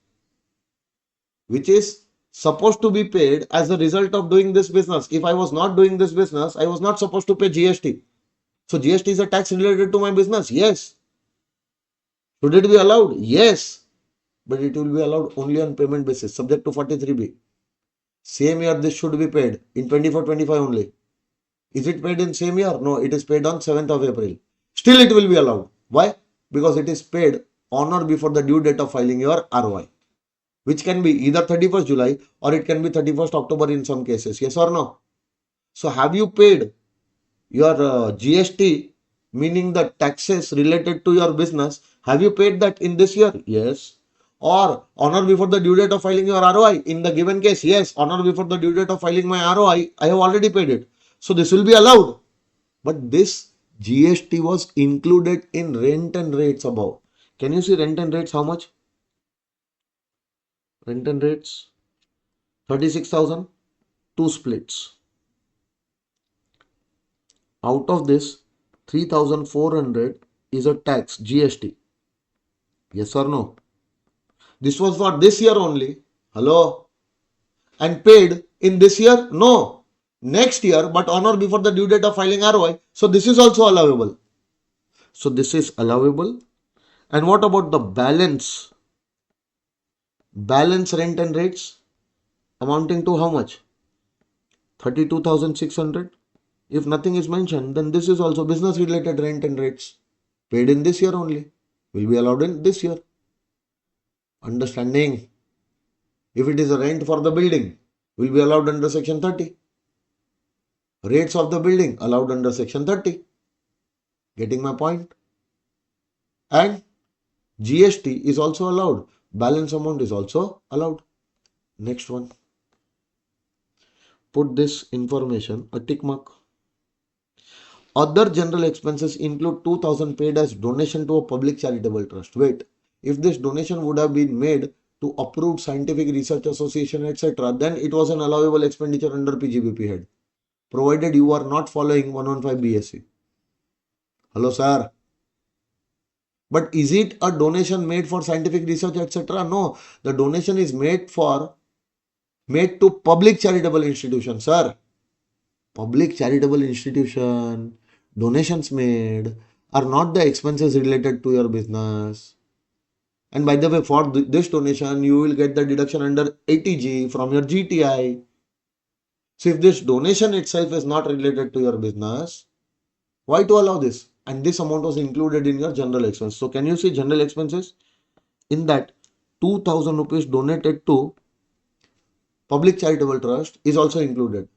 which is supposed to be paid as a result of doing this business. If I was not doing this business, I was not supposed to pay GST. So GST is a tax related to my business. Yes. Should it be allowed? Yes. But it will be allowed only on payment basis, subject to 43B. Same year this should be paid in 24-25 only. Is it paid in same year? No, it is paid on 7th of April. Still it will be allowed. Why? because it is paid on or before the due date of filing your ROI, which can be either 31st July or it can be 31st October in some cases. Yes or no? So have you paid your GST, meaning the taxes related to your business? Have you paid that in this year? Yes. Or on or before the due date of filing your ROI? In the given case, yes, on or before the due date of filing my ROI, I have already paid it. So this will be allowed. But this GST was included in rent and rates above. Can you see rent and rates how much? Rent and rates 36,000, two splits. Out of this, 3,400 is a tax, GST. Yes or no? This was for this year only. Hello? And paid in this year? No. Next year, but on or before the due date of filing ROI. So this is also allowable. So this is allowable. And what about the balance? Balance rent and rates amounting to how much? 32,600. If nothing is mentioned, then this is also business related rent and rates paid in this year only. Will be allowed in this year. Understanding? If it is a rent for the building, will be allowed under section 30. Rates of the building allowed under section 30. Getting my point? And GST is also allowed. Balance amount is also allowed. Next one. Put this information a tick mark. Other general expenses include 2,000 paid as donation to a public charitable trust. Wait, if this donation would have been made to approved scientific research association, etc., then it was an allowable expenditure under PGBP head, provided you are not following 115 BSc. Hello, sir. But is it a donation made for scientific research, etc.? No, the donation is made to public charitable institution, sir. Public charitable institution, donations made are not the expenses related to your business. And by the way, for this donation, you will get the deduction under 80G from your GTI. So if this donation itself is not related to your business, why to allow this? And this amount was included in your general expense. So can you see general expenses? In that 2,000 rupees donated to public charitable trust is also included.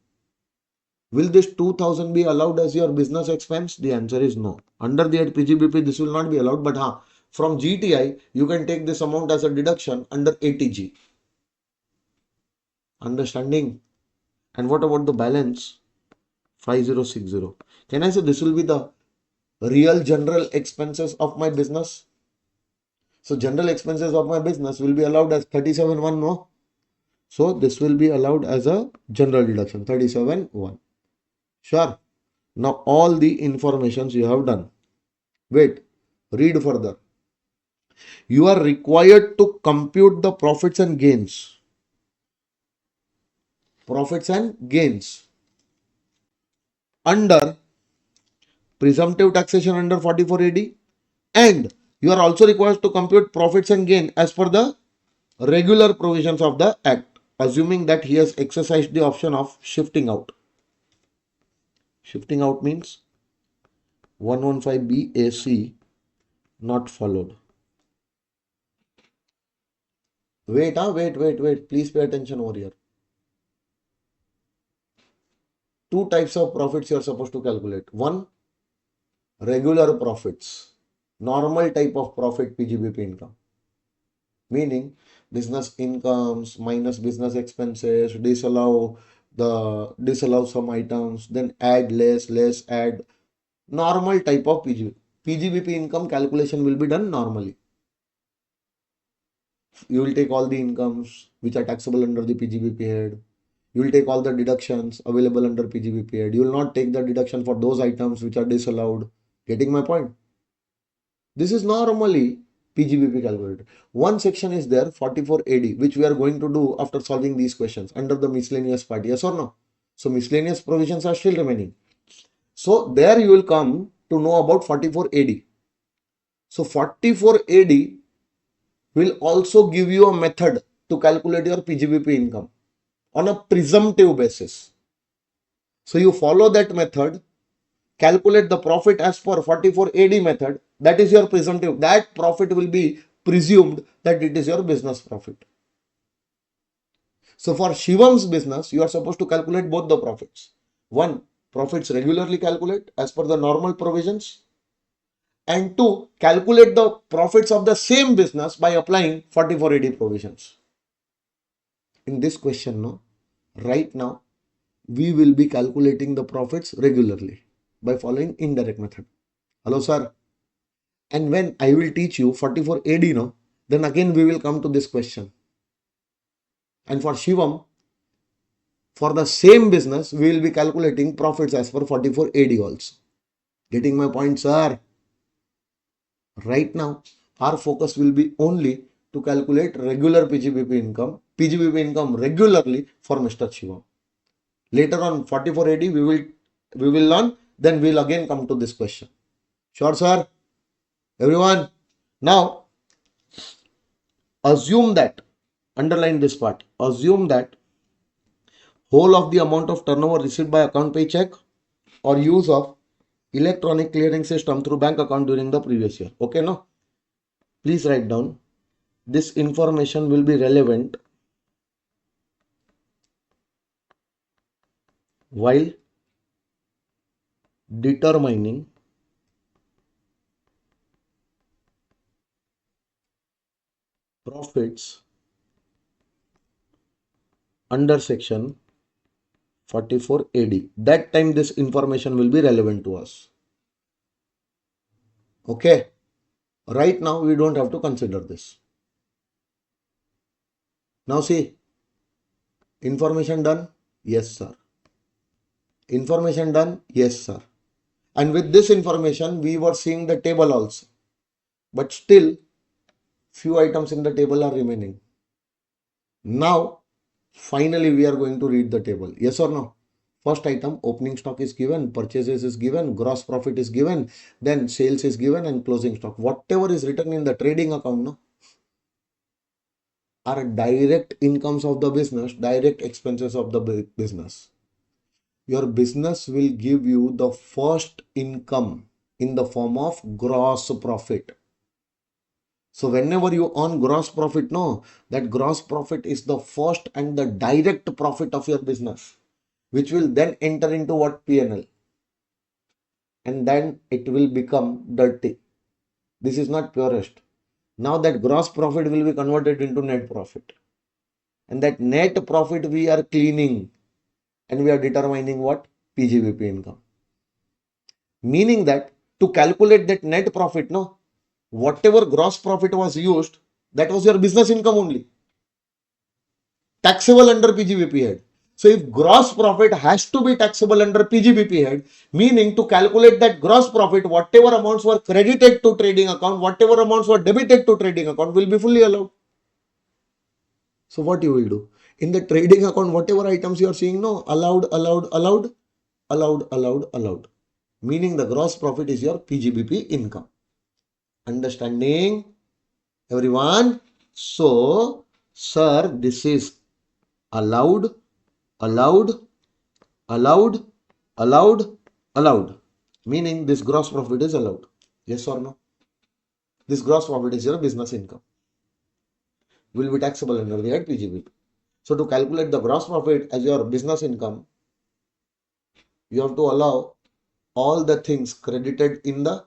Will this 2,000 be allowed as your business expense? The answer is no. Under the PGBP, this will not be allowed. But from GTI, you can take this amount as a deduction under 80G. Understanding? And what about the balance? 5060. Can I say this will be the real general expenses of my business? So general expenses of my business will be allowed as 37.1, no? So this will be allowed as a general deduction, 37.1. Sure. Now all the informations you have done. Wait, read further. You are required to compute the profits and gains. Profits and gains under presumptive taxation under 44 AD, and you are also required to compute profits and gain as per the regular provisions of the Act, assuming that he has exercised the option of shifting out. Shifting out means 115 BAC not followed. Wait. Please pay attention over here. Two types of profits you are supposed to calculate. One, regular profits, normal type of profit, PGBP income. Meaning business incomes minus business expenses, disallow some items, then add less, add. Normal type of PGBP income calculation will be done normally. You will take all the incomes which are taxable under the PGBP head. You will take all the deductions available under PGBP head. You will not take the deduction for those items which are disallowed. Getting my point? This is normally PGBP calculated. One section is there, 44 AD, which we are going to do after solving these questions under the miscellaneous part. Yes or no? So miscellaneous provisions are still remaining. So there you will come to know about 44 AD. So 44 AD will also give you a method to calculate your PGBP income on a presumptive basis. So you follow that method, calculate the profit as per 44 AD method, That is your presumptive. That profit will be presumed that it is your business profit. So for Shivam's business, you are supposed to calculate both the profits. One, profits regularly calculate as per the normal provisions. And two, calculate the profits of the same business by applying 44AD provisions. In this question, no, right now, we will be calculating the profits regularly by following indirect method. Hello, sir. And when I will teach you 44AD, no, then again we will come to this question. And for Shivam, for the same business, we will be calculating profits as per 44AD also. Getting my point, sir? Right now, our focus will be only to calculate regular PGBP income regularly for Mr. Shivam. Later on 44AD we will learn, then we'll again come to this question. Sure, sir? Everyone? Now, assume that, underline this part, assume that whole of the amount of turnover received by account pay check or use of electronic clearing system through bank account during the previous year. Okay, no? Please write down. This information will be relevant while determining profits under section 44AD. That time this information will be relevant to us. Okay. Right now we don't have to consider this. Now see, information done? Yes, sir. Information done? Yes, sir. And with this information, we were seeing the table also. But still, few items in the table are remaining. Now, finally, we are going to read the table. Yes or no? First item, opening stock is given, purchases is given, gross profit is given, then sales is given and closing stock. Whatever is written in the trading account, no, are direct incomes of the business, direct expenses of the business. Your business will give you the first income in the form of gross profit. So whenever you earn gross profit, no, that gross profit is the first and the direct profit of your business, which will then enter into what? P&L. And then it will become dirty. This is not purest. Now that gross profit will be converted into net profit. And that net profit we are cleaning and we are determining what? PGBP income. Meaning that to calculate that net profit, no, whatever gross profit was used, that was your business income only. Taxable under PGBP head. So if gross profit has to be taxable under PGBP head, meaning to calculate that gross profit, whatever amounts were credited to trading account, whatever amounts were debited to trading account will be fully allowed. So what you will do? In the trading account, whatever items you are seeing, no, allowed. Meaning the gross profit is your PGBP income. Understanding, everyone? So, sir, this is allowed. Meaning this gross profit is allowed. Yes or no? This gross profit is your business income. Will be taxable under the head PGBP. So to calculate the gross profit as your business income, you have to allow all the things credited in the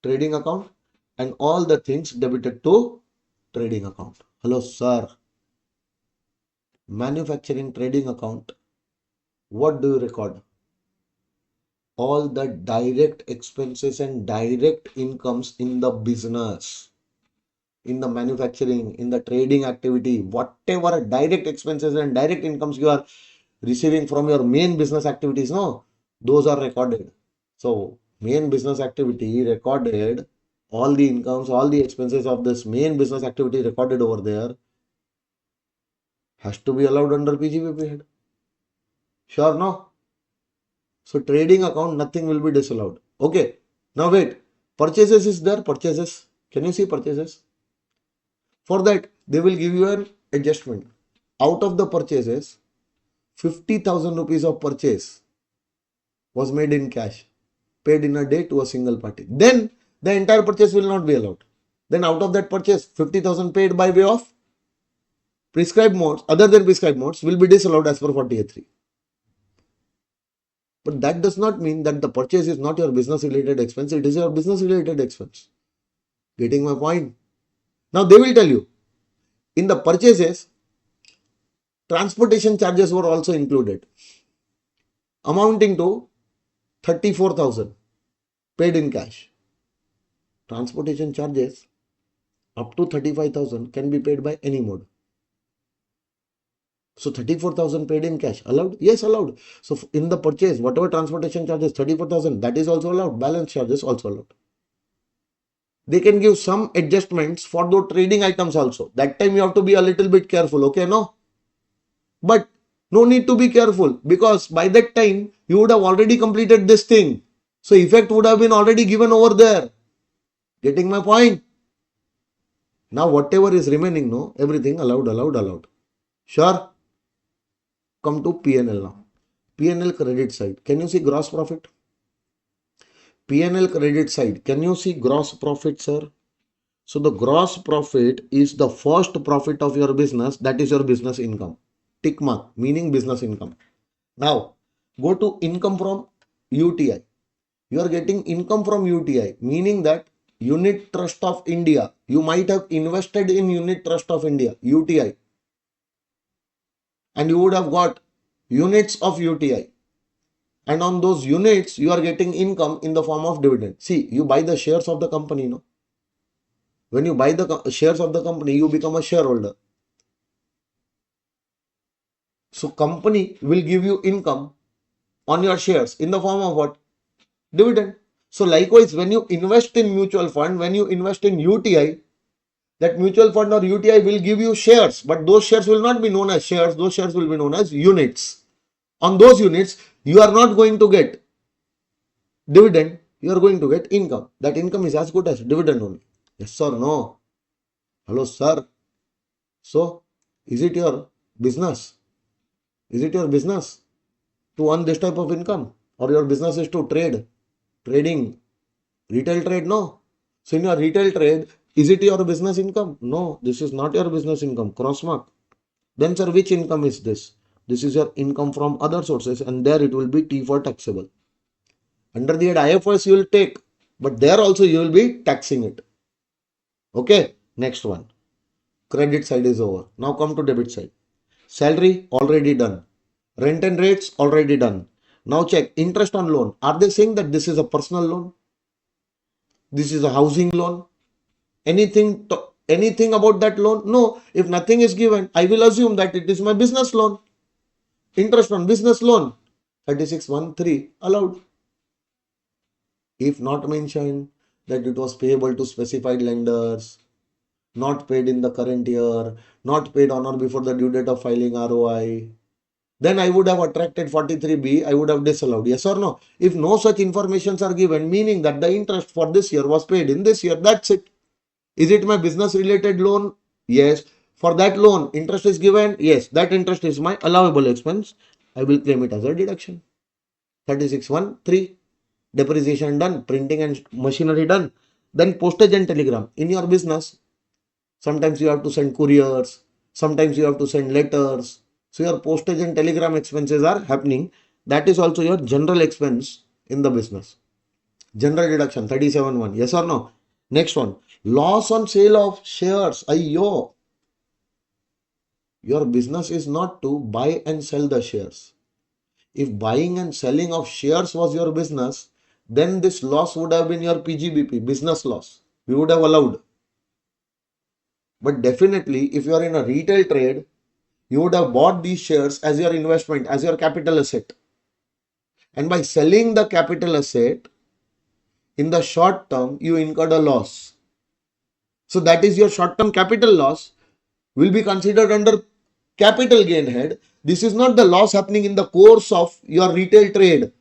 trading account and all the things debited to trading account. Hello, sir. Manufacturing trading account. What do you record? All the direct expenses and direct incomes in the business, in the manufacturing, in the trading activity, whatever direct expenses and direct incomes you are receiving from your main business activities, no, those are recorded. So main business activity recorded, all the incomes, all the expenses of this main business activity recorded over there has to be allowed under PGBP head. Sure, no? So trading account, nothing will be disallowed. Okay. Now wait. Purchases is there. Purchases. Can you see purchases? For that, they will give you an adjustment. Out of the purchases, 50,000 rupees of purchase was made in cash, paid in a day to a single party. Then the entire purchase will not be allowed. Then out of that purchase, 50,000 paid by way of prescribed modes, other than prescribed modes, will be disallowed as per 48.3. But that does not mean that the purchase is not your business related expense. It is your business related expense. Getting my point? Now they will tell you, in the purchases, transportation charges were also included, amounting to 34,000 paid in cash. Transportation charges up to 35,000 can be paid by any mode. So 34,000 paid in cash, allowed? Yes, allowed. So in the purchase, whatever transportation charges, 34,000, that is also allowed. Balance charges also allowed. They can give some adjustments for those trading items also. That time you have to be a little bit careful, okay, no? But no need to be careful, because by that time you would have already completed this thing. So effect would have been already given over there. Getting my point? Now whatever is remaining, no, everything allowed, allowed, allowed. Sure? Come to P&L now. P&L credit side. Can you see gross profit? P&L credit side. Can you see gross profit, sir? So the gross profit is the first profit of your business. That is your business income. Tick mark, meaning business income. Now, go to income from UTI. You are getting income from UTI, meaning that Unit Trust of India. You might have invested in Unit Trust of India, UTI. And you would have got units of UTI. And on those units, you are getting income in the form of dividend. See, you buy the shares of the company, no? When you buy the shares of the company, you become a shareholder. So company will give you income on your shares in the form of what? Dividend. So likewise, when you invest in mutual fund, when you invest in UTI, that mutual fund or UTI will give you shares, but those shares will not be known as shares. Those shares will be known as units. On those units, you are not going to get dividend. You are going to get income. That income is as good as dividend only. Yes or no? Hello, sir. So, is it your business? Is it your business to earn this type of income? Or your business is to trade? Trading? Retail trade? No. So, in your retail trade, is it your business income? No, this is not your business income. Cross mark. Then, sir, which income is this? This is your income from other sources, and there it will be T for taxable. Under the head IFRS you will take, but there also you will be taxing it. Okay, next one. Credit side is over. Now come to debit side. Salary already done. Rent and rates already done. Now check interest on loan. Are they saying that this is a personal loan? This is a housing loan? Anything about that loan? No. If nothing is given, I will assume that it is my business loan. Interest on business loan. 36(1)(3) allowed. If not mentioned that it was payable to specified lenders, not paid in the current year, not paid on or before the due date of filing ROI, then I would have attracted 43B, I would have disallowed. Yes or no? If no such informations are given, meaning that the interest for this year was paid in this year, that's it. Is it my business related loan? Yes. For that loan, interest is given? Yes. That interest is my allowable expense. I will claim it as a deduction. 36(1)(3). Depreciation done, printing and machinery done. Then postage and telegram. In your business, sometimes you have to send couriers, sometimes you have to send letters. So your postage and telegram expenses are happening. That is also your general expense in the business. General deduction 37(1). Yes or no? Next one. Loss on sale of shares. Ayyo. Your business is not to buy and sell the shares. If buying and selling of shares was your business, then this loss would have been your PGBP, business loss. We would have allowed. But definitely, if you are in a retail trade, you would have bought these shares as your investment, as your capital asset. And by selling the capital asset, in the short term, you incurred a loss. So that is your short-term capital loss will be considered under capital gain head. This is not the loss happening in the course of your retail trade.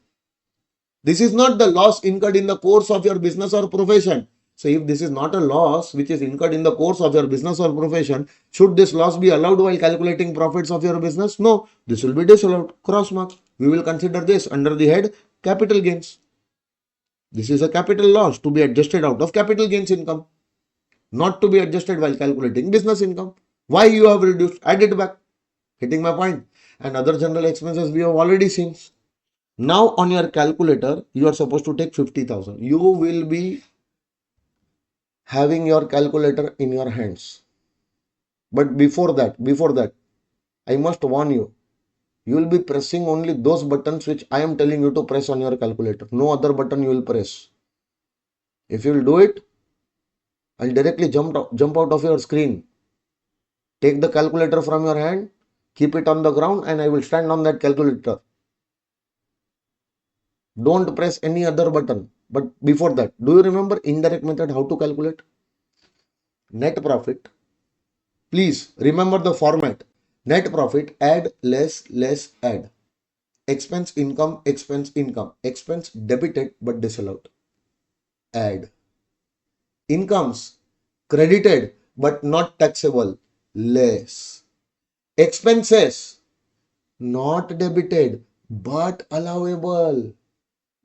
This is not the loss incurred in the course of your business or profession. So if this is not a loss which is incurred in the course of your business or profession, should this loss be allowed while calculating profits of your business? No, this will be disallowed. Cross mark. We will consider this under the head capital gains. This is a capital loss to be adjusted out of capital gains income, not to be adjusted while calculating business income. Why you have reduced? Add it back. Hitting my point. And other general expenses we have already seen. Now on your calculator, you are supposed to take 50,000. You will be having your calculator in your hands. But before that, I must warn you, you will be pressing only those buttons which I am telling you to press on your calculator. No other button you will press. If you will do it, I'll directly jump out of your screen. Take the calculator from your hand, keep it on the ground, and I will stand on that calculator. Don't press any other button. But before that, do you remember indirect method how to calculate? Net profit. Please remember the format. Net profit, add, less, add. Expense, income, expense debited but disallowed. Add. Incomes, credited but not taxable. Less. Expenses, not debited but allowable.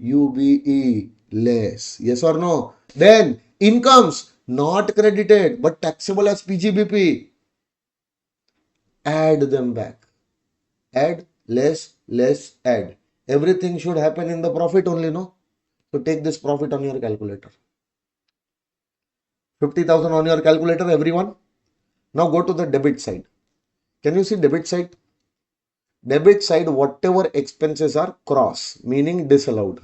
UBE, less. Yes or no? Then incomes, not credited but taxable as PGBP. Add them back. Add, less, add. Everything should happen in the profit only, no? So take this profit on your calculator. 50,000 on your calculator, everyone. Now go to the debit side. Can you see debit side? Debit side, whatever expenses are cross, meaning disallowed,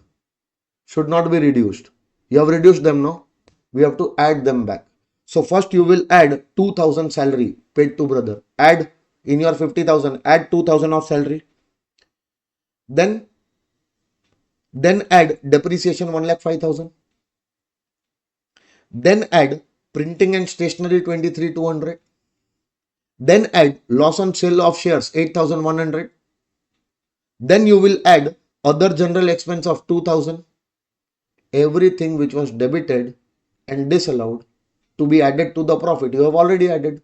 should not be reduced. You have reduced them, no? We have to add them back. So first you will add 2,000 salary paid to brother. Add in your 50,000, add 2,000 of salary. Then add depreciation 1,05,000. Then add printing and stationery 23,200. Then add loss on sale of shares 8,100. Then you will add other general expense of 2,000. Everything which was debited and disallowed to be added to the profit, you have already added.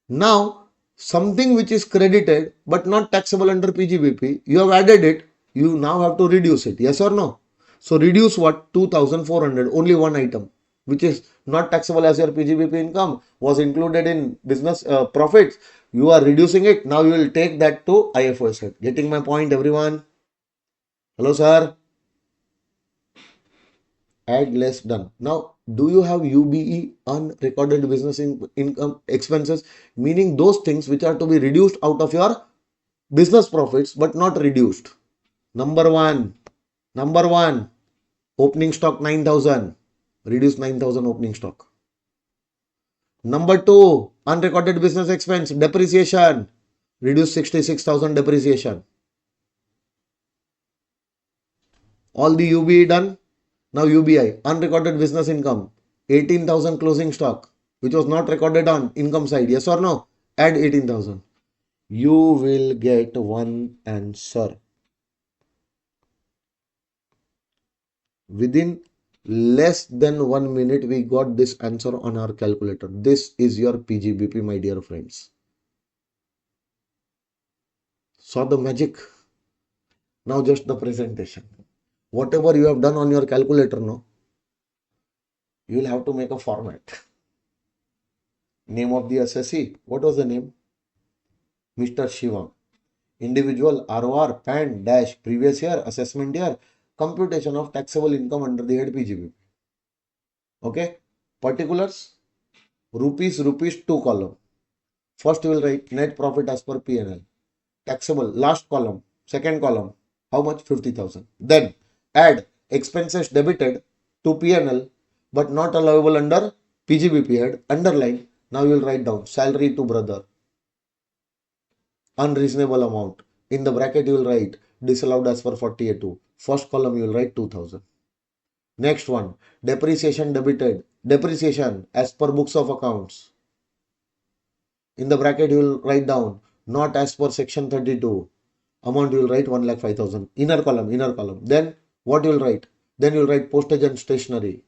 Now, something which is credited but not taxable under PGBP, you have added it, you now have to reduce it. Yes or no? So reduce what? 2,400, only one item, which is not taxable as your PGBP income, was included in business profits. You are reducing it. Now you will take that to IFRS. Getting my point, everyone? Hello, sir. Add less, done. Now, do you have UBE, unrecorded business income expenses, meaning those things which are to be reduced out of your business profits but not reduced? Number one, opening stock 9,000, reduce 9,000 opening stock. Number two, unrecorded business expense, depreciation, reduce 66,000 depreciation. All the UBE done. Now UBI, unrecorded business income, 18,000 closing stock, which was not recorded on income side. Yes or no? Add 18,000. You will get one answer. Within less than 1 minute, we got this answer on our calculator. This is your PGBP, my dear friends. Saw the magic? Now just the presentation. Whatever you have done on your calculator, no, you will have to make a format. Name of the assessee. What was the name? Mr. Shivam. Individual ROR, PAN, dash, previous year, assessment year, computation of taxable income under the head PGBP. Okay. Particulars. Rupees, 2 column. First you will write net profit as per P&L. Taxable, last column. Second column. How much? 50,000. Then add expenses debited to P&L but not allowable under PGBP head. Underline. Now you will write down salary to brother, unreasonable amount. In the bracket you will write disallowed as per 48(2). First column you will write 2,000. Next one, depreciation debited, depreciation as per books of accounts. In the bracket you will write down not as per section 32. Amount you will write 1,05,000. Inner column. Then what you will write? Then you will write postage and stationery.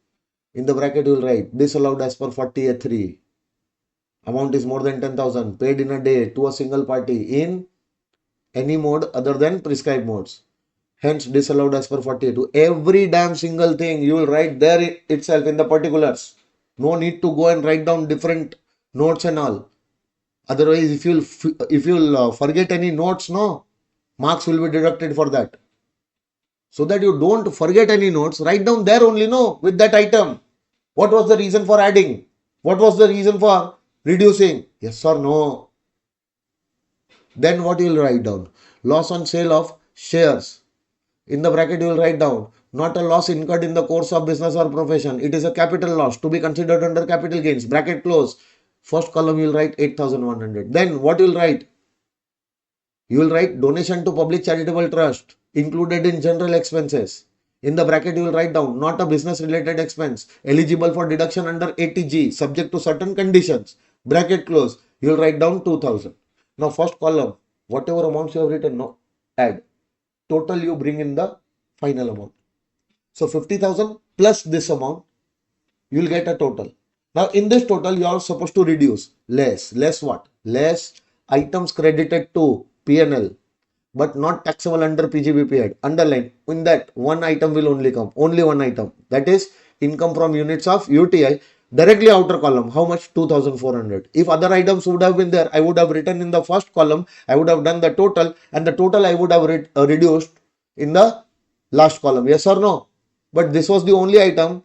In the bracket you will write disallowed as per 48(3). Amount is more than 10,000, paid in a day to a single party in any mode other than prescribed modes. hence disallowed as per 48. Every damn single thing you will write there itself in the particulars. No need to go and write down different notes and all. Otherwise, if you'll forget any notes, no, marks will be deducted for that. So that you don't forget any notes, write down there only, no, with that item. What was the reason for adding? What was the reason for reducing? Yes or no? Then what you will write down? Loss on sale of shares. In the bracket you will write down not a loss incurred in the course of business or profession. It is a capital loss to be considered under capital gains. Bracket close. First column you will write 8,100. Then what you will write? You will write donation to public charitable trust included in general expenses. In the bracket, you will write down not a business related expense eligible for deduction under 80G subject to certain conditions. Bracket close. You will write down 2000. Now, first column, whatever amounts you have written, no, add. Total you bring in the final amount. So, 50,000 plus this amount, you will get a total. Now, in this total, you are supposed to reduce less. Less what? Less items credited to P&L but not taxable under PGBP head. Underline. In that, one item will only come. Only one item. That is income from units of UTI. Directly outer column. How much? 2,400. If other items would have been there, I would have written in the first column. I would have done the total, and the total I would have reduced in the last column. Yes or no? But this was the only item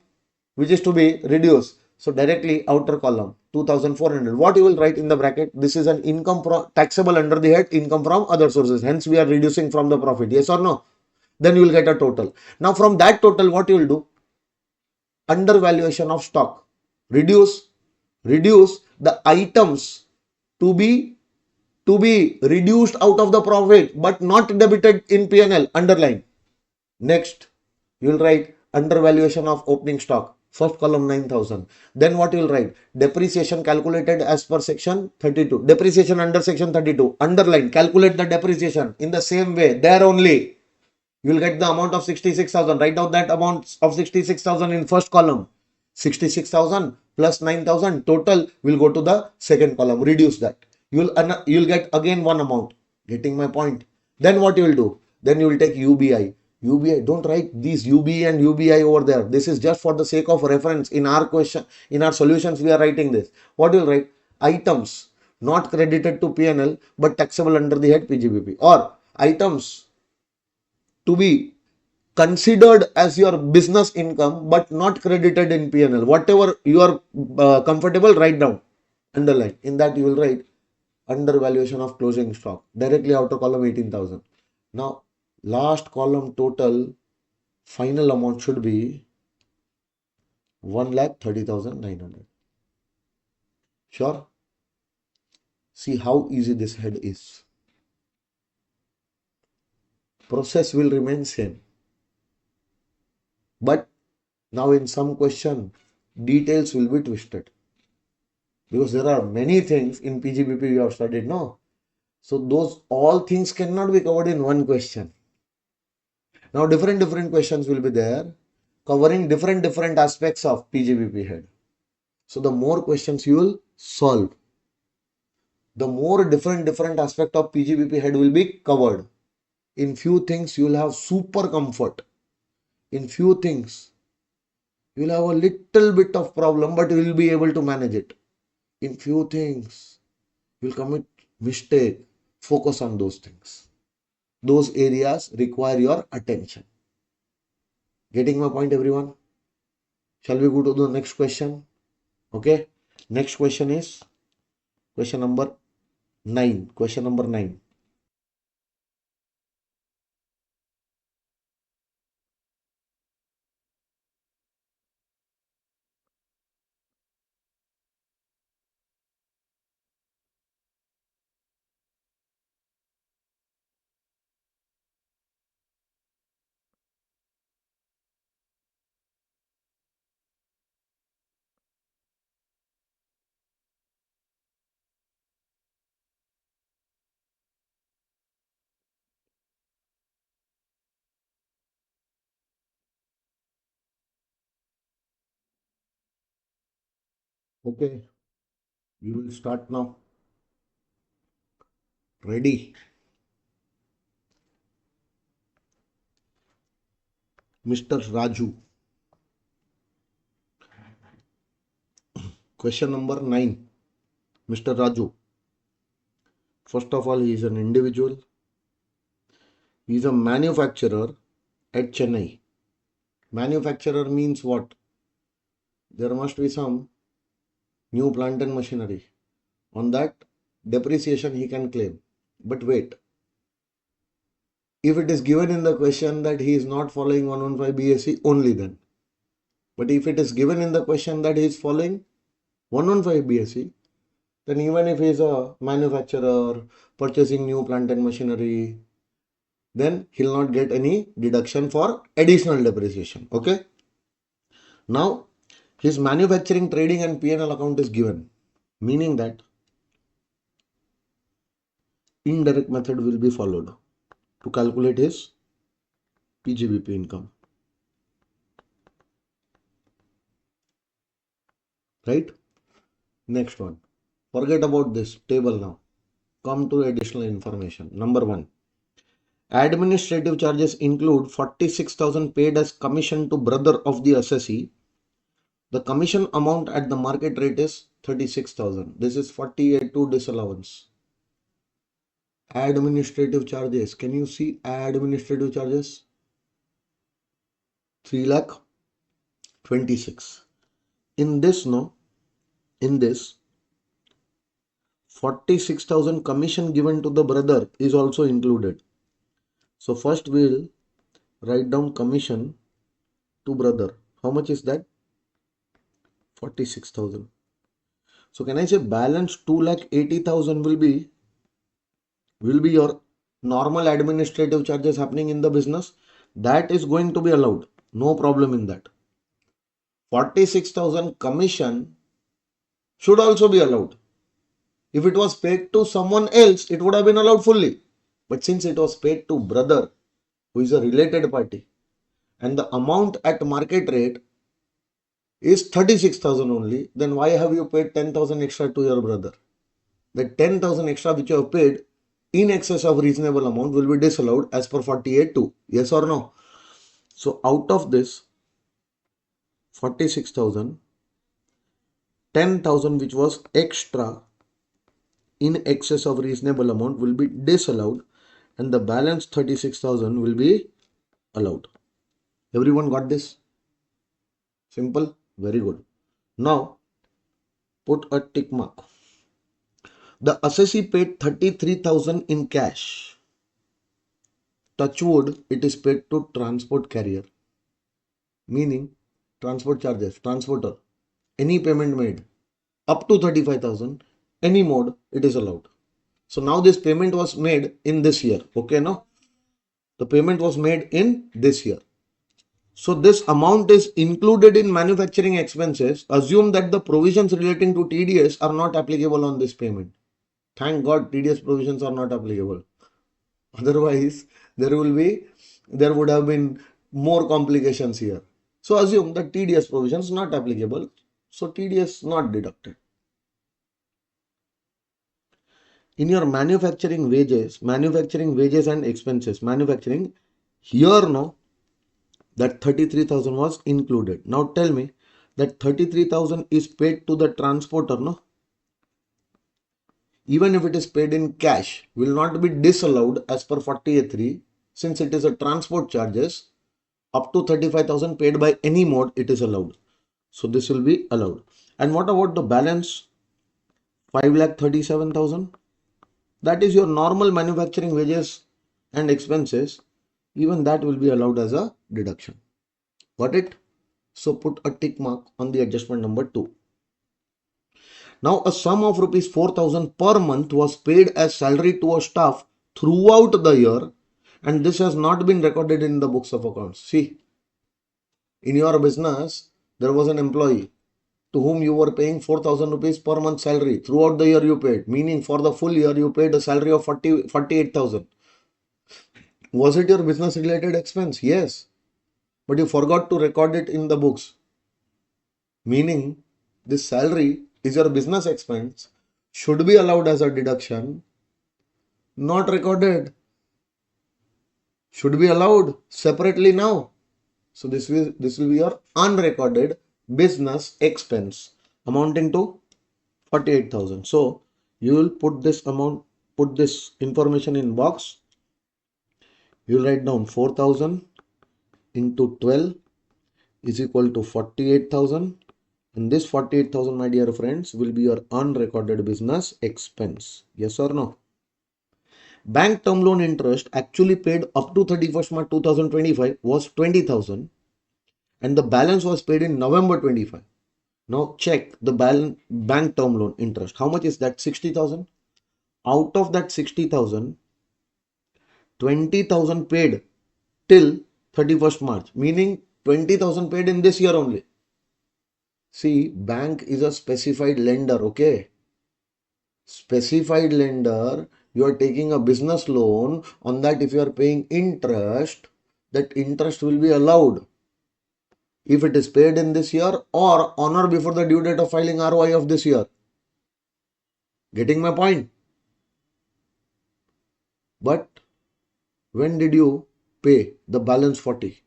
which is to be reduced. So directly outer column 2,400. What you will write in the bracket? This is an income taxable under the head income from other sources. Hence we are reducing from the profit. Yes or no? Then you will get a total. Now from that total, what you will do? Undervaluation of stock. Reduce the items to be reduced out of the profit but not debited in P&L. Underline. Next, you will write undervaluation of opening stock. First column 9,000. Then what you will write? Depreciation calculated as per section 32. Depreciation under section 32. Underline. Calculate the depreciation in the same way. There only. You will get the amount of 66,000. Write down that amount of 66,000 in first column. 66,000 plus 9,000 total will go to the second column. Reduce that. You'll get again one amount. Getting my point? Then what you will do? Then you will take UBI. UBI, don't write these UB and UBI over there. This is just for the sake of reference. In our question, in our solutions, we are writing this. What you will write? Items not credited to P&L but taxable under the head PGBP, or items to be considered as your business income but not credited in P&L. Whatever you are comfortable, write down. Underline. In that you will write undervaluation of closing stock. Directly outer column 18,000. Now last column total final amount should be 1,30,900. Sure? See how easy this head is. Process will remain same. But now in some question, details will be twisted. Because there are many things in PGBP you have studied, no? So those all things cannot be covered in one question. Now different questions will be there covering different aspects of PGBP head. So the more questions you will solve, the more different aspect of PGBP head will be covered. In few things you will have super comfort. In few things you will have a little bit of problem, but you will be able to manage it. In few things you will commit mistake. Focus on those things. Those areas require your attention. Getting my point, everyone? Shall we go to the next question? Okay. Next question is question number 9. Question number 9. Okay. We will start now. Ready? Mr. Raju. Question number 9. Mr. Raju. First of all, he is an individual. He is a manufacturer at Chennai. Manufacturer means what? There must be some new plant and machinery. On that depreciation he can claim. But wait, if it is given in the question that he is not following 115 BSc, only then. But if it is given in the question that he is following 115 BSc, then even if he is a manufacturer purchasing new plant and machinery, then he'll not get any deduction for additional depreciation. Okay. Now his manufacturing, trading and P&L account is given, meaning that indirect method will be followed to calculate his PGBP income. Right? Next one. Forget about this table now. Come to additional information. Number 1. Administrative charges include 46,000 paid as commission to brother of the assessee. The commission amount at the market rate is 36,000. This is 48 disallowance. Administrative charges. Can you see administrative charges? 3,26,000. In this, no? In this, 46,000 commission given to the brother is also included. So first we'll write down commission to brother. How much is that? 46,000. So can I say balance 2,80,000 will be your normal administrative charges happening in the business? That is going to be allowed. No problem in that. 46,000 commission should also be allowed. If it was paid to someone else, it would have been allowed fully. But since it was paid to brother, who is a related party, and the amount at market rate is 36,000 only, then why have you paid 10,000 extra to your brother? The 10,000 extra which you have paid in excess of reasonable amount will be disallowed as per 48(2). Yes or no? So out of this 46,000, 10,000 which was extra in excess of reasonable amount will be disallowed, and the balance 36,000 will be allowed. Everyone got this? Simple? Very good. Now put a tick mark. The assessee paid 33,000 in cash. Touch wood, it is paid to transport carrier. Meaning transport charges, transporter, any payment made up to 35,000, any mode, it is allowed. So now this payment was made in this year. Okay, no? The payment was made in this year. So this amount is included in manufacturing expenses. Assume that the provisions relating to TDS are not applicable on this payment. Thank God TDS provisions are not applicable. Otherwise, there would have been more complications here. So assume that TDS provisions not applicable. So TDS not deducted. In your manufacturing wages and expenses, manufacturing, here no, that 33,000 was included. Now tell me that 33,000 is paid to the transporter, no? Even if it is paid in cash, will not be disallowed as per 48(3), since it is a transport charges. Up to 35,000 paid by any mode, it is allowed. So this will be allowed. And what about the balance? 5,37,000. That is your normal manufacturing wages and expenses. Even that will be allowed as a deduction. Got it? So put a tick mark on the adjustment number 2. Now a sum of rupees 4,000 per month was paid as salary to a staff throughout the year, and this has not been recorded in the books of accounts. See, in your business, there was an employee to whom you were paying 4,000 rupees per month salary. Throughout the year you paid, meaning for the full year you paid a salary of 48,000. Was it your business related expense? Yes. But you forgot to record it in the books. Meaning this salary is your business expense, should be allowed as a deduction, not recorded. Should be allowed separately now. So this will be your unrecorded business expense amounting to 48,000. So you will put this amount, put this information in box. You will write down 4,000 into 12 is equal to 48,000. And this 48,000, my dear friends, will be your unrecorded business expense. Yes or no? Bank term loan interest actually paid up to 31st March 2025 was 20,000 and the balance was paid in November 25. Now check the bank term loan interest. How much is that? 60,000. Out of that 60,000, 20,000 paid till 31st March, meaning 20,000 paid in this year only. See, bank is a specified lender, okay? Specified lender, you are taking a business loan. On that, if you are paying interest, that interest will be allowed if it is paid in this year or on or before the due date of filing ROI of this year. Getting my point? But when did you pay the balance 40?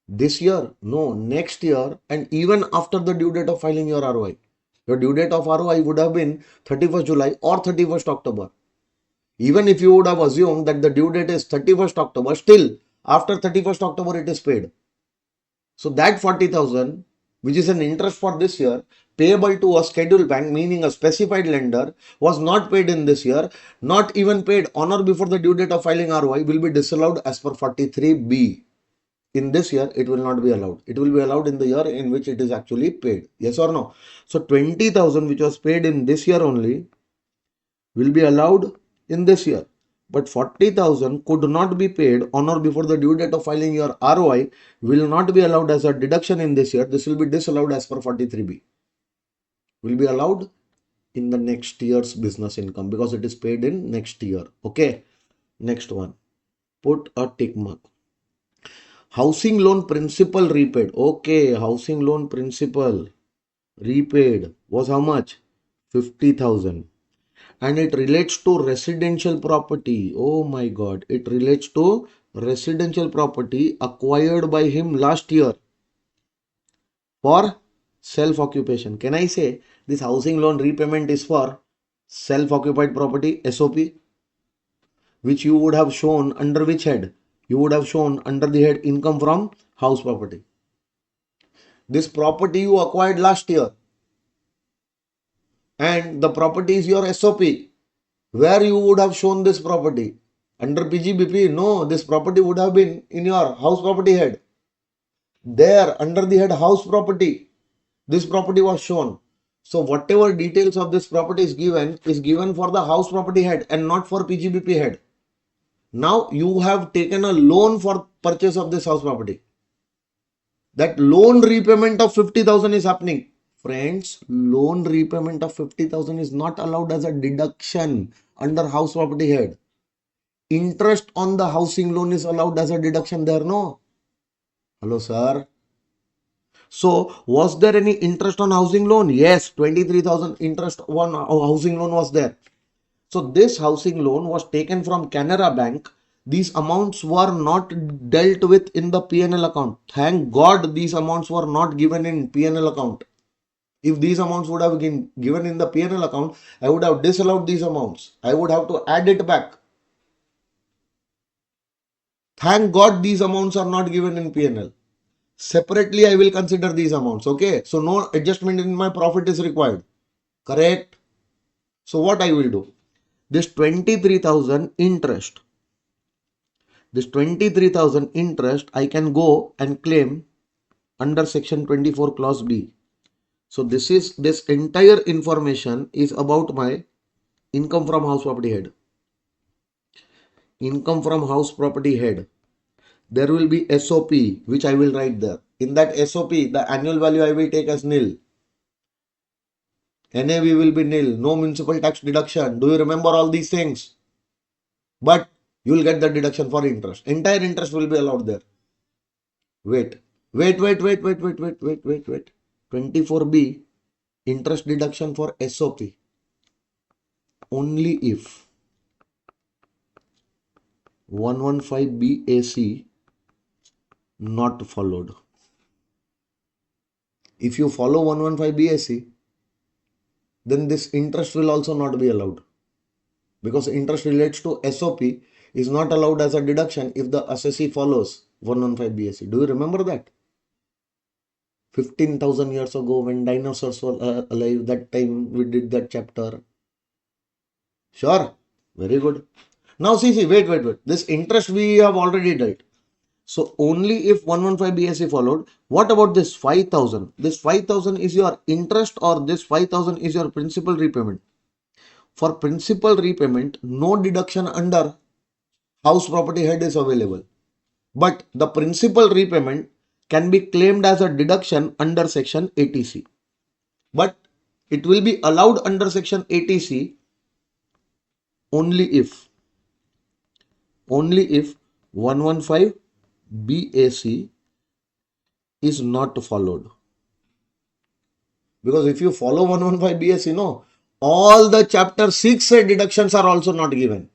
This year? No, next year, and even after the due date of filing your ROI. Your due date of ROI would have been 31st July or 31st October. Even if you would have assumed that the due date is 31st October, still after 31st October it is paid. So that 40,000, which is an interest for this year, payable to a scheduled bank, meaning a specified lender, was not paid in this year, not even paid on or before the due date of filing ROI, will be disallowed as per 43B. In this year, it will not be allowed. It will be allowed in the year in which it is actually paid. Yes or no? So 20,000 which was paid in this year only will be allowed in this year. But 40,000 could not be paid on or before the due date of filing your ROI, will not be allowed as a deduction in this year. This will be disallowed as per 43B. Will be allowed in the next year's business income because it is paid in next year. Okay. Next one. Put a tick mark. Housing loan principal repaid. Okay. Housing loan principal repaid was how much? 50,000. And it relates to residential property. Oh my God. It relates to residential property acquired by him last year for self-occupation. Can I say this housing loan repayment is for self-occupied property, SOP, which you would have shown under which head? You would have shown under the head income from house property. This property you acquired last year and the property is your SOP. Where you would have shown this property? Under PGBP? No, this property would have been in your house property head. There, under the head house property, this property was shown. So whatever details of this property is given for the house property head and not for PGBP head. Now you have taken a loan for purchase of this house property. That loan repayment of 50,000 is happening. Friends, loan repayment of 50,000 is not allowed as a deduction under house property head. Interest on the housing loan is allowed as a deduction there, no? Hello, sir. So, was there any interest on housing loan? Yes, 23,000 interest on housing loan was there. So, this housing loan was taken from Canara Bank. These amounts were not dealt with in the P&L account. Thank God these amounts were not given in P&L account. If these amounts would have been given in the P&L account, I would have disallowed these amounts. I would have to add it back. Thank God these amounts are not given in P&L. Separately, I will consider these amounts. Okay. So no adjustment in my profit is required. Correct. So what I will do? This 23,000 interest. This 23,000 interest I can go and claim under section 24 clause B. So this entire information is about my income from house property head. Income from house property head. There will be SOP which I will write there. In that SOP, the annual value I will take as nil. NAV will be nil. No municipal tax deduction. Do you remember all these things? But you will get the deduction for interest. Entire interest will be allowed there. Wait. 24B, interest deduction for SOP. Only if 115BAC not followed. If you follow 115 BSc, then this interest will also not be allowed, because interest relates to SOP is not allowed as a deduction if the assessee follows 115 BSc. Do you remember that? 15,000 years ago when dinosaurs were alive, that time we did that chapter. Sure? Very good. Now see, wait. This interest we have already dealt. So only if 115 BSc followed. What about this 5,000? This 5,000 is your interest, or this 5,000 is your principal repayment? For principal repayment, no deduction under house property head is available. But the principal repayment can be claimed as a deduction under section 80C. But it will be allowed under section 80C only if 115 BAC is not followed. Because if you follow 115 BAC, no, all the chapter 6 deductions are also not given.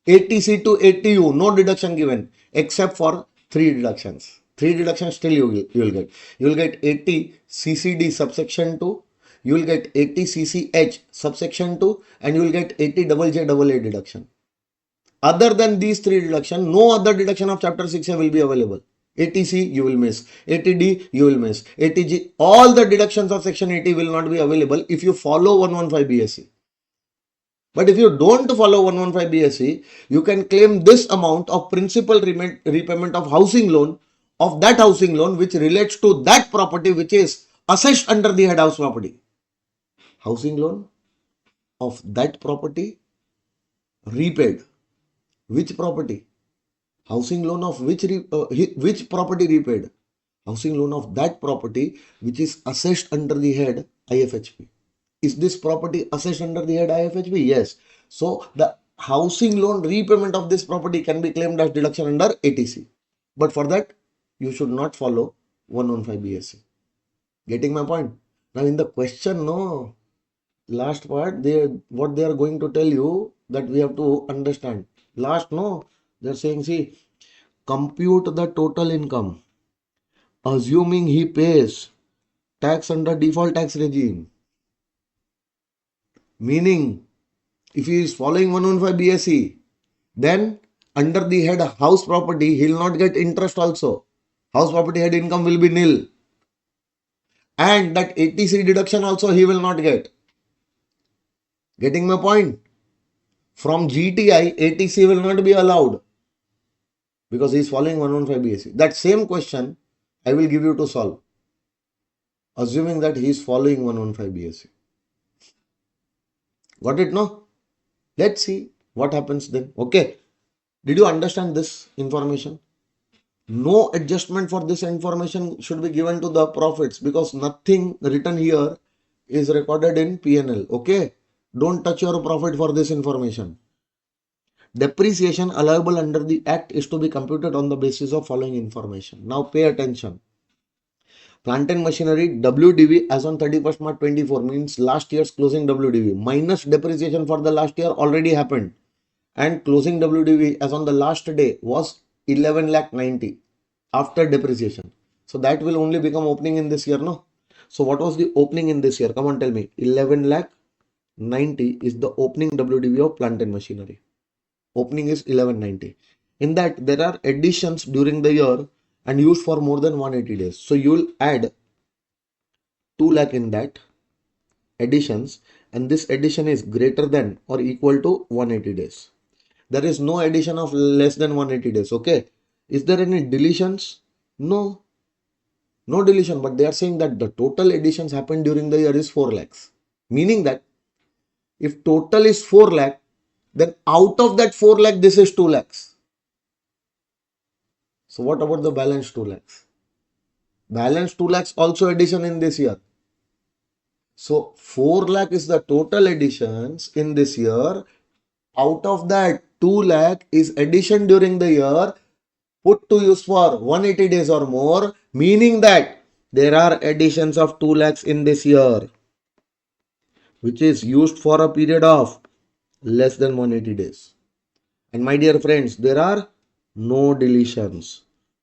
80C to 80U, no deduction given except for 3 deductions. 3 deductions still you will get. You will get 80 CCD subsection 2, you will get 80 CCH subsection 2, and you will get 80 JJAA deduction. Other than these 3 deductions, no other deduction of chapter 6A will be available. 80C you will miss, 80D you will miss, 80G, all the deductions of section 80 will not be available if you follow 115 BSc. But if you don't follow 115 BSc, you can claim this amount of principal repayment of housing loan, of that housing loan which relates to that property which is assessed under the head house property. Housing loan of that property repaid. Which property? Housing loan of which property repaid? Housing loan of that property which is assessed under the head IFHP. Is this property assessed under the head IFHP? Yes. So the housing loan repayment of this property can be claimed as deduction under 80C. But for that, you should not follow 115 BSc. Getting my point? Now in the question, no, last part, what they are going to tell you that we have to understand. Last, no, they're saying, see, compute the total income, assuming he pays tax under default tax regime. Meaning, if he is following 115 BSc, then under the head house property, he will not get interest also. House property head income will be nil. And that 80C deduction also he will not get. Getting my point? From GTI, 80C will not be allowed because he is following 115 BSc. That same question I will give you to solve, assuming that he is following 115 BSc. Got it, no? Let's see what happens then. Okay. Did you understand this information? No adjustment for this information should be given to the profits because nothing written here is recorded in P&L. Okay. Don't touch your profit for this information. Depreciation allowable under the Act is to be computed on the basis of following information. Now pay attention. Plant and machinery WDV as on 31st March 24 means last year's closing WDV minus depreciation for the last year already happened, and closing WDV as on the last day was 11 lakh 90 after depreciation. So that will only become opening in this year, no? So what was the opening in this year? Come on, tell me. 11 lakh 90 is the opening WDV of plant and machinery. Opening is 1190. In that there are additions during the year and used for more than 180 days. So you will add 2 lakh in that additions, and this addition is greater than or equal to 180 days. There is no addition of less than 180 days. Okay. Is there any deletions? No. No deletion. But they are saying that the total additions happened during the year is 4 lakhs. Meaning that if total is 4 lakh, then out of that 4 lakh, this is 2 lakhs. So what about the balance 2 lakhs? Balance 2 lakhs also addition in this year. So 4 lakh is the total additions in this year. Out of that 2 lakh is addition during the year put to use for 180 days or more, meaning that there are additions of 2 lakhs in this year, which is used for a period of less than 180 days. And my dear friends, there are no deletions.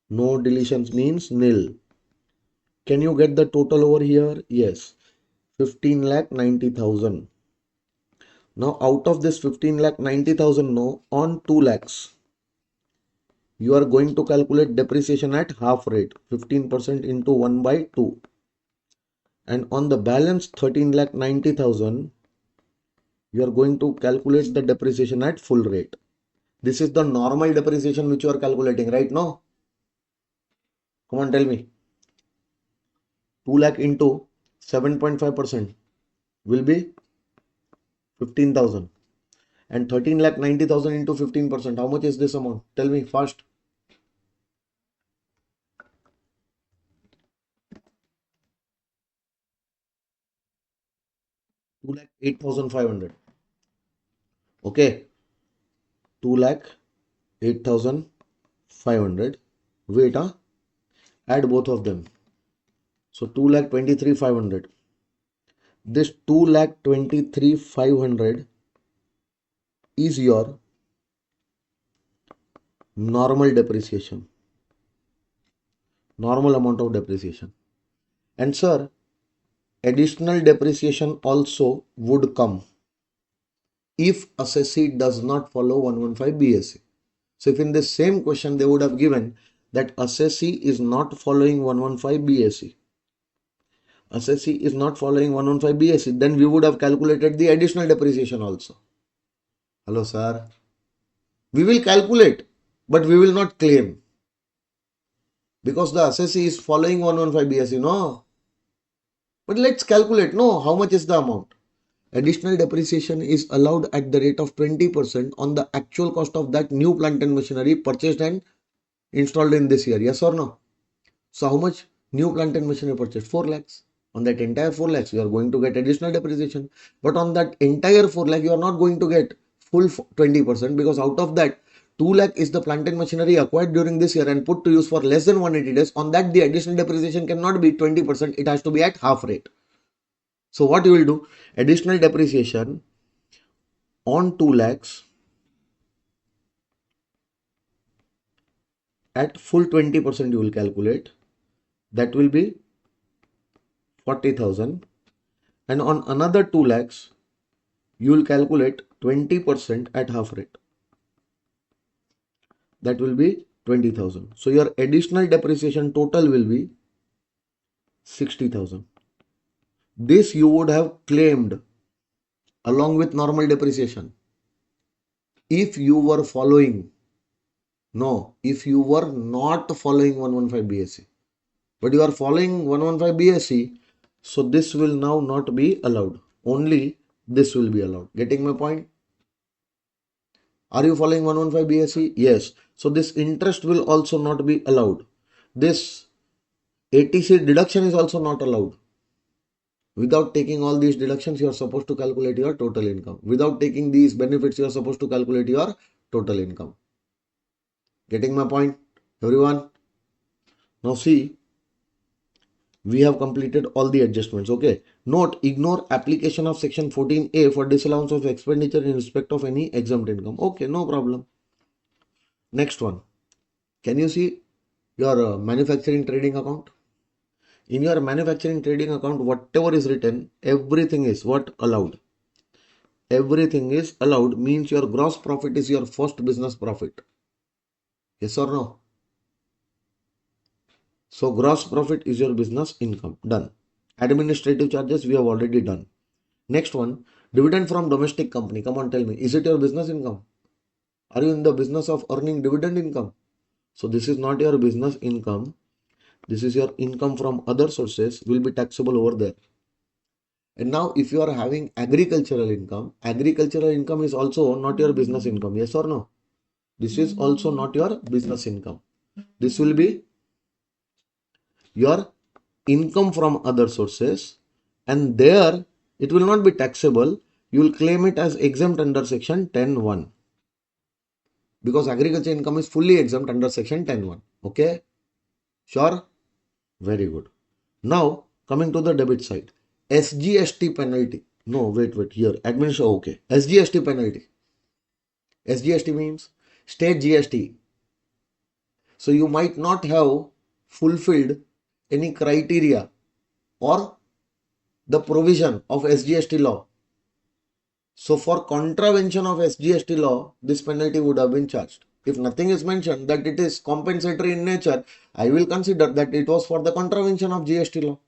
No deletions means nil. Can you get the total over here? Yes. 15,90,000. Now out of this 15,90,000, no, on 2 lakhs, you are going to calculate depreciation at half rate, 15% into 1 by 2. And on the balance 13,90,000, you are going to calculate the depreciation at full rate. This is the normal depreciation which you are calculating right now. Come on, tell me. 2 lakh into 7.5% will be 15,000. And 13,90,000 into 15%. How much is this amount? Tell me fast. 2,08,500. Okay. 2,08,500. Wait, add both of them. So 2,23,500. This 2,23,500 is your normal depreciation. Normal amount of depreciation. And sir, additional depreciation also would come if assessee does not follow 115 BSE. So if in the same question they would have given that assessee is not following 115 BSE, assessee is not following 115 BSE, then we would have calculated the additional depreciation also. Hello sir. We will calculate, but we will not claim. Because the assessee is following 115 BSE, no? But let's calculate, no? How much is the amount? Additional depreciation is allowed at the rate of 20% on the actual cost of that new plant and machinery purchased and installed in this year. Yes or no? So how much new plant and machinery purchased? 4 lakhs. On that entire 4 lakhs, you are going to get additional depreciation. But on that entire 4 lakh, you are not going to get full 20% because out of that, 2 lakh is the plant and machinery acquired during this year and put to use for less than 180 days. On that, the additional depreciation cannot be 20%. It has to be at half rate. So what you will do? Additional depreciation on 2 lakhs at full 20% you will calculate. That will be 40,000. And on another 2 lakhs, you will calculate 20% at half rate. That will be 20,000. So your additional depreciation total will be 60,000. This you would have claimed along with normal depreciation if you were following. No, if you were not following 115 BSE, but you are following 115 BSE, so this will now not be allowed. Only this will be allowed. Getting my point? Are you following 115 BSE? Yes. So this interest will also not be allowed. This ATC deduction is also not allowed. Without taking all these deductions, you are supposed to calculate your total income. Without taking these benefits, you are supposed to calculate your total income. Getting my point, everyone? Now see, we have completed all the adjustments. Okay. Note, ignore application of section 14A for disallowance of expenditure in respect of any exempt income. Okay, no problem. Next one. Can you see your manufacturing trading account? In your manufacturing trading account, whatever is written, everything is what? Allowed. Everything is allowed means your gross profit is your first business profit. Yes or no? So gross profit is your business income. Done. Administrative charges we have already done. Next one, dividend from domestic company. Come on, tell me, is it your business income? Are you in the business of earning dividend income? So this is not your business income. This is your income from other sources, will be taxable over there. And now if you are having agricultural income is also not your business income. Yes or no? This is also not your business income. This will be your income from other sources, and there it will not be taxable. You will claim it as exempt under section 10(1) because agriculture income is fully exempt under section 10(1). Okay, sure, very good. Now coming to the debit side, SGST penalty. No, wait, here administration. Okay, SGST penalty. SGST means state GST. So you might not have fulfilled any criteria or the provision of SGST law. So for contravention of SGST law, this penalty would have been charged. If nothing is mentioned that it is compensatory in nature, I will consider that it was for the contravention of GST law.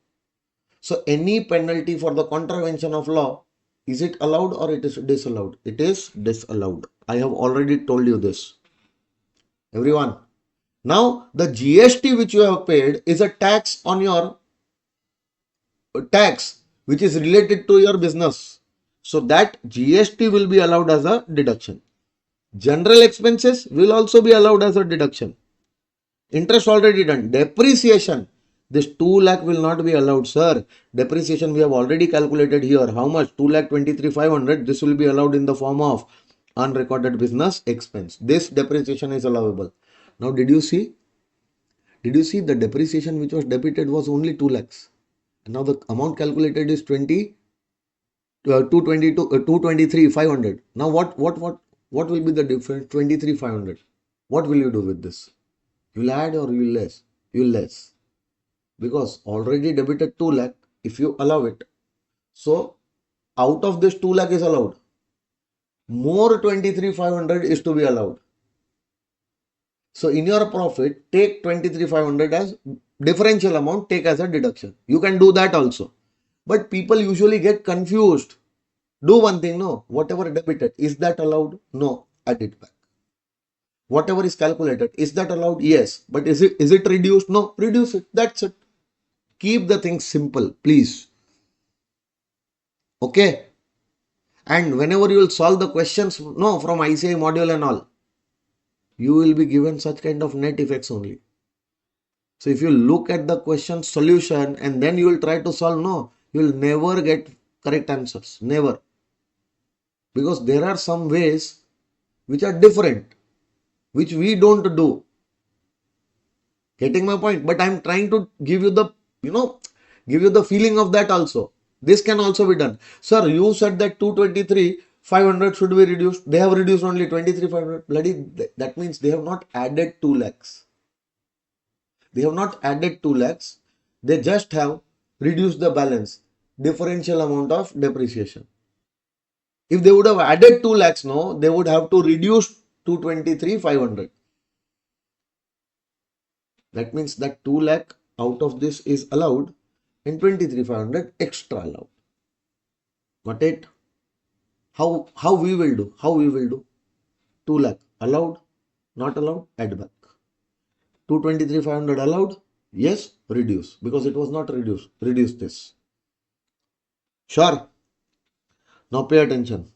So any penalty for the contravention of law, is it allowed or it is disallowed? It is disallowed. I have already told you this. Everyone. Now the GST which you have paid is a tax on your tax which is related to your business. So that GST will be allowed as a deduction. General expenses will also be allowed as a deduction. Interest already done. Depreciation. This 2 lakh will not be allowed, sir. Depreciation we have already calculated here. How much? 2,23,500. This will be allowed in the form of unrecorded business expense. This depreciation is allowable. Now, did you see? Did you see the depreciation which was debited was only 2 lakhs? And now the amount calculated is 223,500. Now what will be the difference? 23,500. What will you do with this? You will add or you will less? You will less. Because already debited 2 lakh, if you allow it. So out of this 2 lakh is allowed. More 23,500 is to be allowed. So in your profit, take 23,500 as differential amount, take as a deduction. You can do that also. But people usually get confused. Do one thing, no. Whatever debited, is that allowed? No. Add it back. Whatever is calculated, is that allowed? Yes. But is it reduced? No. Reduce it. That's it. Keep the things simple, please. Okay. And whenever you will solve the questions, no, from ICI module and all, you will be given such kind of net effects only. So if you look at the question solution and then you will try to solve, no, you will never get correct answers. Never. Because there are some ways which are different, which we don't do. Getting my point? But I'm trying to give you the, give you the feeling of that also. This can also be done. Sir, you said that 223,500 should be reduced. They have reduced only 23,500. Bloody, that means they have not added 2 lakhs. They have not added 2 lakhs. They just have reduced the balance, differential amount of depreciation. If they would have added 2 lakhs, no, they would have to reduce 223,500. That means that 2 lakh out of this is allowed and 23,500 extra allowed. Got it? How we will do? How we will do? 2 lakh allowed, not allowed, add back. 223,500 allowed, yes, reduce, because it was not reduced. Reduce this. Sure. Now pay attention.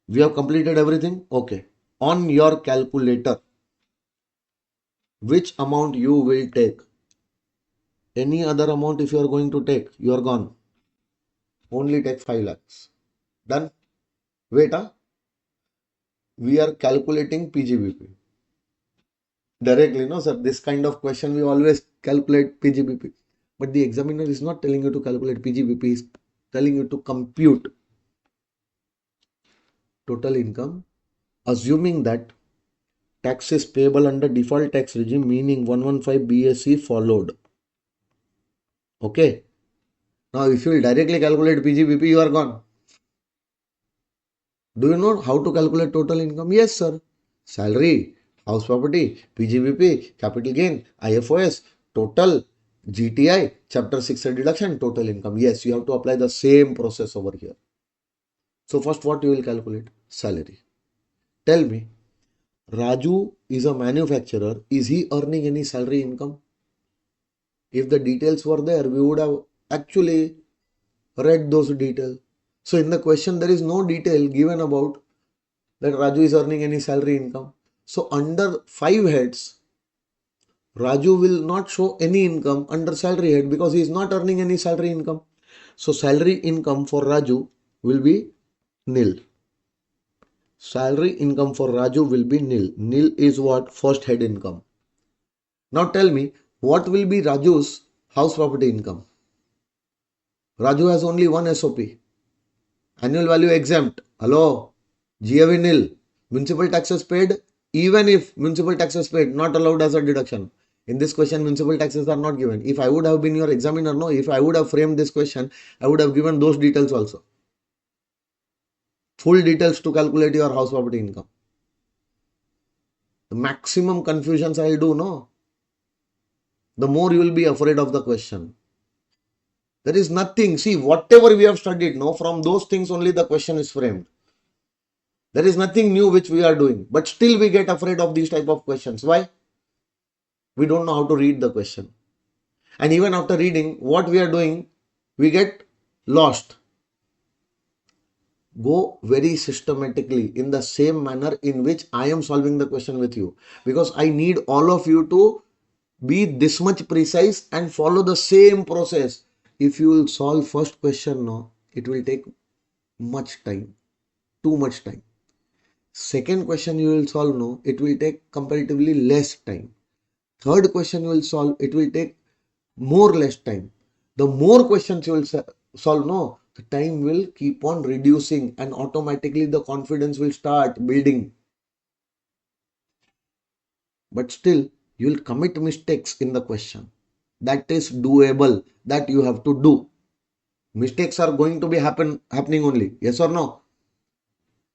We have completed everything. Okay. On your calculator, which amount you will take? Any other amount if you are going to take, you are gone. Only take 5 lakhs. Done? Wait, we are calculating PGBP. Directly, no sir, this kind of question we always calculate PGBP. But the examiner is not telling you to calculate PGBP, he is telling you to compute total income, assuming that tax is payable under default tax regime, meaning 115 BSE followed. Okay. Now, if you will directly calculate PGBP, you are gone. Do you know how to calculate total income? Yes, sir. Salary, house property, PGBP, capital gain, IFOS, total, GTI, chapter 6 deduction, total income. Yes, you have to apply the same process over here. So first what you will calculate? Salary. Tell me, Raju is a manufacturer. Is he earning any salary income? If the details were there, we would have actually read those details. So in the question, there is no detail given about that Raju is earning any salary income. So under 5 heads, Raju will not show any income under salary head because he is not earning any salary income. So salary income for Raju will be nil. Salary income for Raju will be nil. Nil is what? First head income. Now tell me, what will be Raju's house property income? Raju has only one SOP. Annual value exempt. Hello. GAV nil. Municipal taxes paid. Even if municipal taxes paid, not allowed as a deduction. In this question, municipal taxes are not given. If I would have been your examiner, no, if I would have framed this question, I would have given those details also. Full details to calculate your house property income. The maximum confusions I will do, no, the more you will be afraid of the question. There is nothing. See, whatever we have studied, no, from those things only the question is framed. There is nothing new which we are doing, but still we get afraid of these type of questions. Why? We don't know how to read the question. And even after reading what we are doing, we get lost. Go very systematically in the same manner in which I am solving the question with you, because I need all of you to be this much precise and follow the same process. If you will solve first question, no, it will take much time, too much time. Second question you will solve, no, it will take comparatively less time. Third question you will solve, it will take more less time. The more questions you will solve, no, the time will keep on reducing and automatically the confidence will start building. But still, you will commit mistakes in the question. That is doable. That you have to do. Mistakes are going to be happening only. Yes or no?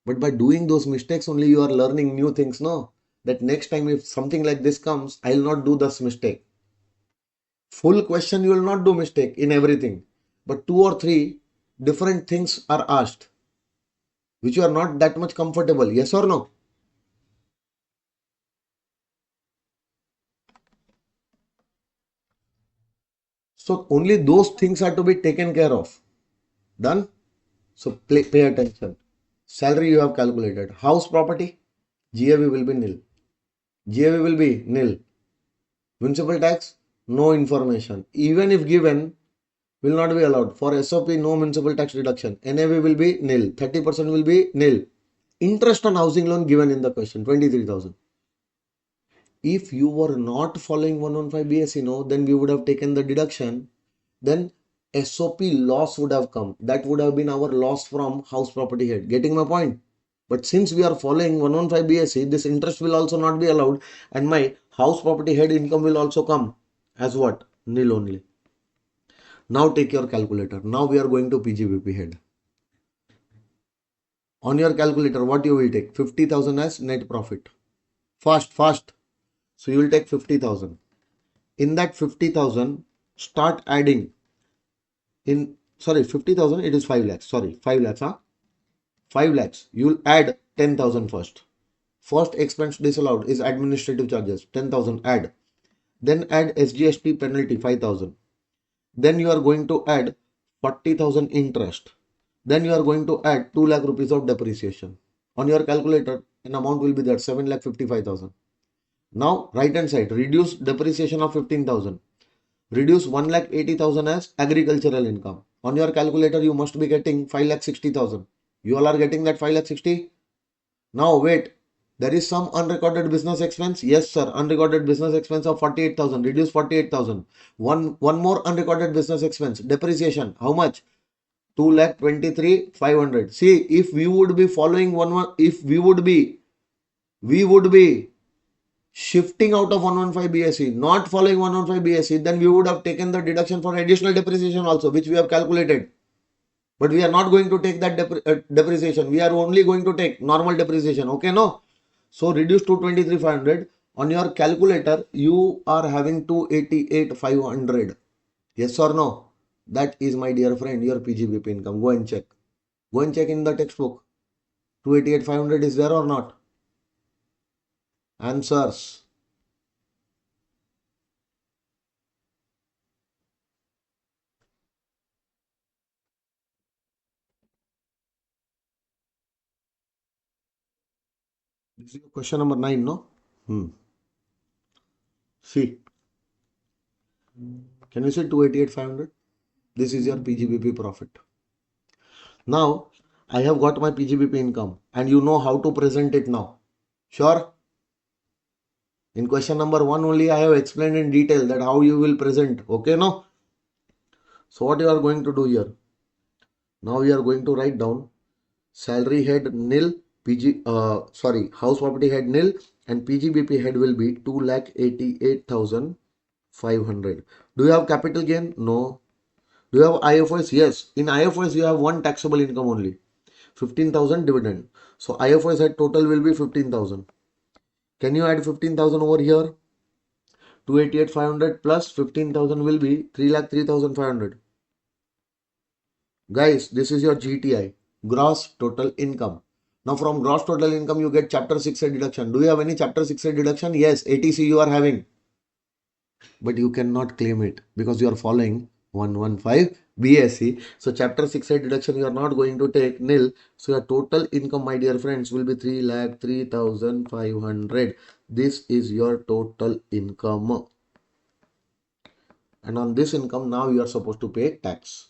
But by doing those mistakes only, you are learning new things, no? That next time if something like this comes, I will not do this mistake. Full question, you will not do mistake in everything. But 2 or 3 different things are asked, which you are not that much comfortable. Yes or no? So only those things are to be taken care of. Done? So pay attention. Salary you have calculated. House property, GAV will be nil. GAV will be nil. Municipal tax, no information. Even if given, will not be allowed. For SOP, no municipal tax deduction. NAV will be nil. 30% will be nil. Interest on housing loan given in the question, 23,000. If you were not following 115 BSE, no, then we would have taken the deduction. Then SOP loss would have come. That would have been our loss from house property head. Getting my point? But since we are following 115 BSE, this interest will also not be allowed, and my house property head income will also come as what? Nil only. Now take your calculator. Now we are going to PGBP head. On your calculator, what you will take? 50,000 as net profit. Fast, fast. So you will take 50,000. In that 50,000, start adding. 50,000, it is 5 lakhs. Sorry, 5 lakhs, huh? 5 lakhs. You will add 10,000 first. First expense disallowed is administrative charges. 10,000 add. Then add SGST penalty 5,000. Then you are going to add 40,000 interest. Then you are going to add 2 lakh rupees of depreciation. On your calculator, an amount will be there 7,55,000. Now right hand side, reduce depreciation of 15,000. Reduce 1,80,000 as agricultural income. On your calculator, you must be getting 5,60,000. You all are getting that 5,60,000. Now wait, there is some unrecorded business expense. Yes, sir. Unrecorded business expense of 48,000. Reduce 48,000. One more unrecorded business expense. Depreciation. How much? 2,23,500. See, if we would be following if we would be shifting out of 115 BSE, not following 115 BSE, then we would have taken the deduction for additional depreciation also, which we have calculated. But we are not going to take that depreciation. We are only going to take normal depreciation. Okay, no? So reduce to 23,500. On your calculator, you are having 288,500. Yes or no? That is, my dear friend, your PGBP income. Go and check. Go and check in the textbook. 288,500 is there or not? Answers. This is question number 9, no? See. Can you see 288,500? This is your PGBP profit. Now, I have got my PGBP income and you know how to present it now. Sure? In question number 1 only I have explained in detail that how you will present. Okay, no? So what you are going to do here? Now we are going to write down salary head nil, house property head nil and PGBP head will be 2,88,500. Do you have capital gain? No. Do you have IFOS? Yes. In IFOS you have one taxable income only, 15,000 dividend. So IFOS head total will be 15,000. Can you add 15,000 over here? 288,500 plus 15,000 will be 3,03,500. Guys, this is your GTI, gross total income. Now from gross total income you get chapter 6A deduction. Do you have any chapter 6A deduction? Yes, ATC you are having. But you cannot claim it because you are following 115 BSc. So chapter 6A deduction you are not going to take, nil. So your total income, my dear friends, will be 3,03,500. This is your total income. And on this income now you are supposed to pay tax.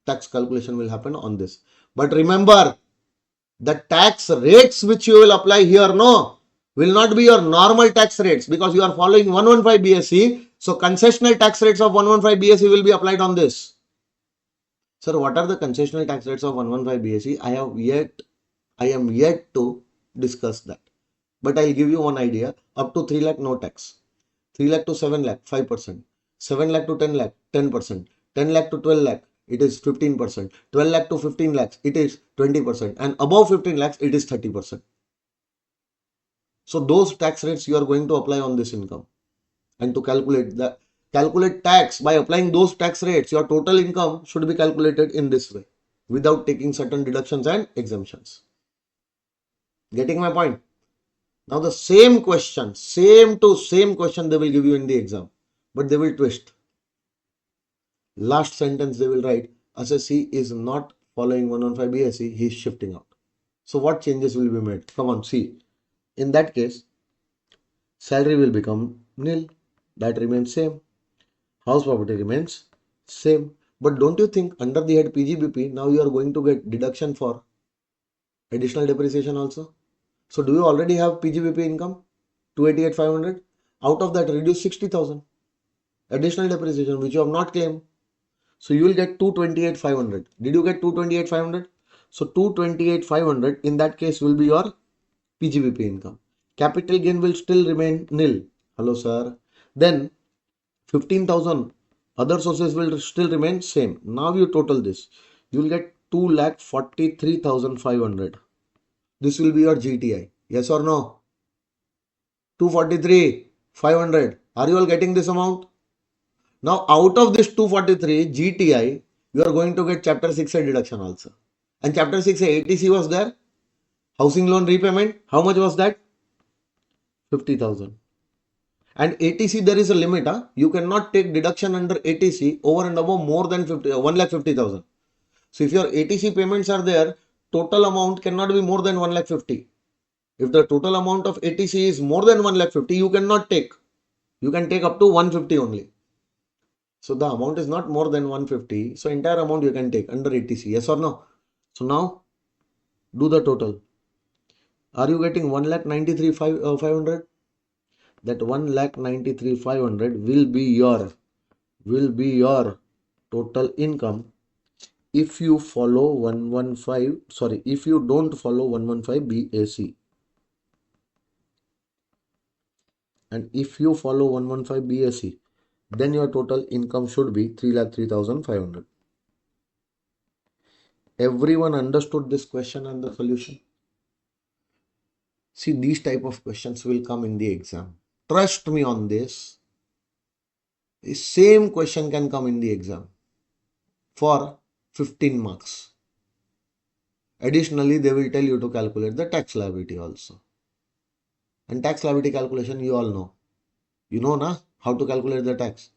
Tax calculation will happen on this. But remember, the tax rates which you will apply here, no, will not be your normal tax rates because you are following 115 BSc. So concessional tax rates of 115 BSc will be applied on this. Sir, what are the concessional tax rates of 115 BSc? I am yet to discuss that. But I'll give you one idea. Up to 3 lakh, no tax. 3 lakh to 7 lakh, 5%. 7 lakh to 10 lakh, 10%. 10 lakh to 12 lakh, it is 15%. 12 lakh to 15 lakhs, it is 20%. And above 15 lakhs, it is 30%. So those tax rates you are going to apply on this income. And to calculate tax by applying those tax rates, your total income should be calculated in this way without taking certain deductions and exemptions. Getting my point? Now the same question, same question they will give you in the exam, but they will twist. Last sentence they will write, assessee is not following 115 BSc, he is shifting out. So what changes will be made? Come on, see. In that case, salary will become nil. That remains same. House property remains same. But don't you think under the head PGBP, now you are going to get deduction for additional depreciation also? So do you already have PGBP income? 288,500. Out of that, reduce 60,000. Additional depreciation which you have not claimed. So you will get 228,500. Did you get 228,500? So 228,500 in that case will be your PGBP income. Capital gain will still remain nil. Hello sir. Then 15,000 other sources will still remain same. Now you total this. You will get 2,43,500. This will be your GTI. Yes or no? 243,500. Are you all getting this amount? Now out of this 243 GTI, you are going to get chapter 6A deduction also. And chapter 6A ATC was there. Housing loan repayment. How much was that? 50,000. And ATC there is a limit. You cannot take deduction under ATC over and above more than 1,50,000. So if your ATC payments are there, total amount cannot be more than 1,50,000. If the total amount of ATC is more than 1,50,000, you cannot take. You can take up to 150 only. So the amount is not more than 150. So entire amount you can take under ATC. Yes or no? So now do the total. Are you getting 1,93,500? That 1,93,500 will be your total income if you follow 115. Sorry, if you don't follow 115 BAC. And if you follow 115 BSc, then your total income should be 3,03,500. Everyone understood this question and the solution? See, these type of questions will come in the exam. Trust me on this. The same question can come in the exam for 15 marks. Additionally, they will tell you to calculate the tax liability also. And tax liability calculation, you all know. You know na, how to calculate the tax.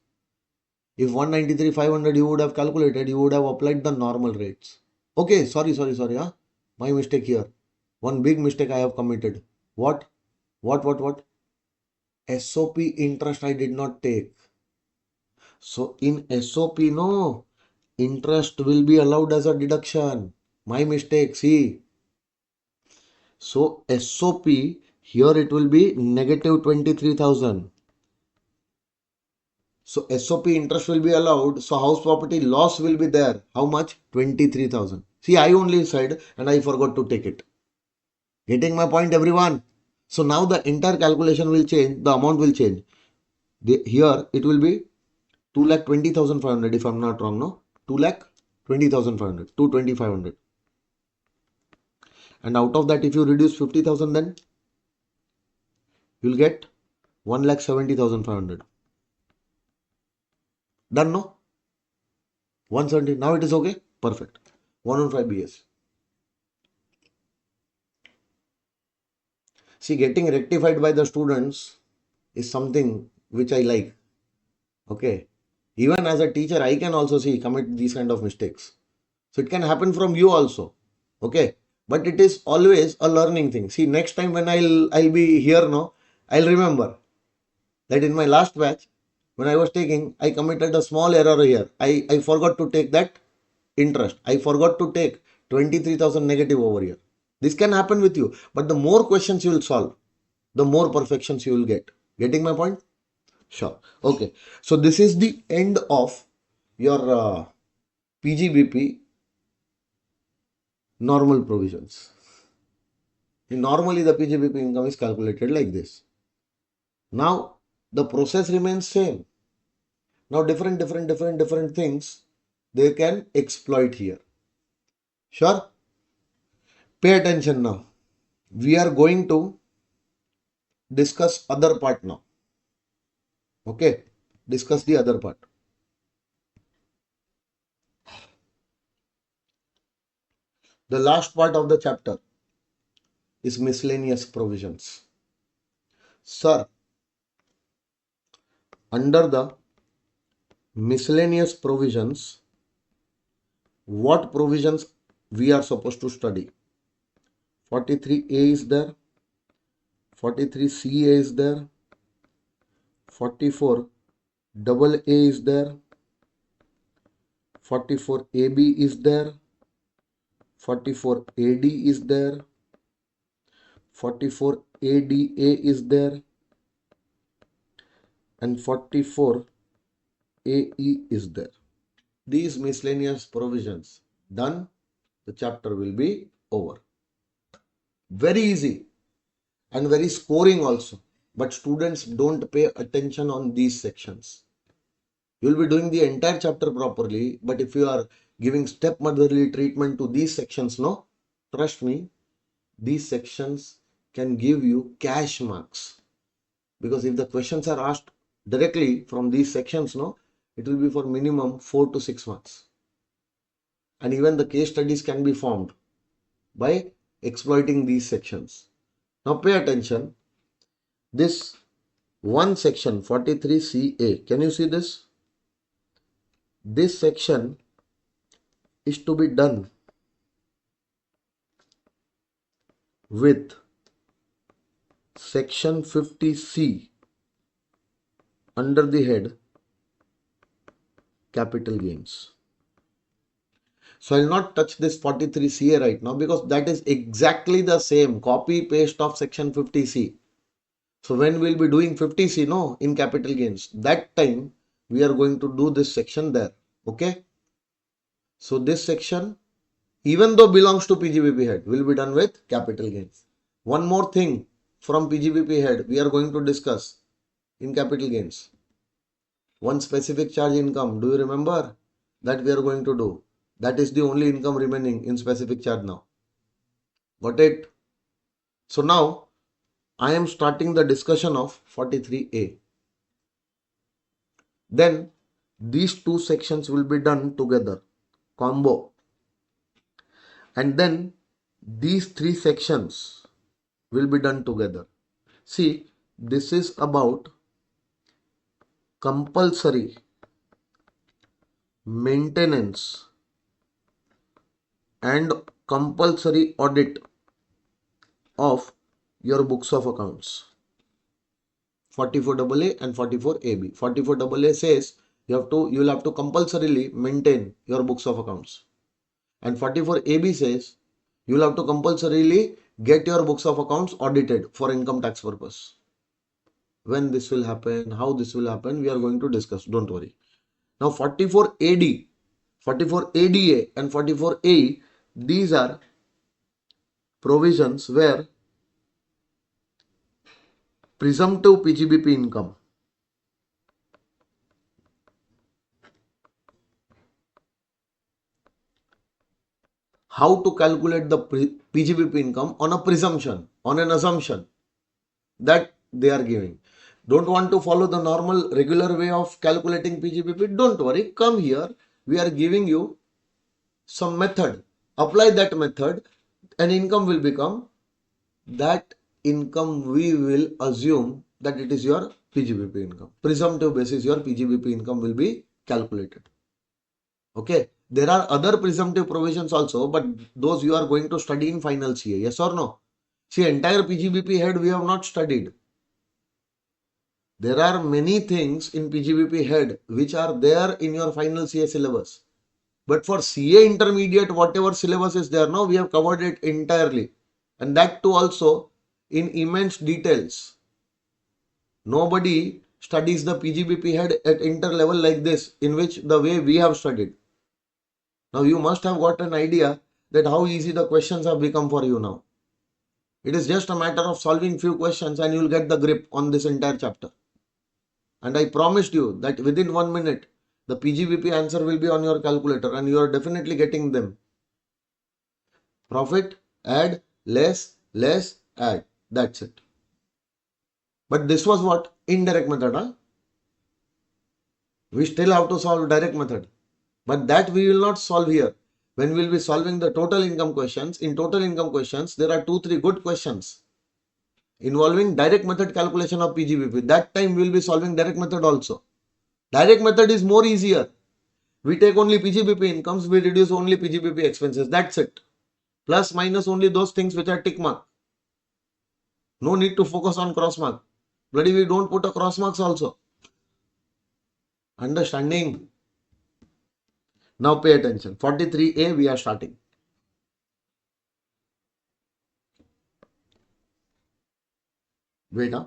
If 193,500 you would have calculated, you would have applied the normal rates. Okay, sorry. My mistake here. One big mistake I have committed. What? SOP interest I did not take. So in SOP, no, interest will be allowed as a deduction. My mistake, see. So SOP, here it will be negative 23,000. So SOP interest will be allowed. So house property loss will be there. How much? 23,000. See, I only said and I forgot to take it. Getting my point, everyone? So now the entire calculation will change, the amount will change. Here it will be 2,20,500 if I'm not wrong, no? 2,20,500, 220,500. And out of that, if you reduce 50,000, then you'll get 1,70,500. Done, no? 170. Now it is okay? Perfect. 115 BS. See, getting rectified by the students is something which I like. Okay. Even as a teacher, I can also see commit these kind of mistakes. So it can happen from you also. Okay. But it is always a learning thing. See, next time when I'll be here, no, I'll remember that in my last batch, when I was taking, I committed a small error here. I forgot to take that interest. I forgot to take 23,000 negative over here. This can happen with you. But the more questions you will solve, the more perfections you will get. Getting my point? Sure. Okay. So this is the end of your PGBP normal provisions. Normally the PGBP income is calculated like this. Now the process remains same. Now different things they can exploit here. Sure? Pay attention now. We are going to discuss other part now. Okay? Discuss the other part. The last part of the chapter is miscellaneous provisions. Sir, under the miscellaneous provisions, what provisions we are supposed to study? 43A is there, 43CA is there, 44AA is there, 44AB is there, 44AD is there, 44ADA is there, and 44AE is there. These miscellaneous provisions done, the chapter will be over. Very easy and very scoring also. But students don't pay attention on these sections. You will be doing the entire chapter properly, but if you are giving stepmotherly treatment to these sections, no, trust me, these sections can give you cash marks. Because if the questions are asked directly from these sections, no, it will be for minimum 4 to 6 marks. And even the case studies can be formed by exploiting these sections. Now pay attention. This one section 43CA, can you see this? This section is to be done with section 50C under the head capital gains. So I'll not touch this 43CA right now because that is exactly the same copy paste of section 50C. So when we'll be doing 50C, no, in capital gains, that time we are going to do this section there. Okay. So this section, even though belongs to PGBP head, will be done with capital gains. One more thing from PGBP head we are going to discuss in capital gains. One specific charge income. Do you remember that we are going to do? That is the only income remaining in specific charge now. Got it? So now I am starting the discussion of 43A. Then these two sections will be done together, combo. And then these three sections will be done together. See, this is about compulsory maintenance and compulsory audit of your books of accounts. 44AA and 44AB. 44AA says you will have to compulsorily maintain your books of accounts. And 44AB says you will have to compulsorily get your books of accounts audited for income tax purpose. When this will happen, how this will happen, we are going to discuss. Don't worry. Now 44AD, 44ADA and 44AE, these are provisions where Presumptive PGBP income. How to calculate the PGBP income on a presumption, on an assumption that they are giving. Don't want to follow the normal regular way of calculating PGBP? Don't worry, come here. We are giving you some method. Apply that method and income will become. That income we will assume that it is your PGBP income. Presumptive basis your PGBP income will be calculated. Okay. There are other presumptive provisions also, but those you are going to study in final CA. Yes or no? See, entire PGBP head we have not studied. There are many things in PGBP head which are there in your final CA syllabus. But for CA intermediate, whatever syllabus is there now, we have covered it entirely. And that too also in immense details. Nobody studies the PGBP head at inter level like this, in which the way we have studied. Now you must have got an idea that how easy the questions have become for you now. It is just a matter of solving few questions and you will get the grip on this entire chapter. And I promised you that within 1 minute, the PGBP answer will be on your calculator and you are definitely getting them. Profit, add, less, add. That's it. But this was what? Indirect method. Huh? We still have to solve direct method. But that we will not solve here. When we will be solving the total income questions, in total income questions, there are 2-3 good questions involving direct method calculation of PGBP. That time we will be solving direct method also. Direct method is more easier. We take only PGBP incomes, we reduce only PGBP expenses. That's it. Plus minus only those things which are tick mark. No need to focus on cross mark. Bloody we don't put a cross marks also. Understanding? Now pay attention. 43A we are starting. Wait, huh?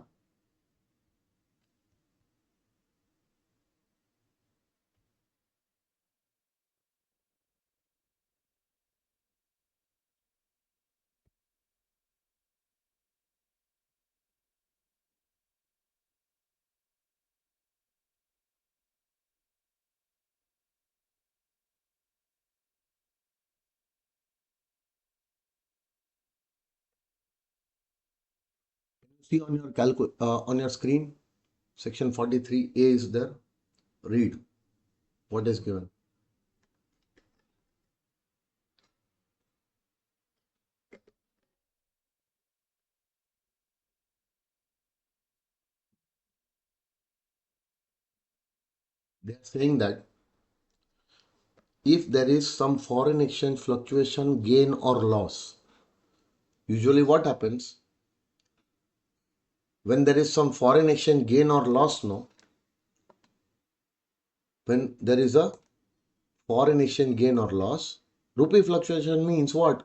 See on your on your screen, section 43A is there. Read what is given. They are saying that if there is some foreign exchange fluctuation, gain or loss, usually what happens when there is some foreign exchange gain or loss? No, when there is a foreign exchange gain or loss, rupee fluctuation means what?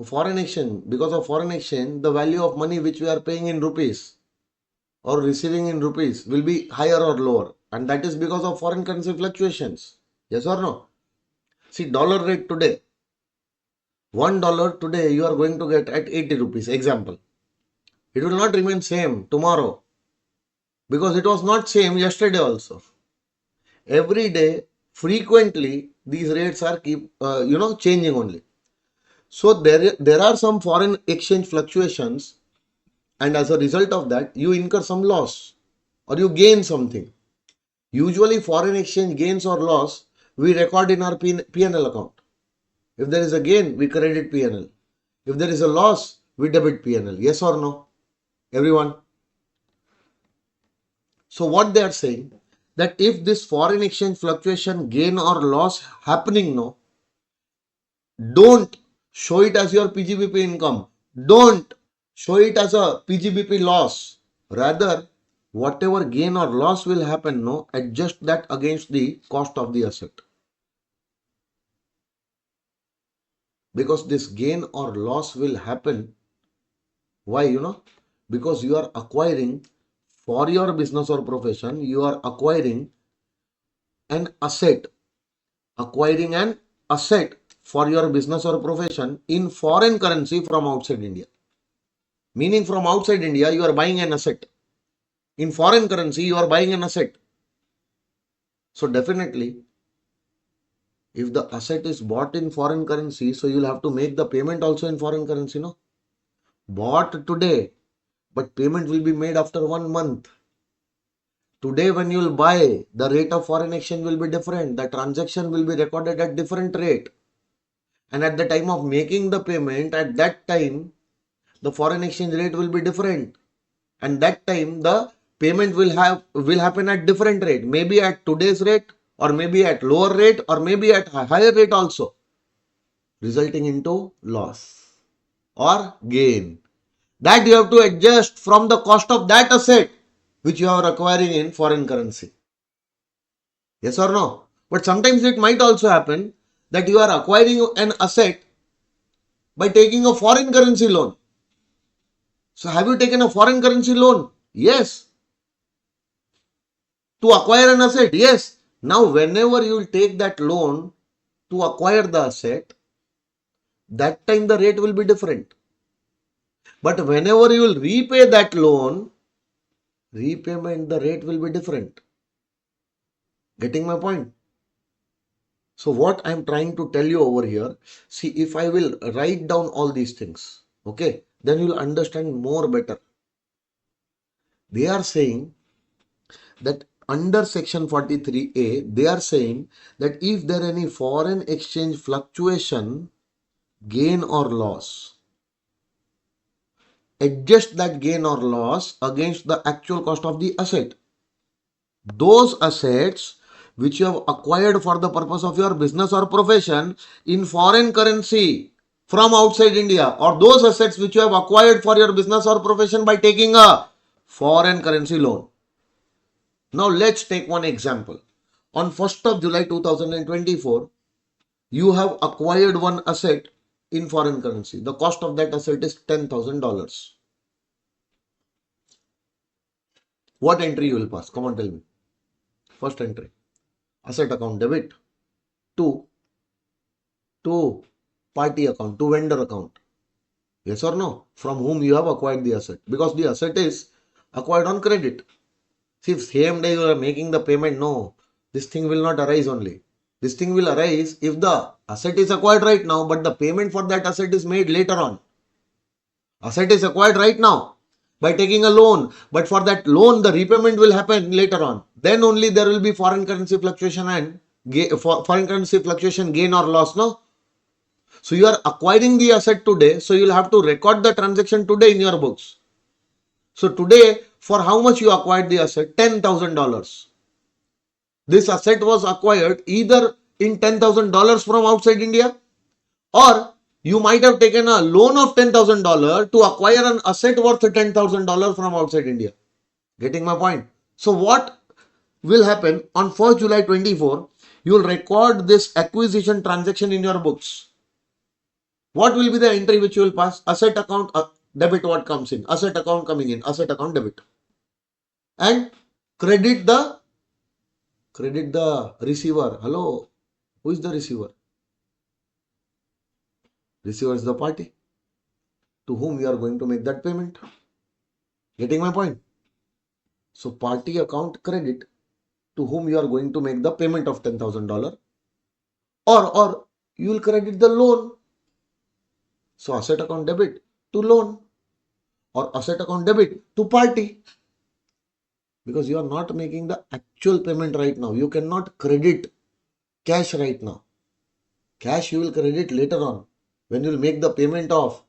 Foreign exchange. Because of foreign exchange, the value of money which we are paying in rupees or receiving in rupees will be higher or lower, and that is because of foreign currency fluctuations. Yes or no? See, dollar rate today, $1 today you are going to get at 80 rupees. Example. It will not remain same tomorrow because it was not same yesterday also. Every day, frequently, these rates are keep changing only. So there are some foreign exchange fluctuations, and as a result of that, you incur some loss or you gain something. Usually, foreign exchange gains or loss we record in our P&L account. If there is a gain, we credit P&L. If there is a loss, we debit P&L. Yes or no? Everyone? So what they are saying, that if this foreign exchange fluctuation gain or loss happening, no, don't show it as your PGBP income. Don't show it as a PGBP loss. Rather, whatever gain or loss will happen, no, adjust that against the cost of the asset. Because this gain or loss will happen. Why? Because you are acquiring for your business or profession, you are acquiring an asset. Acquiring an asset for your business or profession in foreign currency from outside India. Meaning from outside India, you are buying an asset. In foreign currency, you are buying an asset. So definitely, if the asset is bought in foreign currency, so you'll have to make the payment also in foreign currency, no? Bought today, but payment will be made after 1 month. Today when you will buy, the rate of foreign exchange will be different. The transaction will be recorded at different rate. And at the time of making the payment, at that time, the foreign exchange rate will be different. And that time, the payment will happen at different rate. Maybe at today's rate, or maybe at lower rate, or maybe at a higher rate also, resulting into loss or gain. That you have to adjust from the cost of that asset which you are acquiring in foreign currency. Yes or no? But sometimes it might also happen that you are acquiring an asset by taking a foreign currency loan. So have you taken a foreign currency loan? Yes. To acquire an asset? Yes. Now whenever you will take that loan to acquire the asset, that time the rate will be different. But whenever you will repay that loan, repayment, the rate will be different. Getting my point? So what I'm trying to tell you over here, see, if I will write down all these things, okay, then you'll understand more better. They are saying that under section 43A, they are saying that if there any foreign exchange fluctuation, gain or loss, adjust that gain or loss against the actual cost of the asset. Those assets which you have acquired for the purpose of your business or profession in foreign currency from outside India, or those assets which you have acquired for your business or profession by taking a foreign currency loan. Now let's take one example. On 1st of July 2024, you have acquired one asset in foreign currency. The cost of that asset is $10,000. What entry you will pass? Come on, tell me. First entry, asset account debit. To party account, to vendor account. Yes or no? From whom you have acquired the asset. Because the asset is acquired on credit. See, if same day you are making the payment, no, this thing will not arise only. This thing will arise if the asset is acquired right now, but the payment for that asset is made later on. Asset is acquired right now by taking a loan, but for that loan, the repayment will happen later on. Then only there will be foreign currency fluctuation and foreign currency fluctuation gain or loss, no? So you are acquiring the asset today, so you'll have to record the transaction today in your books. So today, for how much you acquired the asset? $10,000. This asset was acquired either in $10,000 from outside India, or you might have taken a loan of $10,000 to acquire an asset worth $10,000 from outside India. Getting my point? So what will happen on 1st July 24? You will record this acquisition transaction in your books. What will be the entry which you will pass? Asset account debit, what comes in? Asset account coming in, asset account debit. And credit the receiver. Hello, who is the receiver? Receiver is the party to whom you are going to make that payment. Getting my point? So party account credit to whom you are going to make the payment of $10,000, or you will credit the loan. So asset account debit to loan, or asset account debit to party. Because you are not making the actual payment right now. You cannot credit cash right now. Cash you will credit later on when you will make the payment of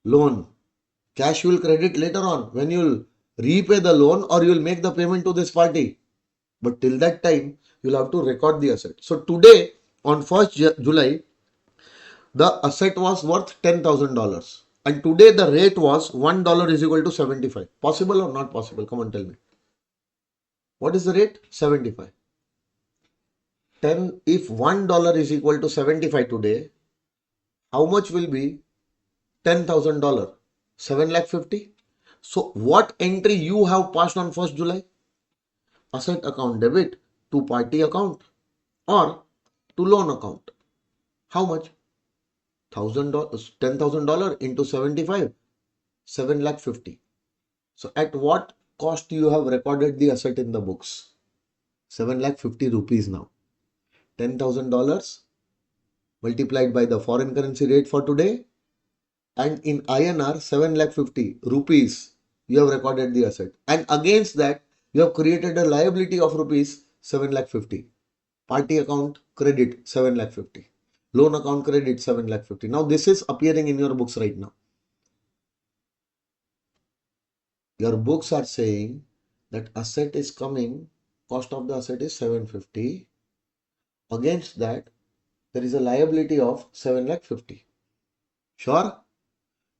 loan. Cash you will credit later on when you will repay the loan or you will make the payment to this party. But till that time, you will have to record the asset. So today, on 1st July, the asset was worth $10,000. And today the rate was $1 is equal to 75. Possible or not possible? Come on, tell me. What is the rate? 75. 10, if $1 is equal to 75 today, how much will be $10,000? 7,50,000. So what entry you have passed on 1st July? Asset account debit to party account or to loan account. How much? $1,000, $10,000 into 75. 7 lakh 50. So at what cost you have recorded the asset in the books? 7 lakh 50 rupees now. $10,000 multiplied by the foreign currency rate for today, and in INR 7 lakh 50 rupees you have recorded the asset, and against that you have created a liability of rupees 7 lakh 50. Party account credit 7 lakh 50. Loan account credit 7 lakh 50. Now this is appearing in your books right now. Your books are saying that asset is coming, cost of the asset is 750. Against that, there is a liability of 7 lakh 50. Sure?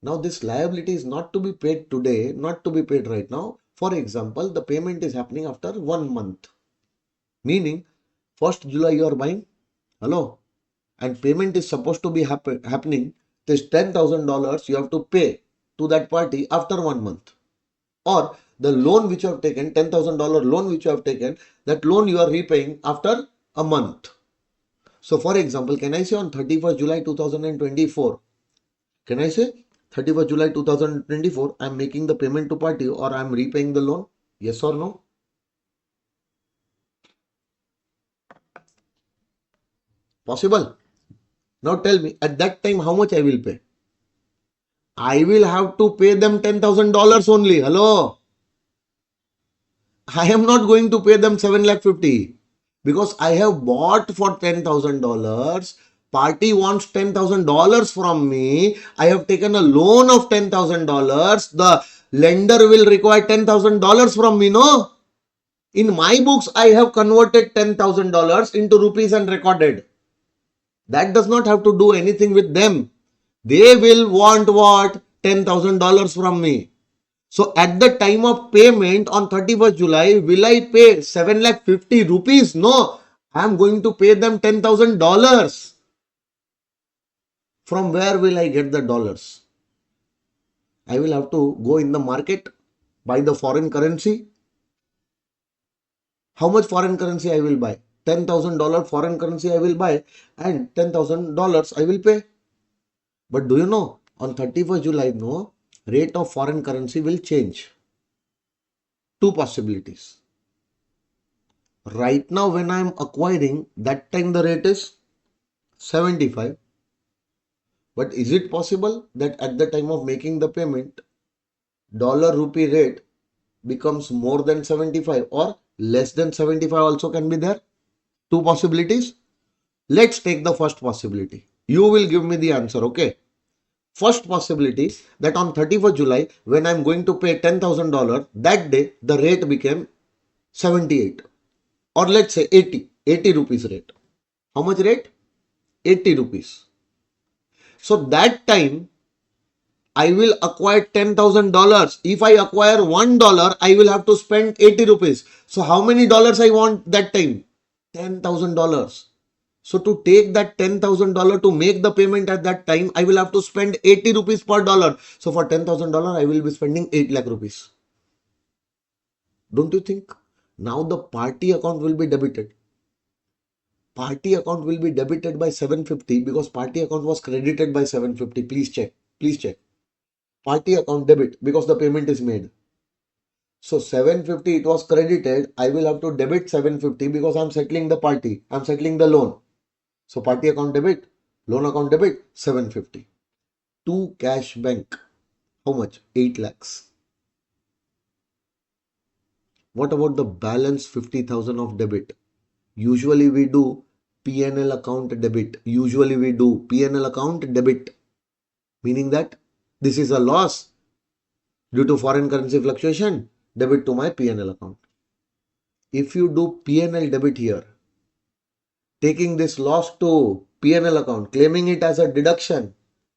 Now this liability is not to be paid today, not to be paid right now. For example, the payment is happening after 1 month. Meaning, 1st July you are buying. Hello? And payment is supposed to be happening. This $10,000 you have to pay to that party after 1 month. Or the loan which you have taken, $10,000 loan which you have taken, that loan you are repaying after a month. So for example, can I say on 31st July 2024, can I say 31st July 2024, I am making the payment to party or I am repaying the loan? Yes or no? Possible. Now tell me, at that time, how much I will pay? I will have to pay them $10,000 only. Hello? I am not going to pay them 7 lakh 50 because I have bought for $10,000. Party wants $10,000 from me. I have taken a loan of $10,000. The lender will require $10,000 from me, no? In my books, I have converted $10,000 into rupees and recorded. That does not have to do anything with them. They will want what? $10,000 from me. So at the time of payment on 31st July, will I pay 7 lakh 50 rupees? No, I am going to pay them $10,000. From where will I get the dollars? I will have to go in the market, buy the foreign currency. How much foreign currency I will buy? $10,000 foreign currency I will buy and $10,000 I will pay. But do you know, on 31st July, no, rate of foreign currency will change. Two possibilities. Right now, when I am acquiring, that time the rate is 75. But is it possible that at the time of making the payment, dollar rupee rate becomes more than 75 or less than 75 also can be there? Two possibilities. Let's take the first possibility. You will give me the answer, okay? First possibility that on 31st July, when I'm going to pay $10,000, that day the rate became 78 or let's say 80 rupees rate. How much rate? 80 rupees. So that time I will acquire $10,000. If I acquire $1, I will have to spend 80 rupees. So how many dollars I want that time? $10,000. So to take that $10,000 to make the payment at that time, I will have to spend 80 rupees per dollar. So for $10,000, I will be spending 8 lakh rupees. Don't you think? Now the party account will be debited. Party account will be debited by 750 because party account was credited by 750. Please check. Please check. Party account debit because the payment is made. So 750 it was credited. I will have to debit 750 because I'm settling the party. I'm settling the loan. So party account debit, loan account debit 750. To cash bank. How much? 8 lakhs. What about the balance 50,000 of debit? Usually we do P&L account debit. Usually we do P&L account debit. Meaning that this is a loss due to foreign currency fluctuation. Debit to my P&L account. If you do P&L debit here, taking this loss to P&L account, claiming it as a deduction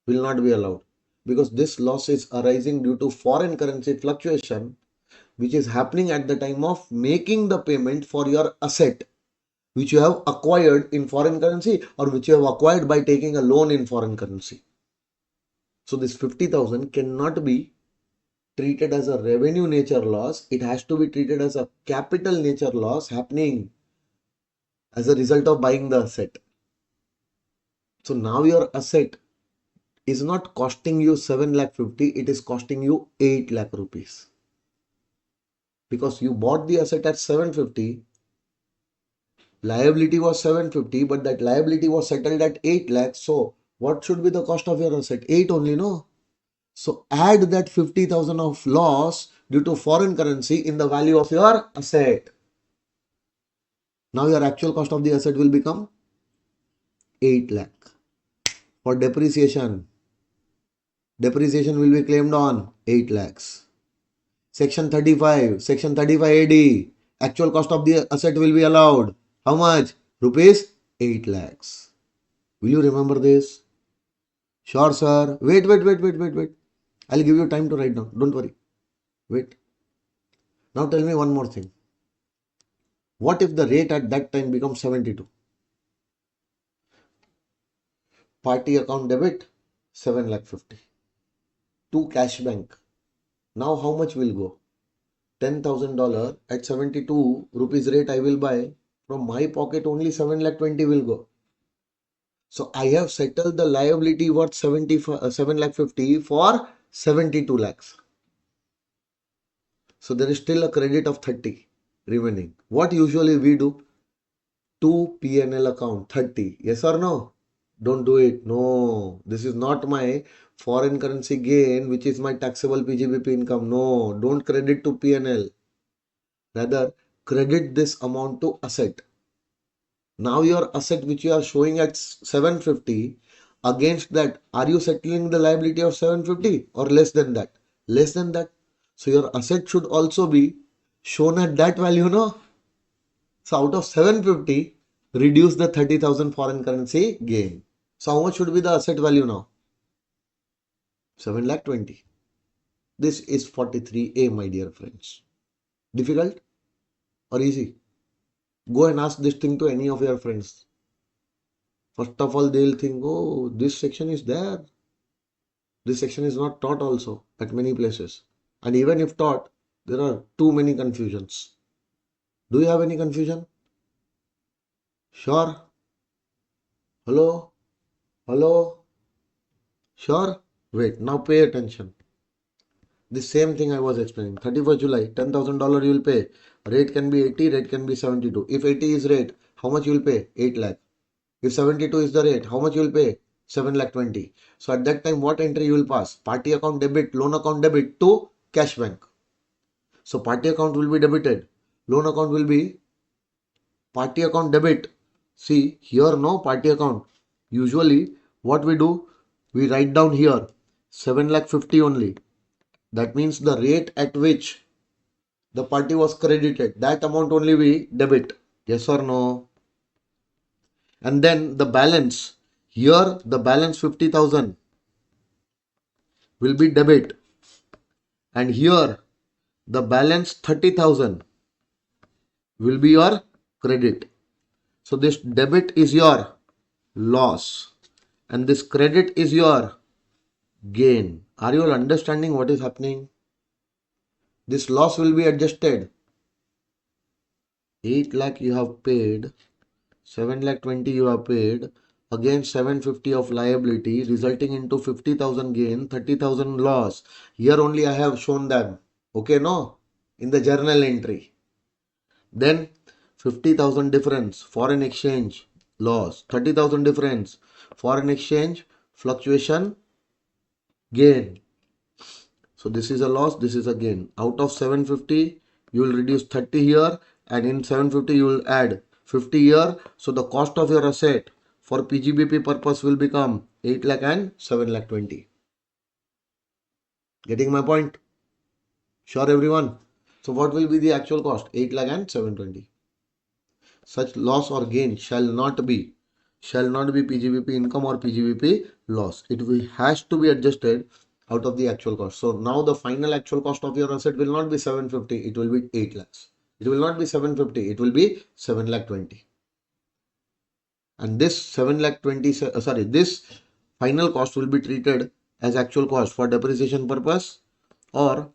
will not be allowed because this loss is arising due to foreign currency fluctuation which is happening at the time of making the payment for your asset which you have acquired in foreign currency or which you have acquired by taking a loan in foreign currency. So this 50,000 cannot be treated as a revenue nature loss. It has to be treated as a capital nature loss happening as a result of buying the asset. So now your asset is not costing you 7 lakh 50, it is costing you 8 lakh rupees. Because you bought the asset at 750, liability was 750, but that liability was settled at 8 lakhs. So what should be the cost of your asset? 8 only, no? So add that 50,000 of loss due to foreign currency in the value of your asset. Now your actual cost of the asset will become 8 lakh. For depreciation will be claimed on 8 lakhs. Section 35 AD, actual cost of the asset will be allowed. How much? Rupees 8 lakhs. Will you remember this? Sure, sir. Wait. I'll give you time to write down. Don't worry. Wait. Now tell me one more thing. What if the rate at that time becomes 72? Party account debit 7 lakh 50 to cash bank. Now how much will go? $10,000 at 72 rupees rate I will buy. From my pocket only 7 lakh 20 will go. So I have settled the liability worth 7 lakh 50 for 72 lakhs. So there is still a credit of 30 remaining. What usually we do? To P&L account 30. Yes or no? Don't do it. No. This is not my foreign currency gain, which is my taxable PGBP income. No. Don't credit to P&L. Rather, credit this amount to asset. Now your asset which you are showing at 750, against that, are you settling the liability of 750 or less than that? Less than that. So your asset should also be shown at that value, no? So out of 750, reduce the 30,000 foreign currency gain. So how much should be the asset value now? 7 lakh 20. This is 43A, my dear friends. Difficult or easy? Go and ask this thing to any of your friends. First of all, they'll think, oh, this section is there. This section is not taught also at many places. And even if taught, there are too many confusions. Do you have any confusion? Sure? Hello? Hello? Sure? Wait, now pay attention. The same thing I was explaining. 31st July, $10,000 you will pay. Rate can be 80, rate can be 72. If 80 is rate, how much you will pay? 8 lakh. If 72 is the rate, how much you will pay? 7 lakh 20. So at that time, what entry you will pass? Party account debit, loan account debit to cash bank. So party account will be debited. Loan account will be party account debit. See, here no party account. Usually, what we do? We write down here 7 lakh 50 only. That means the rate at which the party was credited, that amount only we debit. Yes or no? And then the balance. Here the balance 50,000 will be debit. And here the balance 30,000 will be your credit. So this debit is your loss and this credit is your gain. Are you all understanding what is happening? This loss will be adjusted. 8 lakh you have paid, 7 lakh 20 you have paid against 750 of liability, resulting into 50,000 gain, 30,000 loss. Here only I have shown them. Okay, no? In the journal entry. Then 50,000 difference, foreign exchange loss. 30,000 difference, foreign exchange fluctuation gain. So this is a loss, this is a gain. Out of 750, you will reduce 30 here, and in 750 you will add 50 here. So the cost of your asset for PGBP purpose will become 8 lakh and 7 lakh 20. Getting my point? Sure, everyone? So what will be the actual cost? 8 lakh and 720. Such loss or gain shall not be PGBP income or PGBP loss. It will has to be adjusted out of the actual cost. So now the final actual cost of your asset will not be 750, it will be 8 lakhs. It will not be 750, it will be 7 lakh 20. And this 7 lakh 20, this final cost will be treated as actual cost for depreciation purpose or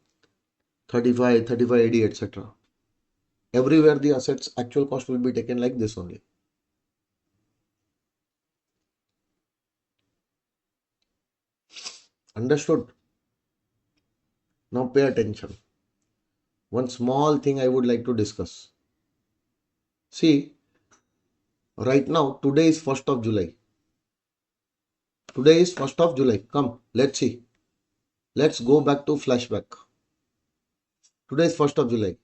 35 AD, etc. Everywhere the assets actual cost will be taken like this only. Understood? Now pay attention. One small thing I would like to discuss. See, right now, today is 1st of July. Today is 1st of July. Come, let's see. Let's go back to flashback. Today is 1st of July.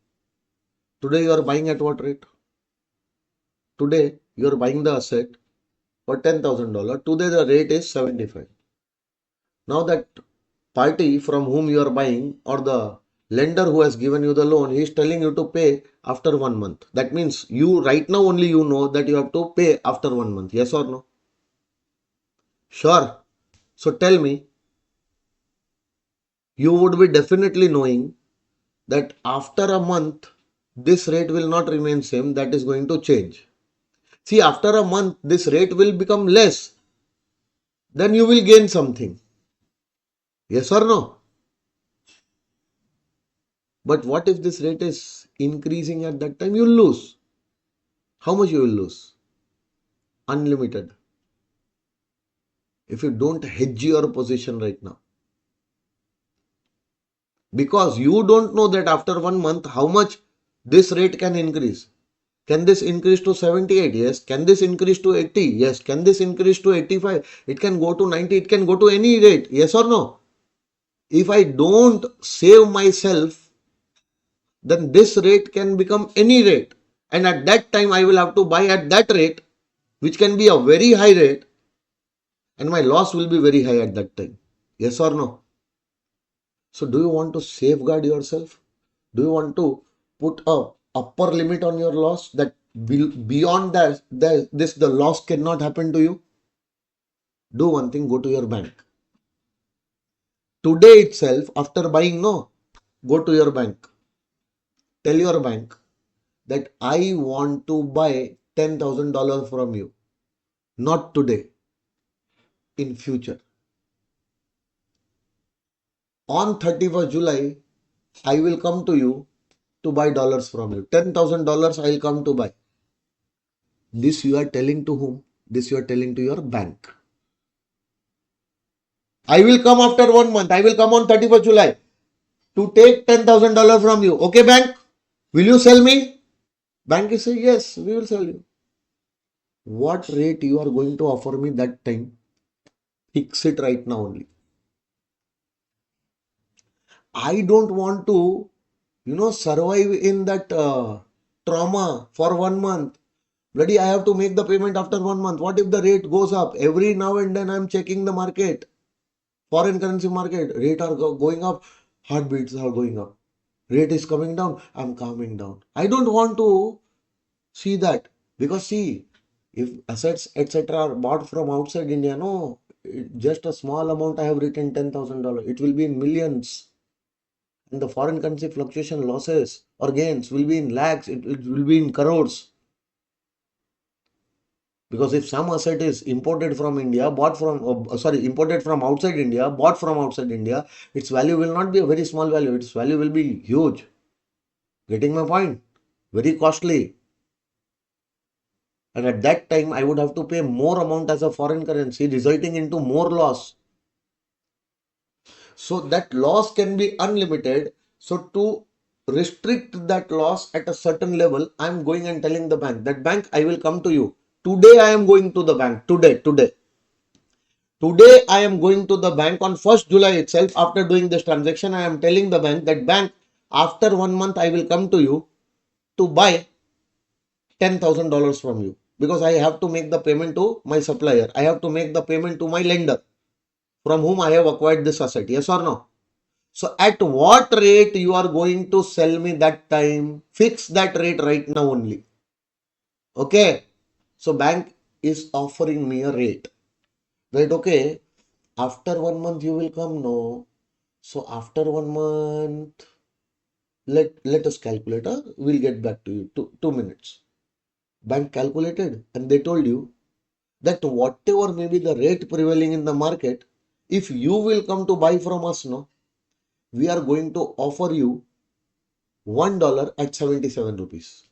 Today you are buying at what rate? Today you are buying the asset for $10,000. Today the rate is 75. Now that party from whom you are buying or the lender who has given you the loan, he is telling you to pay after 1 month. That means you right now only you know that you have to pay after 1 month. Yes or no? Sure. So tell me, you would be definitely knowing that after a month, this rate will not remain same. That is going to change. See, after a month, this rate will become less. Then you will gain something. Yes or no? But what if this rate is increasing at that time? You will lose. How much you will lose? Unlimited. If you don't hedge your position right now. Because you don't know that after 1 month how much this rate can increase. Can this increase to 78? Yes. Can this increase to 80? Yes. Can this increase to 85? It can go to 90. It can go to any rate. Yes or no? If I don't save myself, then this rate can become any rate. And at that time, I will have to buy at that rate, which can be a very high rate. And my loss will be very high at that time. Yes or no? So do you want to safeguard yourself? Do you want to put a upper limit on your loss that beyond that, the loss cannot happen to you? Do one thing, go to your bank. Today itself, after buying, no, go to your bank. Tell your bank that I want to buy $10,000 from you. Not today, in future. On 31st July, I will come to you to buy dollars from you. $10,000 I will come to buy. This you are telling to whom? This you are telling to your bank. I will come after 1 month. I will come on 31st July to take $10,000 from you. Okay, bank? Will you sell me? Bank is saying, yes, we will sell you. What rate you are going to offer me that time? Fix it right now only. I don't want to, survive in that trauma for 1 month. Bloody, I have to make the payment after 1 month. What if the rate goes up? Every now and then I am checking the market. Foreign currency market, rate are going up, heartbeats are going up. Rate is coming down, I'm calming down. I don't want to see that. Because see, if assets etc. are bought from outside India, no, just a small amount I have written $10,000. It will be in millions. And the foreign currency fluctuation losses or gains will be in lakhs, it will be in crores. Because if some asset is imported from India, imported from outside India, bought from outside India, its value will not be a very small value. Its value will be huge. Getting my point? Very costly. And at that time, I would have to pay more amount as a foreign currency, resulting into more loss. So that loss can be unlimited. So to restrict that loss at a certain level, I am going and telling the bank that bank, I will come to you. Today I am going to the bank. Today. Today I am going to the bank on 1st July itself. After doing this transaction, I am telling the bank that bank, after 1 month I will come to you to buy $10,000 from you. Because I have to make the payment to my supplier. I have to make the payment to my lender from whom I have acquired this asset. Yes or no? So at what rate you are going to sell me that time? Fix that rate right now only. Okay. So bank is offering me a rate. Right, okay. After 1 month you will come, no. So after 1 month, let us calculate. We'll get back to you. 2 minutes. Bank calculated and they told you that whatever may be the rate prevailing in the market, if you will come to buy from us, no, we are going to offer you $1 at 77 rupees.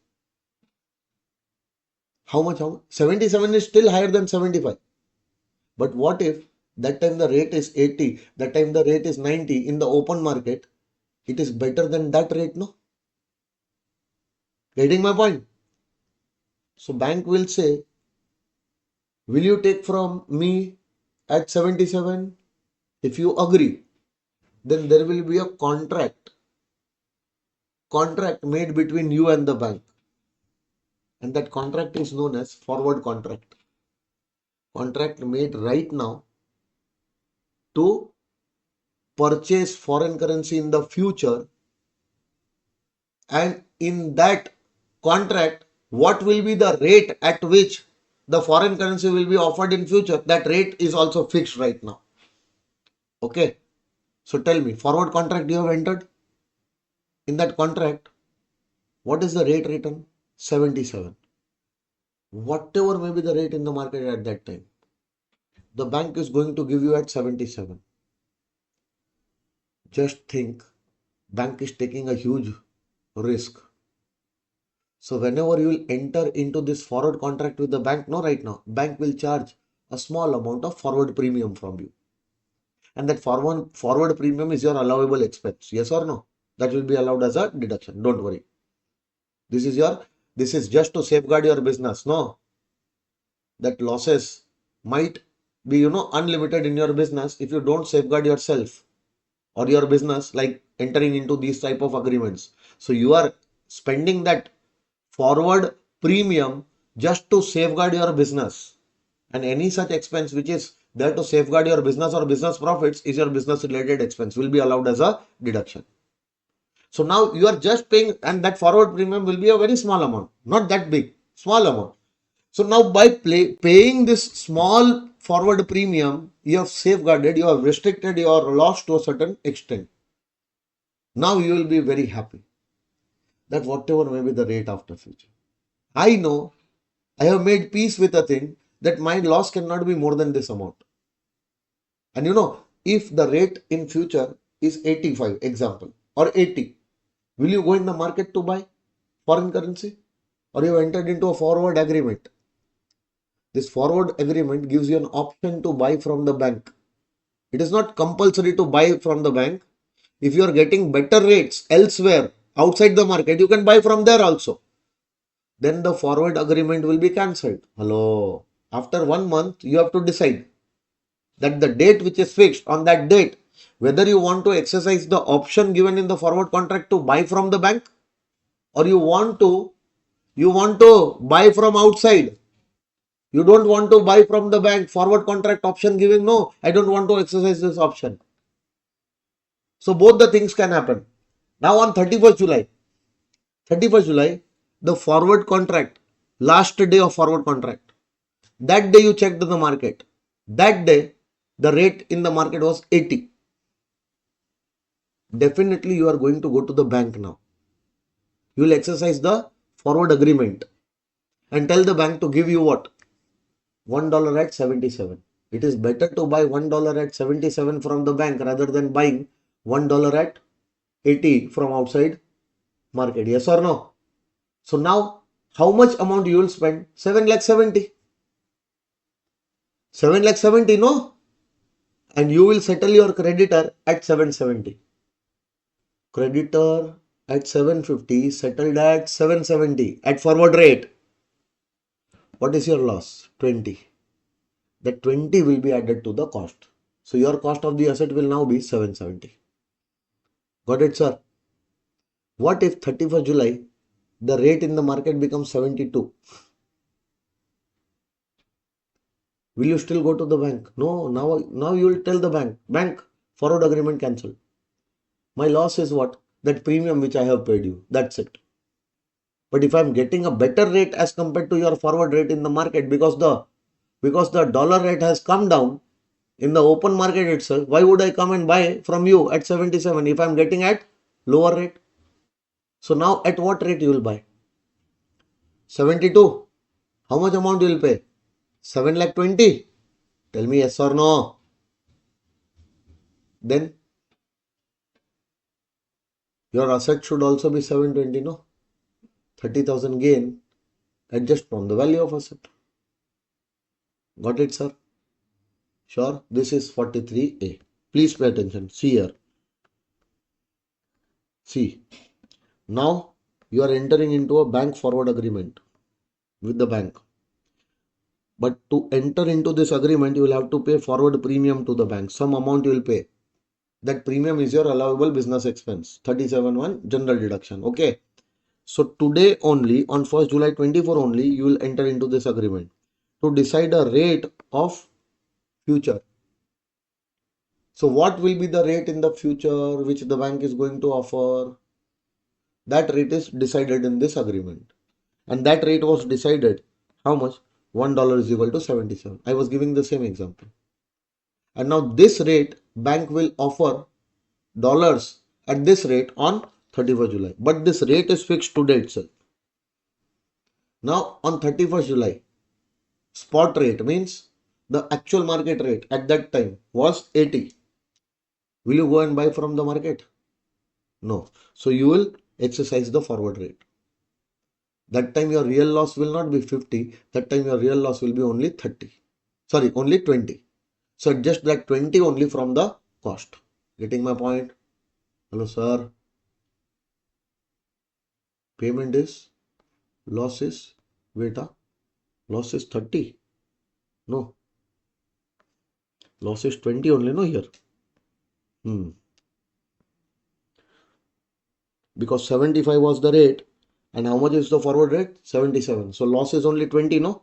How much? 77 is still higher than 75. But what if That time the rate is 80, that time the rate is 90 in the open market. It is better than that rate, no? Getting my point? So bank will say, will you take from me at 77? If you agree, then there will be a contract made between you and the bank. And that contract is known as forward contract. Contract made right now to purchase foreign currency in the future, and in that contract what will be the rate at which the foreign currency will be offered in future, that rate is also fixed right now. Okay, so tell me, forward contract you have entered, in that contract what is the rate written? 77. Whatever may be the rate in the market at that time, the bank is going to give you at 77. Just think, bank is taking a huge risk. So whenever you will enter into this forward contract with the bank, no, right now, bank will charge a small amount of forward premium from you. And that forward premium is your allowable expense. Yes or no? That will be allowed as a deduction. Don't worry. This is just to safeguard your business. No, that losses might be, unlimited in your business if you don't safeguard yourself or your business, like entering into these type of agreements. So you are spending that forward premium just to safeguard your business, and any such expense which is there to safeguard your business or business profits is your business related expense, will be allowed as a deduction. So now you are just paying, and that forward premium will be a very small amount, not that big, small amount. So now by paying this small forward premium, you have safeguarded, you have restricted your loss to a certain extent. Now you will be very happy that whatever may be the rate after future, I know I have made peace with a thing that my loss cannot be more than this amount. And if the rate in future is 85, example, or 80, will you go in the market to buy foreign currency? Or you have entered into a forward agreement? This forward agreement gives you an option to buy from the bank. It is not compulsory to buy from the bank. If you are getting better rates elsewhere outside the market, you can buy from there also. Then the forward agreement will be cancelled. Hello. After 1 month, you have to decide that the date which is fixed, on that date, whether you want to exercise the option given in the forward contract to buy from the bank, or you want to buy from outside. You don't want to buy from the bank, forward contract option given, no, I don't want to exercise this option. So both the things can happen. Now on 31st July, the forward contract, last day of forward contract, that day you checked the market. That day, the rate in the market was 80. Definitely you are going to go to the bank now. You will exercise the forward agreement and tell the bank to give you what? $1 at 77. It is better to buy $1 at 77 from the bank rather than buying $1 at 80 from outside market. Yes or no? So now how much amount you will spend? 7 lakh 70. 7 lakh 70, no? And you will settle your creditor at 770. Creditor at 750, settled at 770 at forward rate. What is your loss? 20. That 20 will be added to the cost. So your cost of the asset will now be 770. Got it, sir? What if 31st July, the rate in the market becomes 72? Will you still go to the bank? No, now you will tell the bank, forward agreement cancelled. My loss is what? That premium which I have paid you. That's it. But if I'm getting a better rate as compared to your forward rate in the market, because the dollar rate has come down in the open market itself, why would I come and buy from you at 77 if I'm getting at lower rate? So now at what rate you will buy? 72. How much amount you will pay? 7 lakh 20. Tell me yes or no. Then your asset should also be 720, no? 30,000 gain, adjust from the value of asset. Got it, sir? Sure, this is 43A. Please pay attention. See here. See, now you are entering into a bank forward agreement with the bank. But to enter into this agreement, you will have to pay forward premium to the bank. Some amount you will pay. That premium is your allowable business expense. 37(1) general deduction. Okay. So today only, on 1st July 24 only, you will enter into this agreement to decide a rate of future. So what will be the rate in the future which the bank is going to offer? That rate is decided in this agreement. And that rate was decided how much? $1 is equal to 77. I was giving the same example. And now this rate bank will offer dollars at this rate on 31st July. But this rate is fixed today itself. Now on 31st July, spot rate means the actual market rate at that time was 80. Will you go and buy from the market? No. So you will exercise the forward rate. That time your real loss will not be 50. That time your real loss will be only 30. Sorry, only 20. So adjust that 20 only from the cost. Getting my point? Hello, sir. Payment is, loss is, wait, loss is 30. No. Loss is 20 only, no, here. Because 75 was the rate. And how much is the forward rate? 77. So loss is only 20, no?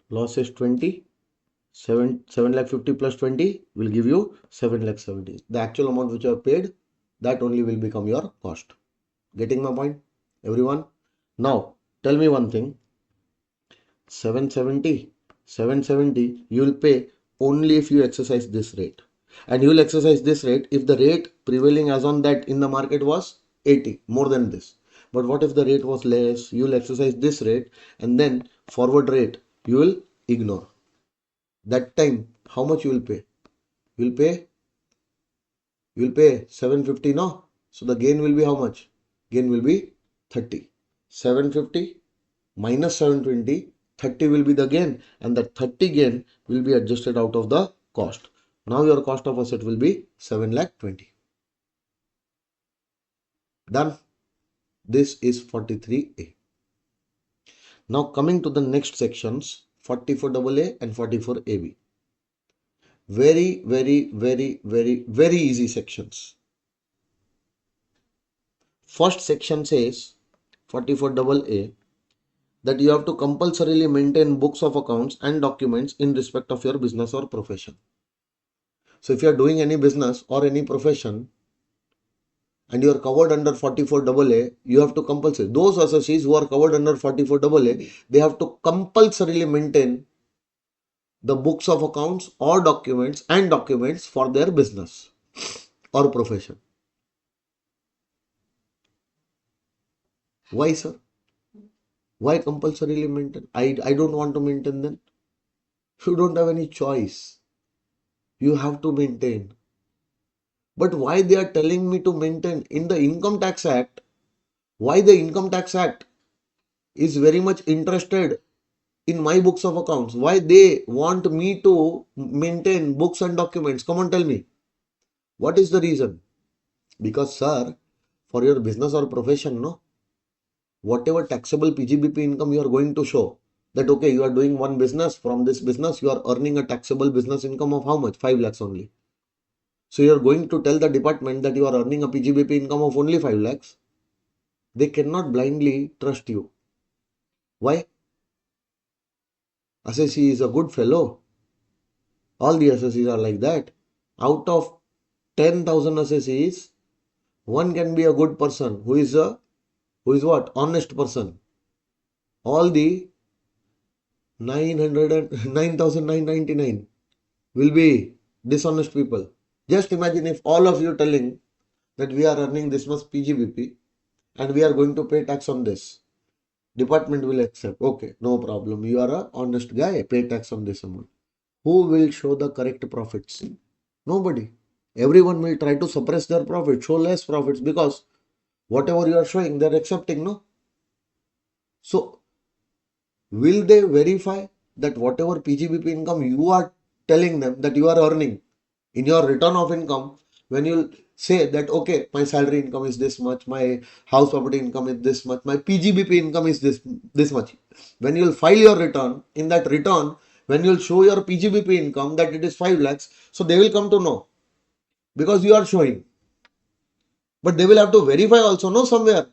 Loss is 20. 7 lakh 50 plus 20 will give you 7 lakh 70. The actual amount which you have paid, that only will become your cost. Getting my point, everyone? Now, tell me one thing. 770 you will pay only if you exercise this rate. And you will exercise this rate if the rate prevailing as on that in the market was 80, more than this. But what if the rate was less? You will exercise this rate and then forward rate you will ignore. That time, how much you will pay? You will pay 750, no? So the gain will be how much? Gain will be 30. 750 minus 720, 30 will be the gain, and that 30 gain will be adjusted out of the cost. Now your cost of asset will be 7 lakh 20. Done. This is 43A. Now coming to the next sections, 44AA and 44AB. Very, very, very, very, very easy sections. First section says 44AA that you have to compulsorily maintain books of accounts and documents in respect of your business or profession. So if you are doing any business or any profession and you are covered under 44AA, you have to compulsory. Those associates who are covered under 44AA, they have to compulsorily maintain the books of accounts or documents for their business or profession. Why, sir? Why compulsorily maintain? I don't want to maintain them. You don't have any choice. You have to maintain. But why they are telling me to maintain? In the Income Tax Act, why the Income Tax Act is very much interested in my books of accounts? Why they want me to maintain books and documents? Come on, tell me. What is the reason? Because, sir, for your business or profession, no, whatever taxable PGBP income you are going to show, that okay, you are doing one business, from this business you are earning a taxable business income of how much? 5 lakhs only. So you are going to tell the department that you are earning a PGBP income of only 5 lakhs. They cannot blindly trust you. Why? Assessee is a good fellow. All the assessees are like that. Out of 10,000 assessees, one can be a good person who is what? Honest person. All the 9,999 will be dishonest people. Just imagine if all of you telling that we are earning this much PGBP and we are going to pay tax on this. Department will accept. Okay, no problem. You are a honest guy. Pay tax on this amount. Who will show the correct profits? Nobody. Everyone will try to suppress their profits, show less profits, because whatever you are showing, they are accepting, no? So, will they verify that whatever PGBP income you are telling them that you are earning in your return of income, when you say that, okay, my salary income is this much, my house property income is this much, my PGBP income is this much. When you'll file your return, in that return, when you'll show your PGBP income that it is 5 lakhs, so they will come to know because you are showing. But they will have to verify also, no, somewhere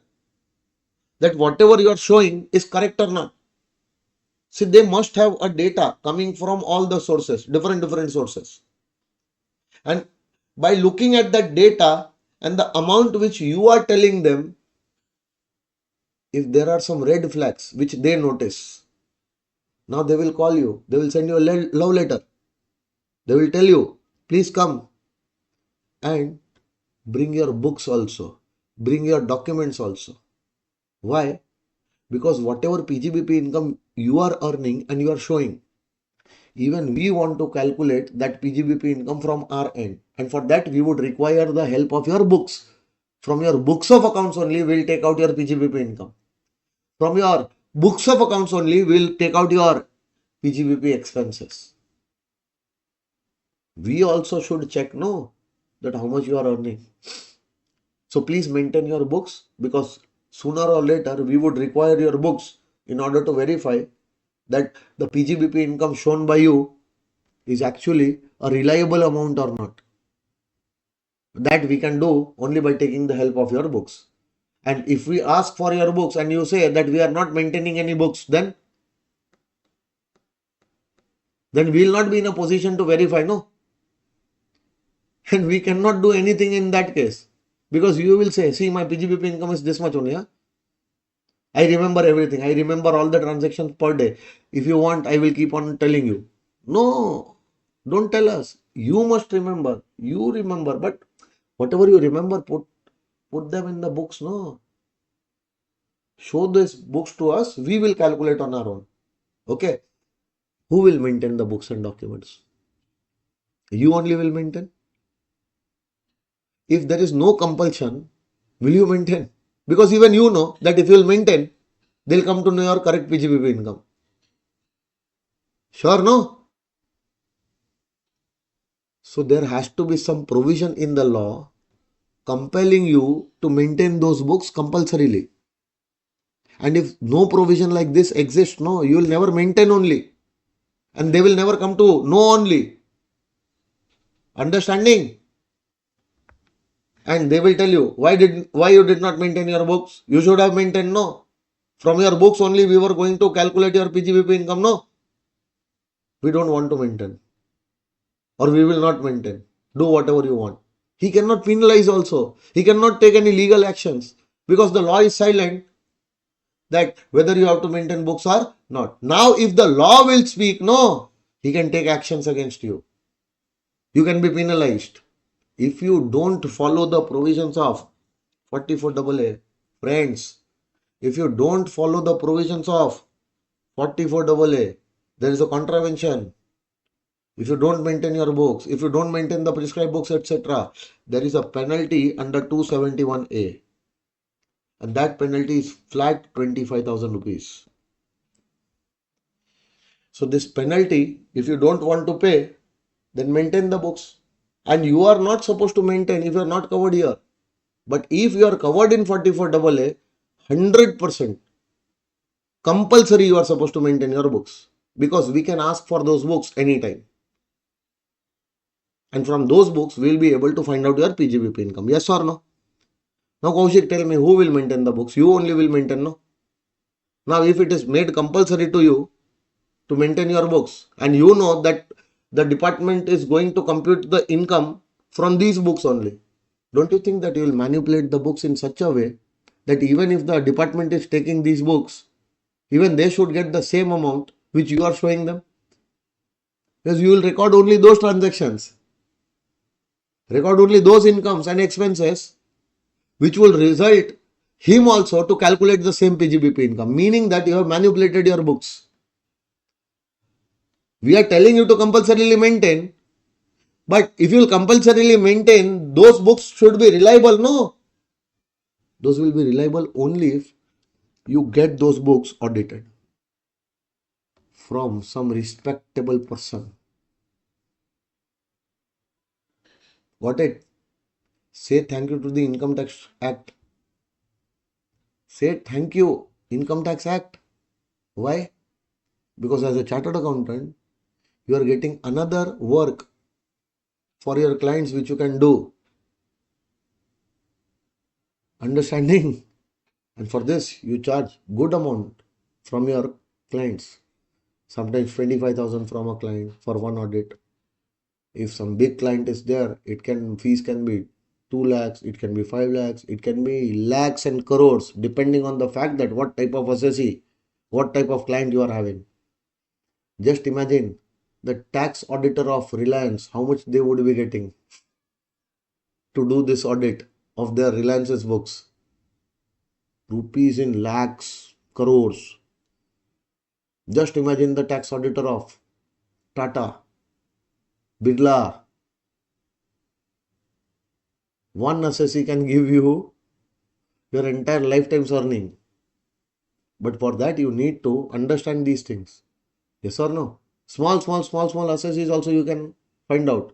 that whatever you are showing is correct or not. See, they must have a data coming from all the sources, different sources. And by looking at that data and the amount which you are telling them, if there are some red flags which they notice, now they will call you, they will send you a love letter. They will tell you, please come and bring your books also, bring your documents also. Why? Because whatever PGBP income you are earning and you are showing, even we want to calculate that PGBP income from our end. And for that, we would require the help of your books. From your books of accounts only, we'll take out your PGBP income. From your books of accounts only, we'll take out your PGBP expenses. We also should check, no, that how much you are earning. So please maintain your books, because sooner or later we would require your books in order to verify that the PGBP income shown by you is actually a reliable amount or not. That we can do only by taking the help of your books. And if we ask for your books and you say that we are not maintaining any books, then we will not be in a position to verify, no. And we cannot do anything in that case, because you will say, see, my PGBP income is this much only. Huh? I remember everything. I remember all the transactions per day. If you want, I will keep on telling you. No, don't tell us. You must remember. You remember. But whatever you remember, put them in the books. No. Show these books to us. We will calculate on our own. Okay. Who will maintain the books and documents? You only will maintain. If there is no compulsion, will you maintain? Because even you know that if you will maintain, they'll come to know your correct PGBP income. Sure, no? So there has to be some provision in the law compelling you to maintain those books compulsorily. And if no provision like this exists, no, you will never maintain only. And they will never come to know only. Understanding? And they will tell you, why you did not maintain your books? You should have maintained, no. From your books only we were going to calculate your PGBP income, no. We don't want to maintain. Or we will not maintain. Do whatever you want. He cannot penalize also. He cannot take any legal actions, because the law is silent that whether you have to maintain books or not. Now, if the law will speak, no, he can take actions against you. You can be penalized. If you don't follow the provisions of 44AA, friends, if you don't follow the provisions of 44AA, there is a contravention. If you don't maintain your books, if you don't maintain the prescribed books, etc., there is a penalty under 271A. And that penalty is flat 25,000 rupees. So this penalty, if you don't want to pay, then maintain the books. And you are not supposed to maintain if you are not covered here. But if you are covered in 44AA, 100% compulsory you are supposed to maintain your books. Because we can ask for those books anytime. And from those books, we will be able to find out your PGBP income. Yes or no? Now, Kaushik, tell me, who will maintain the books? You only will maintain, no? Now, if it is made compulsory to you to maintain your books, and you know that the department is going to compute the income from these books only, don't you think that you will manipulate the books in such a way that even if the department is taking these books, even they should get the same amount which you are showing them? Because you will record only those transactions, record only those incomes and expenses which will result him also to calculate the same PGBP income, meaning that you have manipulated your books. We are telling you to compulsorily maintain, but if you will compulsorily maintain, those books should be reliable, no? Those will be reliable only if you get those books audited. from some respectable person. Got it? Say thank you to the Income Tax Act. Say thank you, Income Tax Act. Why? Because as a chartered accountant, you are getting another work for your clients which you can do. Understanding? And for this, you charge good amount from your clients. Sometimes 25,000 from a client for one audit. If some big client is there, fees can be 2 lakhs, it can be 5 lakhs, it can be lakhs and crores, depending on the fact that what type of assessee, what type of client you are having. Just imagine the tax auditor of Reliance, how much they would be getting to do this audit of their Reliance's books. Rupees in lakhs, crores. Just imagine the tax auditor of Tata, Birla. One assessee can give you your entire lifetime's earning. But for that, you need to understand these things. Yes or no? Small assessees also you can find out.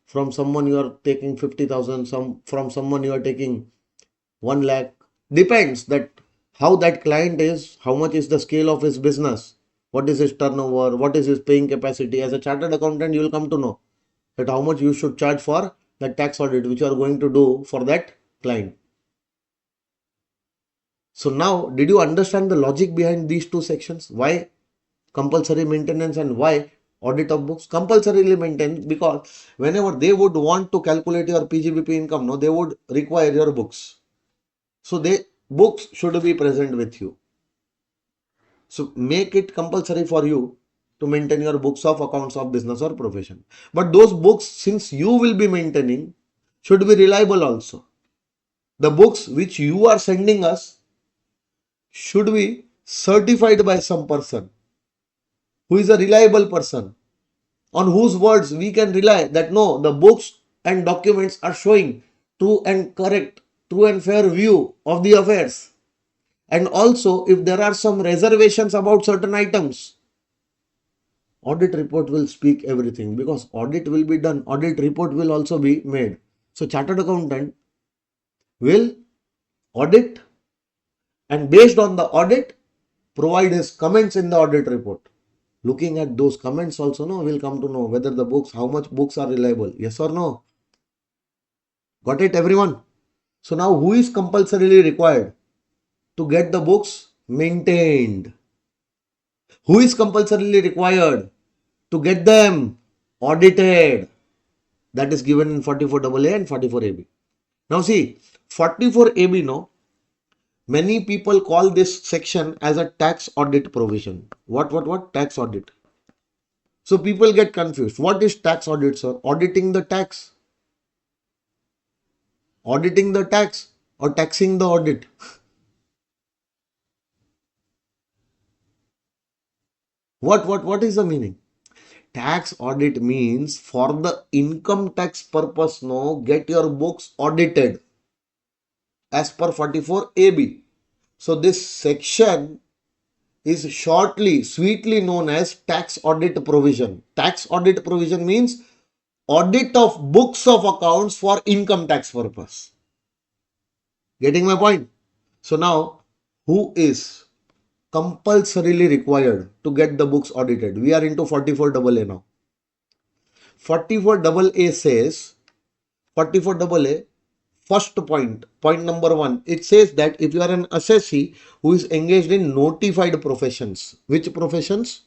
From someone you are taking 50,000, from someone you are taking 1 lakh. Depends that how that client is, how much is the scale of his business, what is his turnover, what is his paying capacity. As a chartered accountant, you will come to know that how much you should charge for the tax audit which you are going to do for that client. So now, did you understand the logic behind these two sections? Why compulsory maintenance and why audit of books? Compulsorily maintained because whenever they would want to calculate your PGBP income, no, they would require your books. So books should be present with you. So make it compulsory for you to maintain your books of accounts of business or profession. But those books, since you will be maintaining, should be reliable also. The books which you are sending us should be certified by some person who is a reliable person, on whose words we can rely that no, the books and documents are showing true and correct, true and fair view of the affairs. And also, if there are some reservations about certain items, audit report will speak everything, because audit will be done, audit report will also be made. So chartered accountant will audit and based on the audit provide his comments in the audit report. Looking at those comments also, no, we'll come to know whether the books, how much books are reliable. Yes or no? Got it, everyone? So now who is compulsorily required to get the books maintained? Who is compulsorily required to get them audited? That is given in 44AA and 44AB. Now see, 44AB, no, many people call this section as a tax audit provision. What? Tax audit. So people get confused. What is tax audit, sir? Auditing the tax. Auditing the tax or taxing the audit? What is the meaning? Tax audit means for the income tax purpose, no, get your books audited as per 44AB. So this section is sweetly known as tax audit provision. Tax audit provision means audit of books of accounts for income tax purpose. Getting my point? So now, who is compulsorily required to get the books audited? We are into 44AA now. 44AA says, 44AA, first point number 1, it says that if you are an assessee who is engaged in notified professions. Which professions?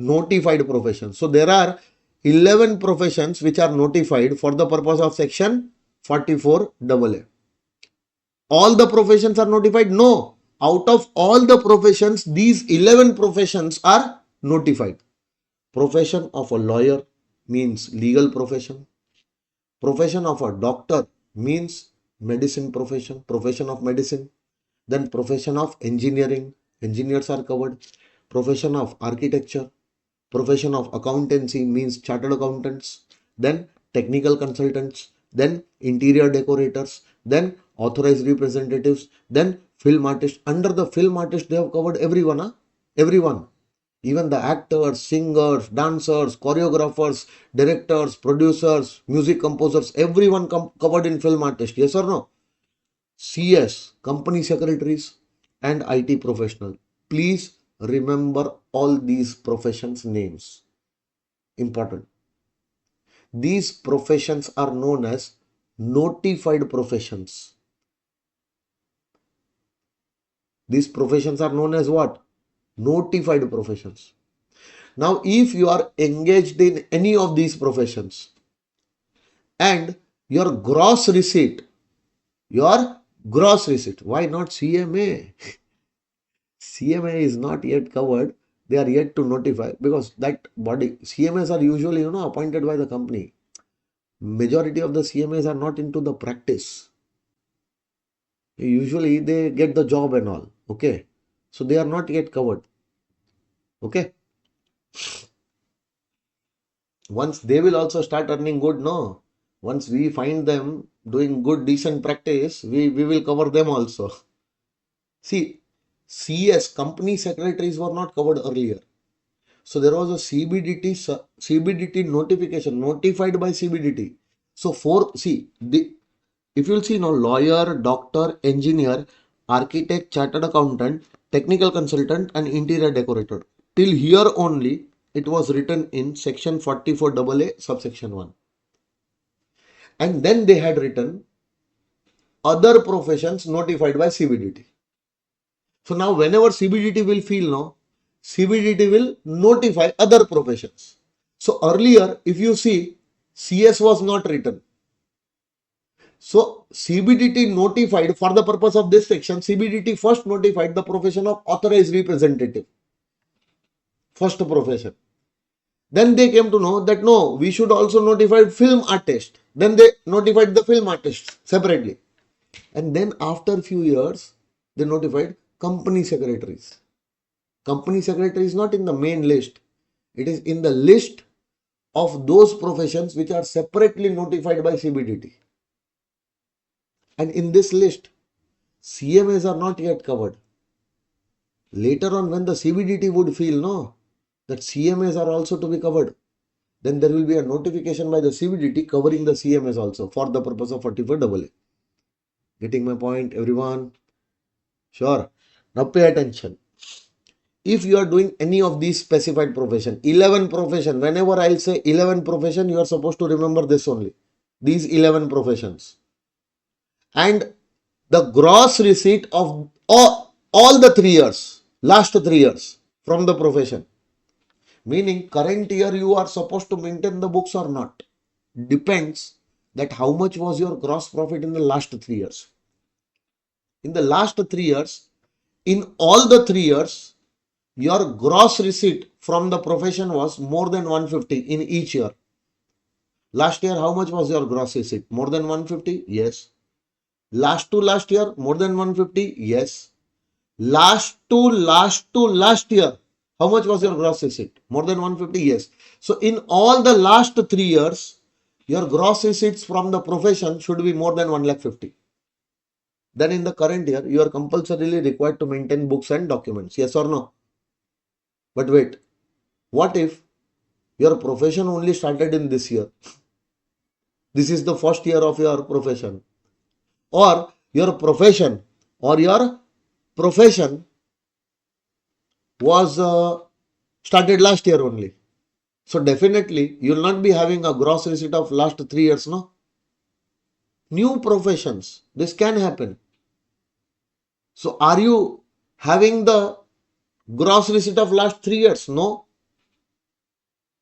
Notified professions. So there are 11 professions which are notified for the purpose of section 44AA. All the professions are notified? No. Out of all the professions, these 11 professions are notified. Profession of a lawyer means legal profession. Profession of a doctor means medicine profession, profession of medicine. Then profession of engineering, engineers are covered. Profession of architecture, profession of accountancy means chartered accountants. Then technical consultants, then interior decorators, then authorized representatives, then film artists. Under the film artist, they have covered everyone, everyone. Even the actors, singers, dancers, choreographers, directors, producers, music composers, everyone covered in film artist. Yes or no? CS, company secretaries, and IT professional. Please remember all these professions' names. Important. These professions are known as notified professions. These professions are known as what? Notified professions. Now, if you are engaged in any of these professions and your gross receipt, why not CMA? CMA is not yet covered. They are yet to notify because that body, CMAs are usually, appointed by the company. Majority of the CMAs are not into the practice. Usually they get the job and all. Okay. So they are not yet covered. Okay. Once they will also start earning good, no. Once we find them doing good, decent practice, we will cover them also. See, CS, company secretaries were not covered earlier. So there was a CBDT notification, notified by CBDT. So if you'll see now, lawyer, doctor, engineer, architect, chartered accountant, technical consultant, and interior decorator. Till here only, it was written in section 44AA, subsection 1. And then they had written other professions notified by CBDT. So now whenever CBDT will feel no, CBDT will notify other professions. So earlier, if you see, CS was not written. So CBDT notified, for the purpose of this section, CBDT first notified the profession of authorized representative. First profession. Then they came to know that no, we should also notify film artist. Then they notified the film artist separately. And then after few years, they notified company secretaries. Company secretary is not in the main list. It is in the list of those professions which are separately notified by CBDT. And in this list, CMAs are not yet covered. Later on, when the CBDT would feel no, that CMAs are also to be covered, then there will be a notification by the CBDT covering the CMAs also for the purpose of 44AA. Getting my point, everyone? Sure. Now pay attention. If you are doing any of these specified profession, 11 profession, whenever I'll say 11 profession, you are supposed to remember this only. These 11 professions. And the gross receipt of all the 3 years, last 3 years from the profession. Meaning current year you are supposed to maintain the books or not. Depends that how much was your gross profit in the last 3 years. In the last 3 years, in all the 3 years, your gross receipt from the profession was more than 150 in each year. Last year, how much was your gross receipt? More than 150? Yes. Last to last year, more than 150? Yes. Last to last year, how much was your gross receipt? More than 150? Yes. So in all the last 3 years, your gross receipts from the profession should be more than 150. Then in the current year, you are compulsorily required to maintain books and documents. Yes or no? But wait, what if your profession only started in this year? This is the first year of your profession. Or your profession was started last year only. So definitely you will not be having a gross receipt of last 3 years, no? New professions, this can happen. So are you having the gross receipt of last 3 years? No?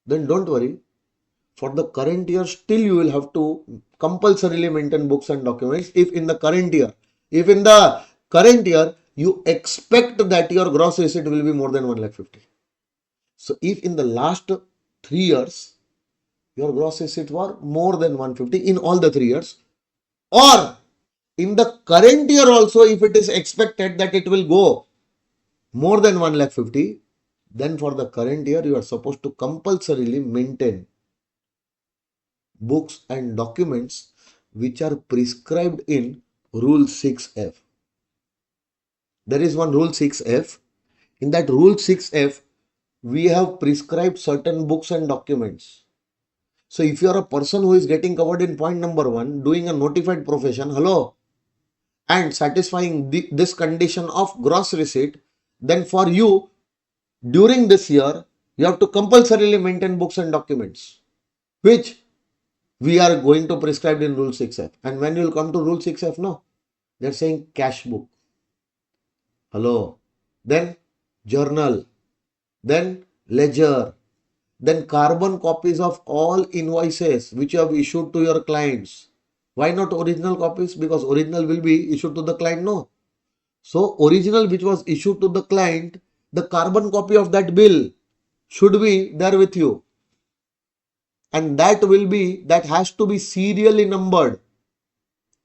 Then don't worry. For the current year, still you will have to compulsorily maintain books and documents if in the current year you expect that your gross receipt will be more than 150. So if in the last 3 years your gross receipt were more than 150 in all the 3 years, or in the current year also if it is expected that it will go more than 150, then for the current year you are supposed to compulsorily maintain books and documents which are prescribed in Rule 6F. There is one Rule 6F. In that Rule 6F, we have prescribed certain books and documents. So if you are a person who is getting covered in point number 1, doing a notified profession, hello, and satisfying this condition of gross receipt, then for you, during this year, you have to compulsorily maintain books and documents, which we are going to prescribe in Rule 6F. And when you will come to Rule 6F, no, they're saying cash book. Hello. Then journal. Then ledger. Then carbon copies of all invoices which you have issued to your clients. Why not original copies? Because original will be issued to the client, no. So original which was issued to the client, the carbon copy of that bill should be there with you. And that has to be serially numbered,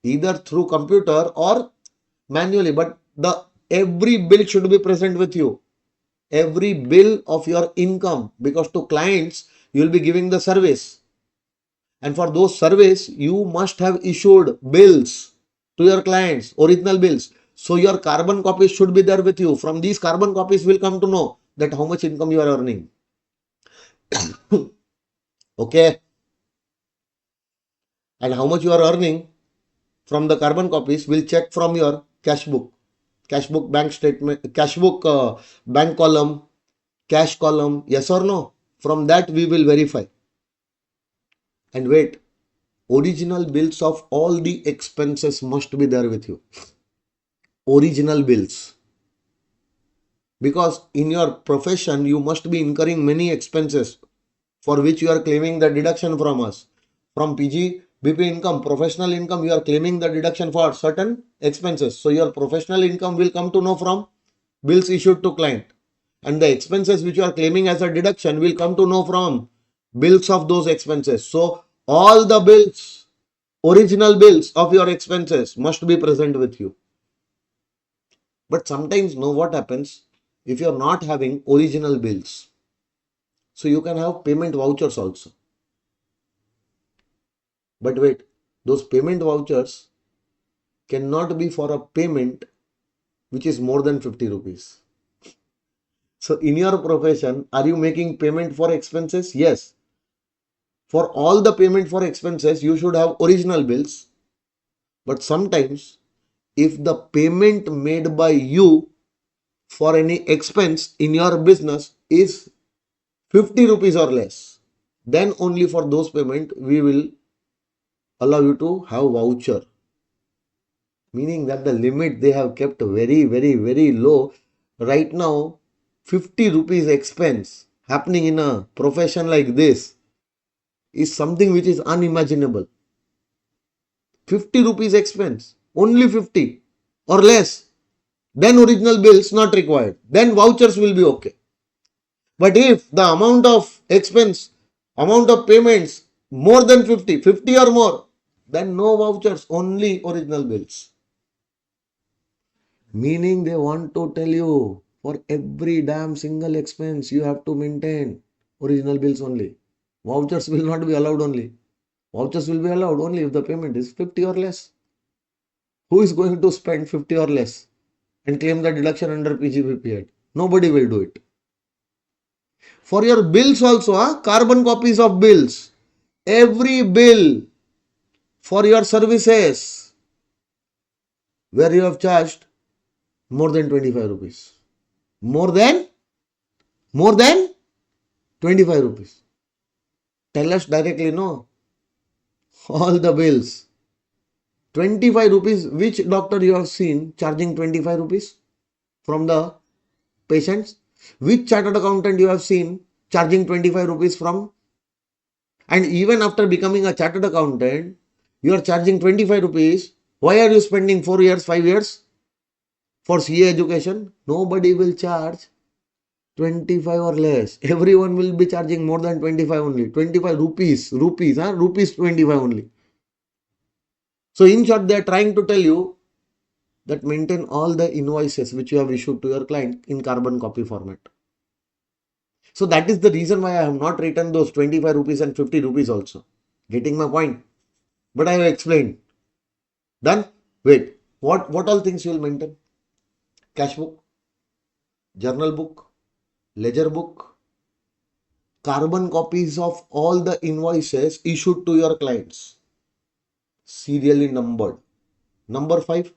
either through computer or manually, but every bill should be present with you. Every bill of your income, because to clients you will be giving the service, and for those service you must have issued bills to your clients, original bills. So your carbon copies should be there with you. From these carbon copies will come to know that how much income you are earning. Okay, and how much you are earning from the carbon copies will check from your cash book, bank statement, cash book, bank column, cash column, yes or no. From that we will verify. And wait, original bills of all the expenses must be there with you. Original bills. Because in your profession you must be incurring many expenses for which you are claiming the deduction from us. From PGBP income, professional income, you are claiming the deduction for certain expenses. So your professional income will come to know from bills issued to client. And the expenses which you are claiming as a deduction will come to know from bills of those expenses. So all the bills, original bills of your expenses must be present with you. But sometimes know what happens if you are not having original bills. So you can have payment vouchers also. But wait, those payment vouchers cannot be for a payment which is more than 50 rupees. So in your profession, are you making payment for expenses? Yes. For all the payment for expenses, you should have original bills. But sometimes, if the payment made by you for any expense in your business is 50 rupees or less, then only for those payment we will allow you to have voucher. Meaning that the limit they have kept very, very, very low. Right now, 50 rupees expense happening in a profession like this is something which is unimaginable. 50 rupees expense, only 50 or less. Then original bills not required. Then vouchers will be okay. But if the amount of expense, amount of payments more than 50, 50 or more, then no vouchers, only original bills. Meaning they want to tell you for every damn single expense you have to maintain original bills only. Vouchers will not be allowed only. Vouchers will be allowed only if the payment is 50 or less. Who is going to spend 50 or less and claim the deduction under PGBP? Nobody will do it. For your bills also, carbon copies of bills. Every bill for your services where you have charged more than 25 rupees. More than 25 rupees. Tell us directly, no. All the bills. 25 rupees. Which doctor you have seen charging 25 rupees from the patients? Which chartered accountant you have seen charging 25 rupees from? And even after becoming a chartered accountant, you are charging 25 rupees. Why are you spending 4 years, 5 years for CA education? Nobody will charge 25 or less. Everyone will be charging more than 25 only. 25 rupees, rupees 25 only. So in short, they are trying to tell you that maintain all the invoices which you have issued to your client in carbon copy format. So that is the reason why I have not written those 25 rupees and 50 rupees also. Getting my point? But I have explained. Done? Wait. What all things you will maintain? Cash book, journal book, ledger book, carbon copies of all the invoices issued to your clients, serially numbered. Number 5,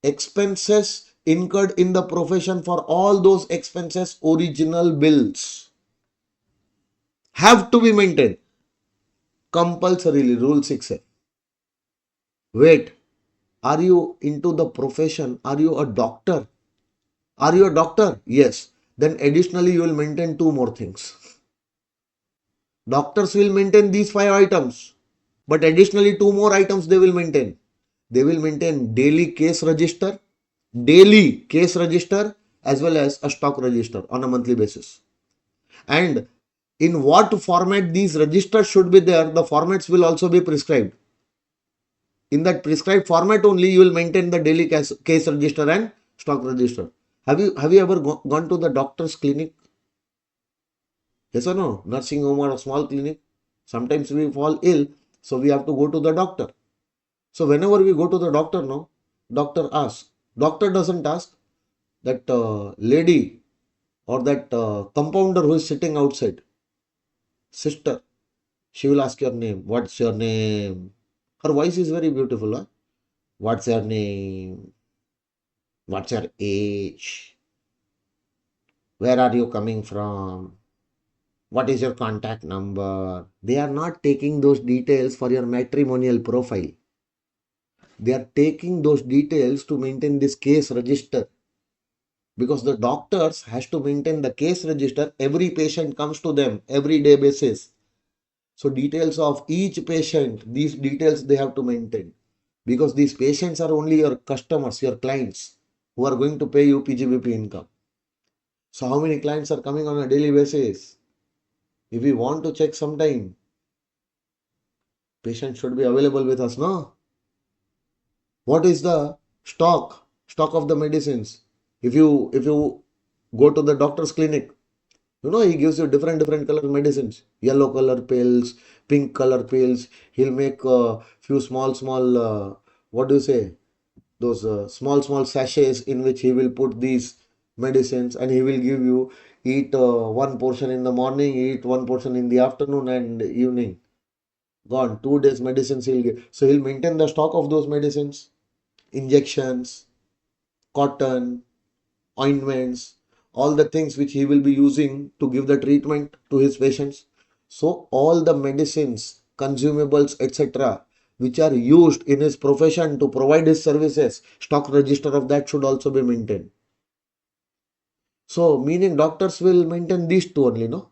expenses incurred in the profession for all those expenses, original bills have to be maintained compulsorily. Rule 6. Wait, are you into the profession? Are you a doctor? Are you a doctor? Yes. Then additionally, you will maintain two more things. Doctors will maintain these 5 items, but additionally, two more items they will maintain. They will maintain daily case register, as well as a stock register on a monthly basis. And in what format these registers should be there, the formats will also be prescribed. In that prescribed format only, you will maintain the daily case register and stock register. Have you ever gone to the doctor's clinic? Yes or no? Nursing home or a small clinic. Sometimes we fall ill, so we have to go to the doctor. So whenever we go to the doctor now, doctor asks. Doctor doesn't ask that lady or that compounder who is sitting outside. Sister, she will ask your name. What's your name? Her voice is very beautiful. Huh? What's your name? What's your age? Where are you coming from? What is your contact number? They are not taking those details for your matrimonial profile. They are taking those details to maintain this case register. Because the doctors has to maintain the case register. Every patient comes to them every day basis. So details of each patient, these details they have to maintain. Because these patients are only your customers, your clients, who are going to pay you PGBP income. So how many clients are coming on a daily basis? If we want to check sometime, patient should be available with us, no? What is the stock of the medicines? If you go to the doctor's clinic, he gives you different color medicines, yellow color pills, pink color pills. He'll make a few small what do you say, those small sachets in which he will put these medicines, and he will give you, eat one portion in the morning, eat one portion in the afternoon and evening. Gone 2 days medicines he'll give. So he'll maintain the stock of those medicines, injections, cotton, ointments, all the things which he will be using to give the treatment to his patients. So all the medicines, consumables, etc., which are used in his profession to provide his services, stock register of that should also be maintained. So meaning doctors will maintain these two only, no?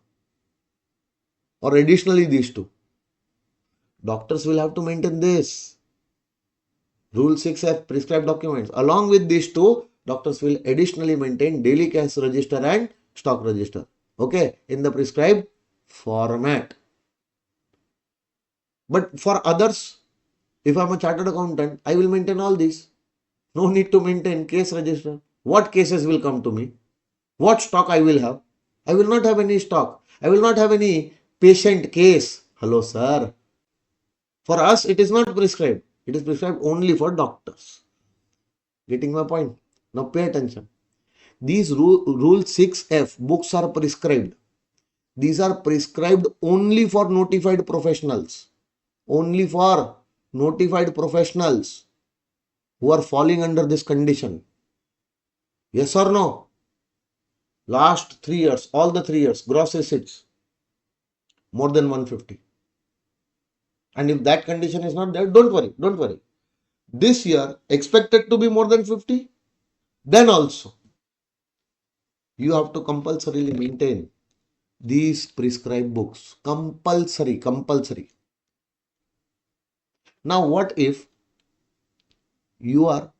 Or additionally these two. Doctors will have to maintain this. Rule 6F prescribed documents. Along with these two, doctors will additionally maintain daily cash register and stock register. Okay, in the prescribed format. But for others, if I'm a chartered accountant, I will maintain all these. No need to maintain case register. What cases will come to me? What stock I will have? I will not have any stock. I will not have any patient case. Hello, sir. For us, it is not prescribed. It is prescribed only for doctors. Getting my point? Now pay attention. These rule 6F books are prescribed. These are prescribed only for notified professionals. Only for notified professionals who are falling under this condition. Yes or no? Last 3 years, all the 3 years, gross receipts more than 150. And if that condition is not there, don't worry. This year, expected to be more than 50, then also you have to compulsorily maintain these prescribed books. Compulsory. Now, what if you are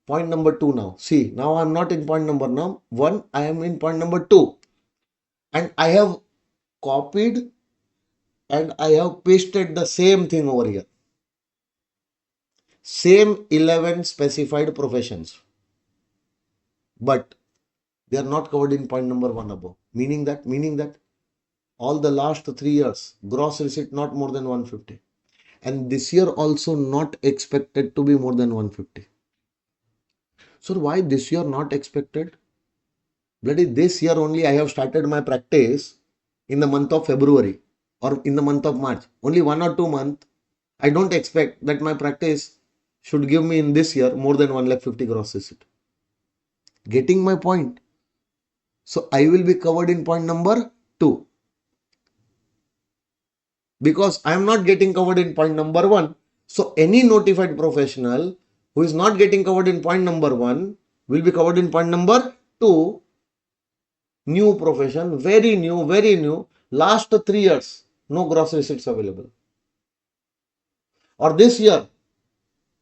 point number 2 now? See, now I'm not in point number now 1, I am in point number 2. And I have copied and I have pasted the same thing over here. Same 11 specified professions. But they are not covered in point number 1 above. Meaning that all the last 3 years, gross receipt not more than 150. And this year also not expected to be more than 150. So why this year not expected? Bloody this year only I have started my practice in the month of February or in the month of March. Only 1 or 2 months. I don't expect that my practice should give me in this year more than 1,50,000 gross receipt. Getting my point? So I will be covered in point number 2. Because I am not getting covered in point number 1. So any notified professional who is not getting covered in point number 1 will be covered in point number 2. New profession, very new, last 3 years, no gross receipts available. Or this year,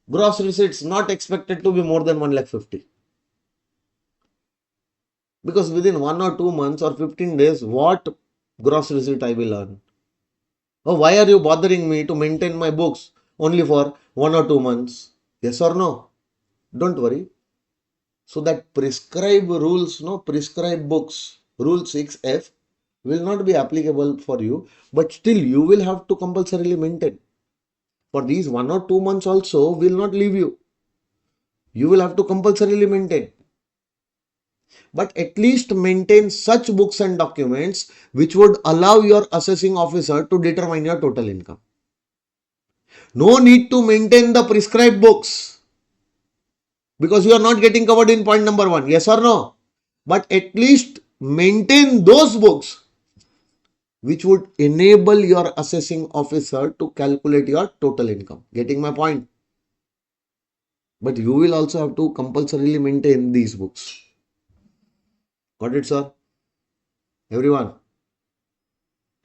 gross receipts not expected to be more than 1,50,000. Because within 1 or 2 months or 15 days, what gross receipt I will earn? Oh, why are you bothering me to maintain my books only for 1 or 2 months? Yes or no? Don't worry. So that prescribed rules, no, prescribed books, rule 6F will not be applicable for you, but still you will have to compulsorily maintain. For these 1 or 2 months also will not leave you. You will have to compulsorily maintain. But at least maintain such books and documents which would allow your assessing officer to determine your total income. No need to maintain the prescribed books because you are not getting covered in point number 1. Yes or no? But at least maintain those books which would enable your assessing officer to calculate your total income. Getting my point? But you will also have to compulsorily maintain these books. Got it, sir? Everyone.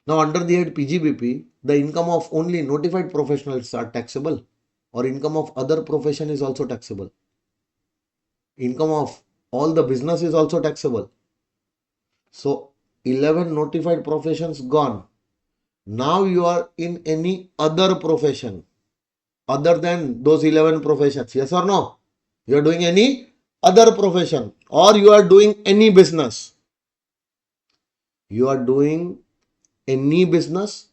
Now, under the head PGBP, the income of only notified professionals are taxable, or income of other profession is also taxable. Income of all the business is also taxable. So, 11 notified professions gone. Now you are in any other profession other than those 11 professions. Yes or no? You are doing any other profession or you are doing any business. You are doing any business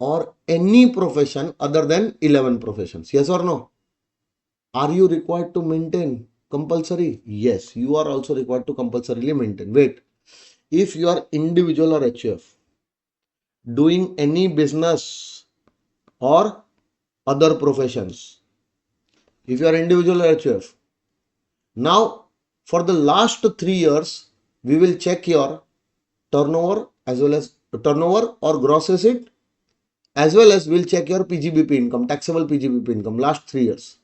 or any profession other than 11 professions. Yes or no? Are you required to maintain compulsory? Yes, you are also required to compulsorily maintain. Wait, if you are individual or HUF doing any business or other professions, if you are individual or HUF, now for the last 3 years, we will check your turnover as well as turnover or gross receipt, as well as we'll check your PGBP income, taxable PGBP income, last 3 years.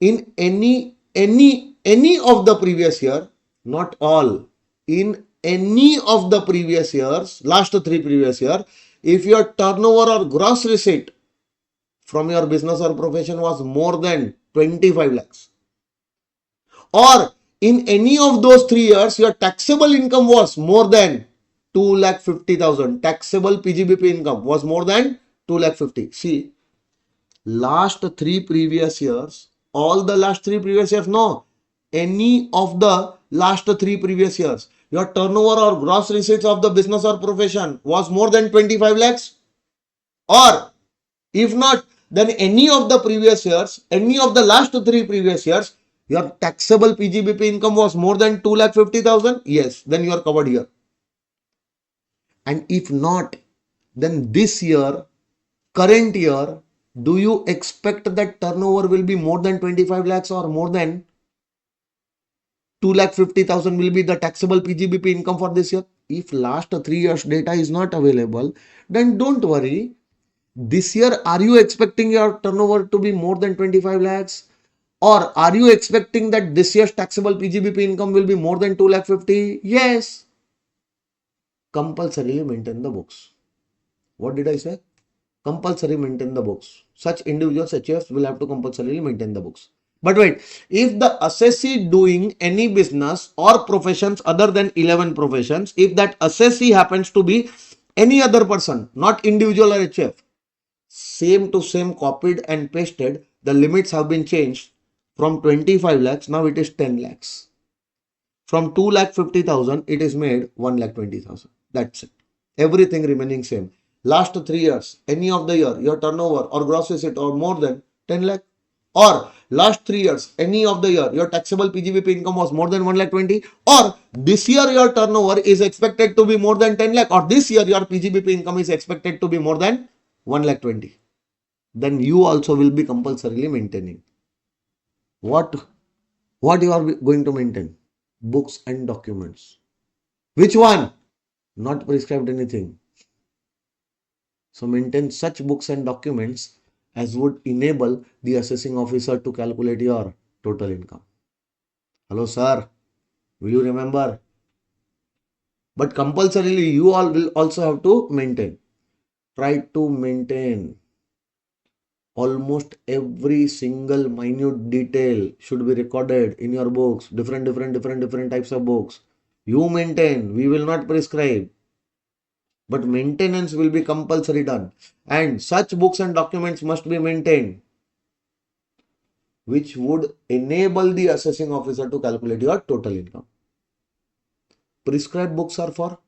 In any of the previous year, not all, in any of the previous years, last 3 previous year, if your turnover or gross receipt from your business or profession was more than 25 lakhs, or in any of those 3 years, your taxable income was more than 2,50,000, taxable PGBP income was more than 2,50,000. See, last 3 previous years, all the last 3 previous years, no, any of the last 3 previous years, your turnover or gross receipts of the business or profession was more than 25 lakhs, or if not, then any of the previous years, any of the last 3 previous years, your taxable PGBP income was more than 2,50,000, yes, then you are covered here. And if not, then this year, current year, do you expect that turnover will be more than 25 lakhs or more than 2,50,000 will be the taxable PGBP income for this year? If last 3 years data is not available, then don't worry. This year, are you expecting your turnover to be more than 25 lakhs? Or are you expecting that this year's taxable PGBP income will be more than 2,50,000? Yes. Compulsorily maintain the books. What did I say? Compulsory maintain the books. Such individuals, HFs, will have to compulsorily maintain the books. But wait, if the assessee doing any business or professions other than 11 professions, if that assessee happens to be any other person, not individual or HF, same to same copied and pasted, the limits have been changed from 25 lakhs, now it is 10 lakhs. From 2,50,000, it is made 1,20,000. That's it. Everything remaining same. Last 3 years, any of the year, your turnover or gross receipt or more than 10 lakh, or last 3 years, any of the year, your taxable PGBP income was more than 1 lakh 20, or this year your turnover is expected to be more than 10 lakh, or this year your PGBP income is expected to be more than 1 lakh 20, then you also will be compulsorily maintaining. What you are going to maintain? Books and documents. Which one? Not prescribed anything. So maintain such books and documents as would enable the assessing officer to calculate your total income. Hello sir, will you remember? But compulsorily you all will also have to maintain. Try to maintain almost every single minute detail should be recorded in your books. Different types of books. You maintain, we will not prescribe. But maintenance will be compulsory done. And such books and documents must be maintained, which would enable the assessing officer to calculate your total income. Prescribed books are for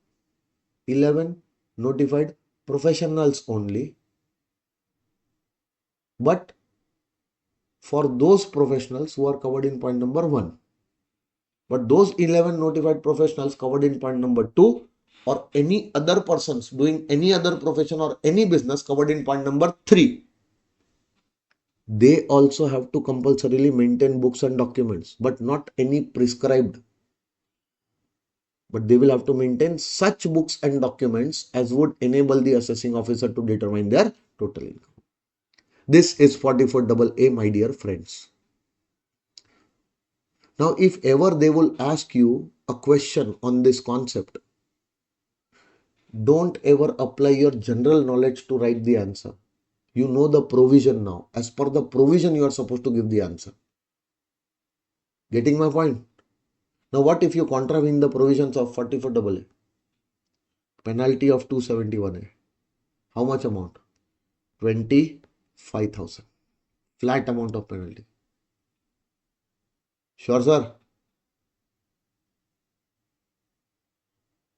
11 notified professionals only. But for those professionals who are covered in point number 1. But those 11 notified professionals covered in point number 2, or any other persons doing any other profession or any business covered in point number 3, they also have to compulsorily maintain books and documents, but not any prescribed. But they will have to maintain such books and documents as would enable the assessing officer to determine their total income. This is 44AA, my dear friends. Now, if ever they will ask you a question on this concept, don't ever apply your general knowledge to write the answer. You know the provision now. As per the provision, you are supposed to give the answer. Getting my point? Now, what if you contravene the provisions of 44AA? Penalty of 271A. How much amount? 25,000. Flat amount of penalty. Sure, sir?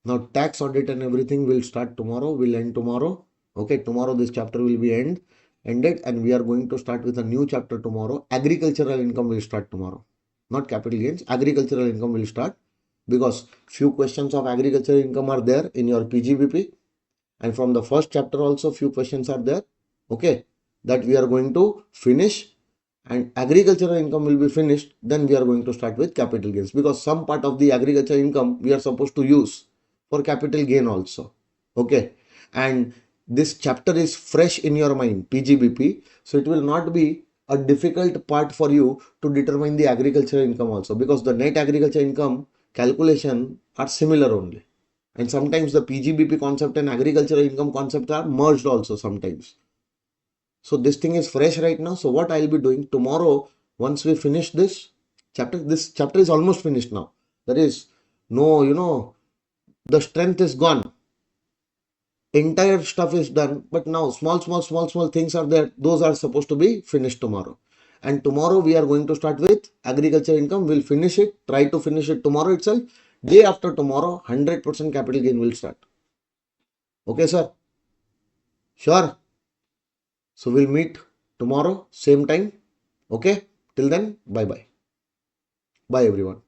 Now, tax audit and everything will start tomorrow, will end tomorrow. Okay, tomorrow this chapter will be ended, and we are going to start with a new chapter tomorrow. Agricultural income will start tomorrow. Not capital gains, agricultural income will start, because few questions of agricultural income are there in your PGBP, and from the first chapter also few questions are there. Okay, that we are going to finish, and agricultural income will be finished. Then we are going to start with capital gains, because some part of the agricultural income we are supposed to use for capital gain also. Okay, and this chapter is fresh in your mind, PGBP, so it will not be a difficult part for you to determine the agricultural income also, because the net agriculture income calculation are similar only, and sometimes the PGBP concept and agricultural income concept are merged also sometimes. So this thing is fresh right now. So what I'll be doing tomorrow, once we finish this chapter is almost finished now. That is, no, the strength is gone. Entire stuff is done, but now small things are there. Those are supposed to be finished tomorrow. And tomorrow we are going to start with agriculture income. We'll finish it, try to finish it tomorrow itself. Day after tomorrow, 100% capital gain will start. Okay, sir? Sure. So we'll meet tomorrow, same time. Okay? Till then, bye-bye. Bye everyone.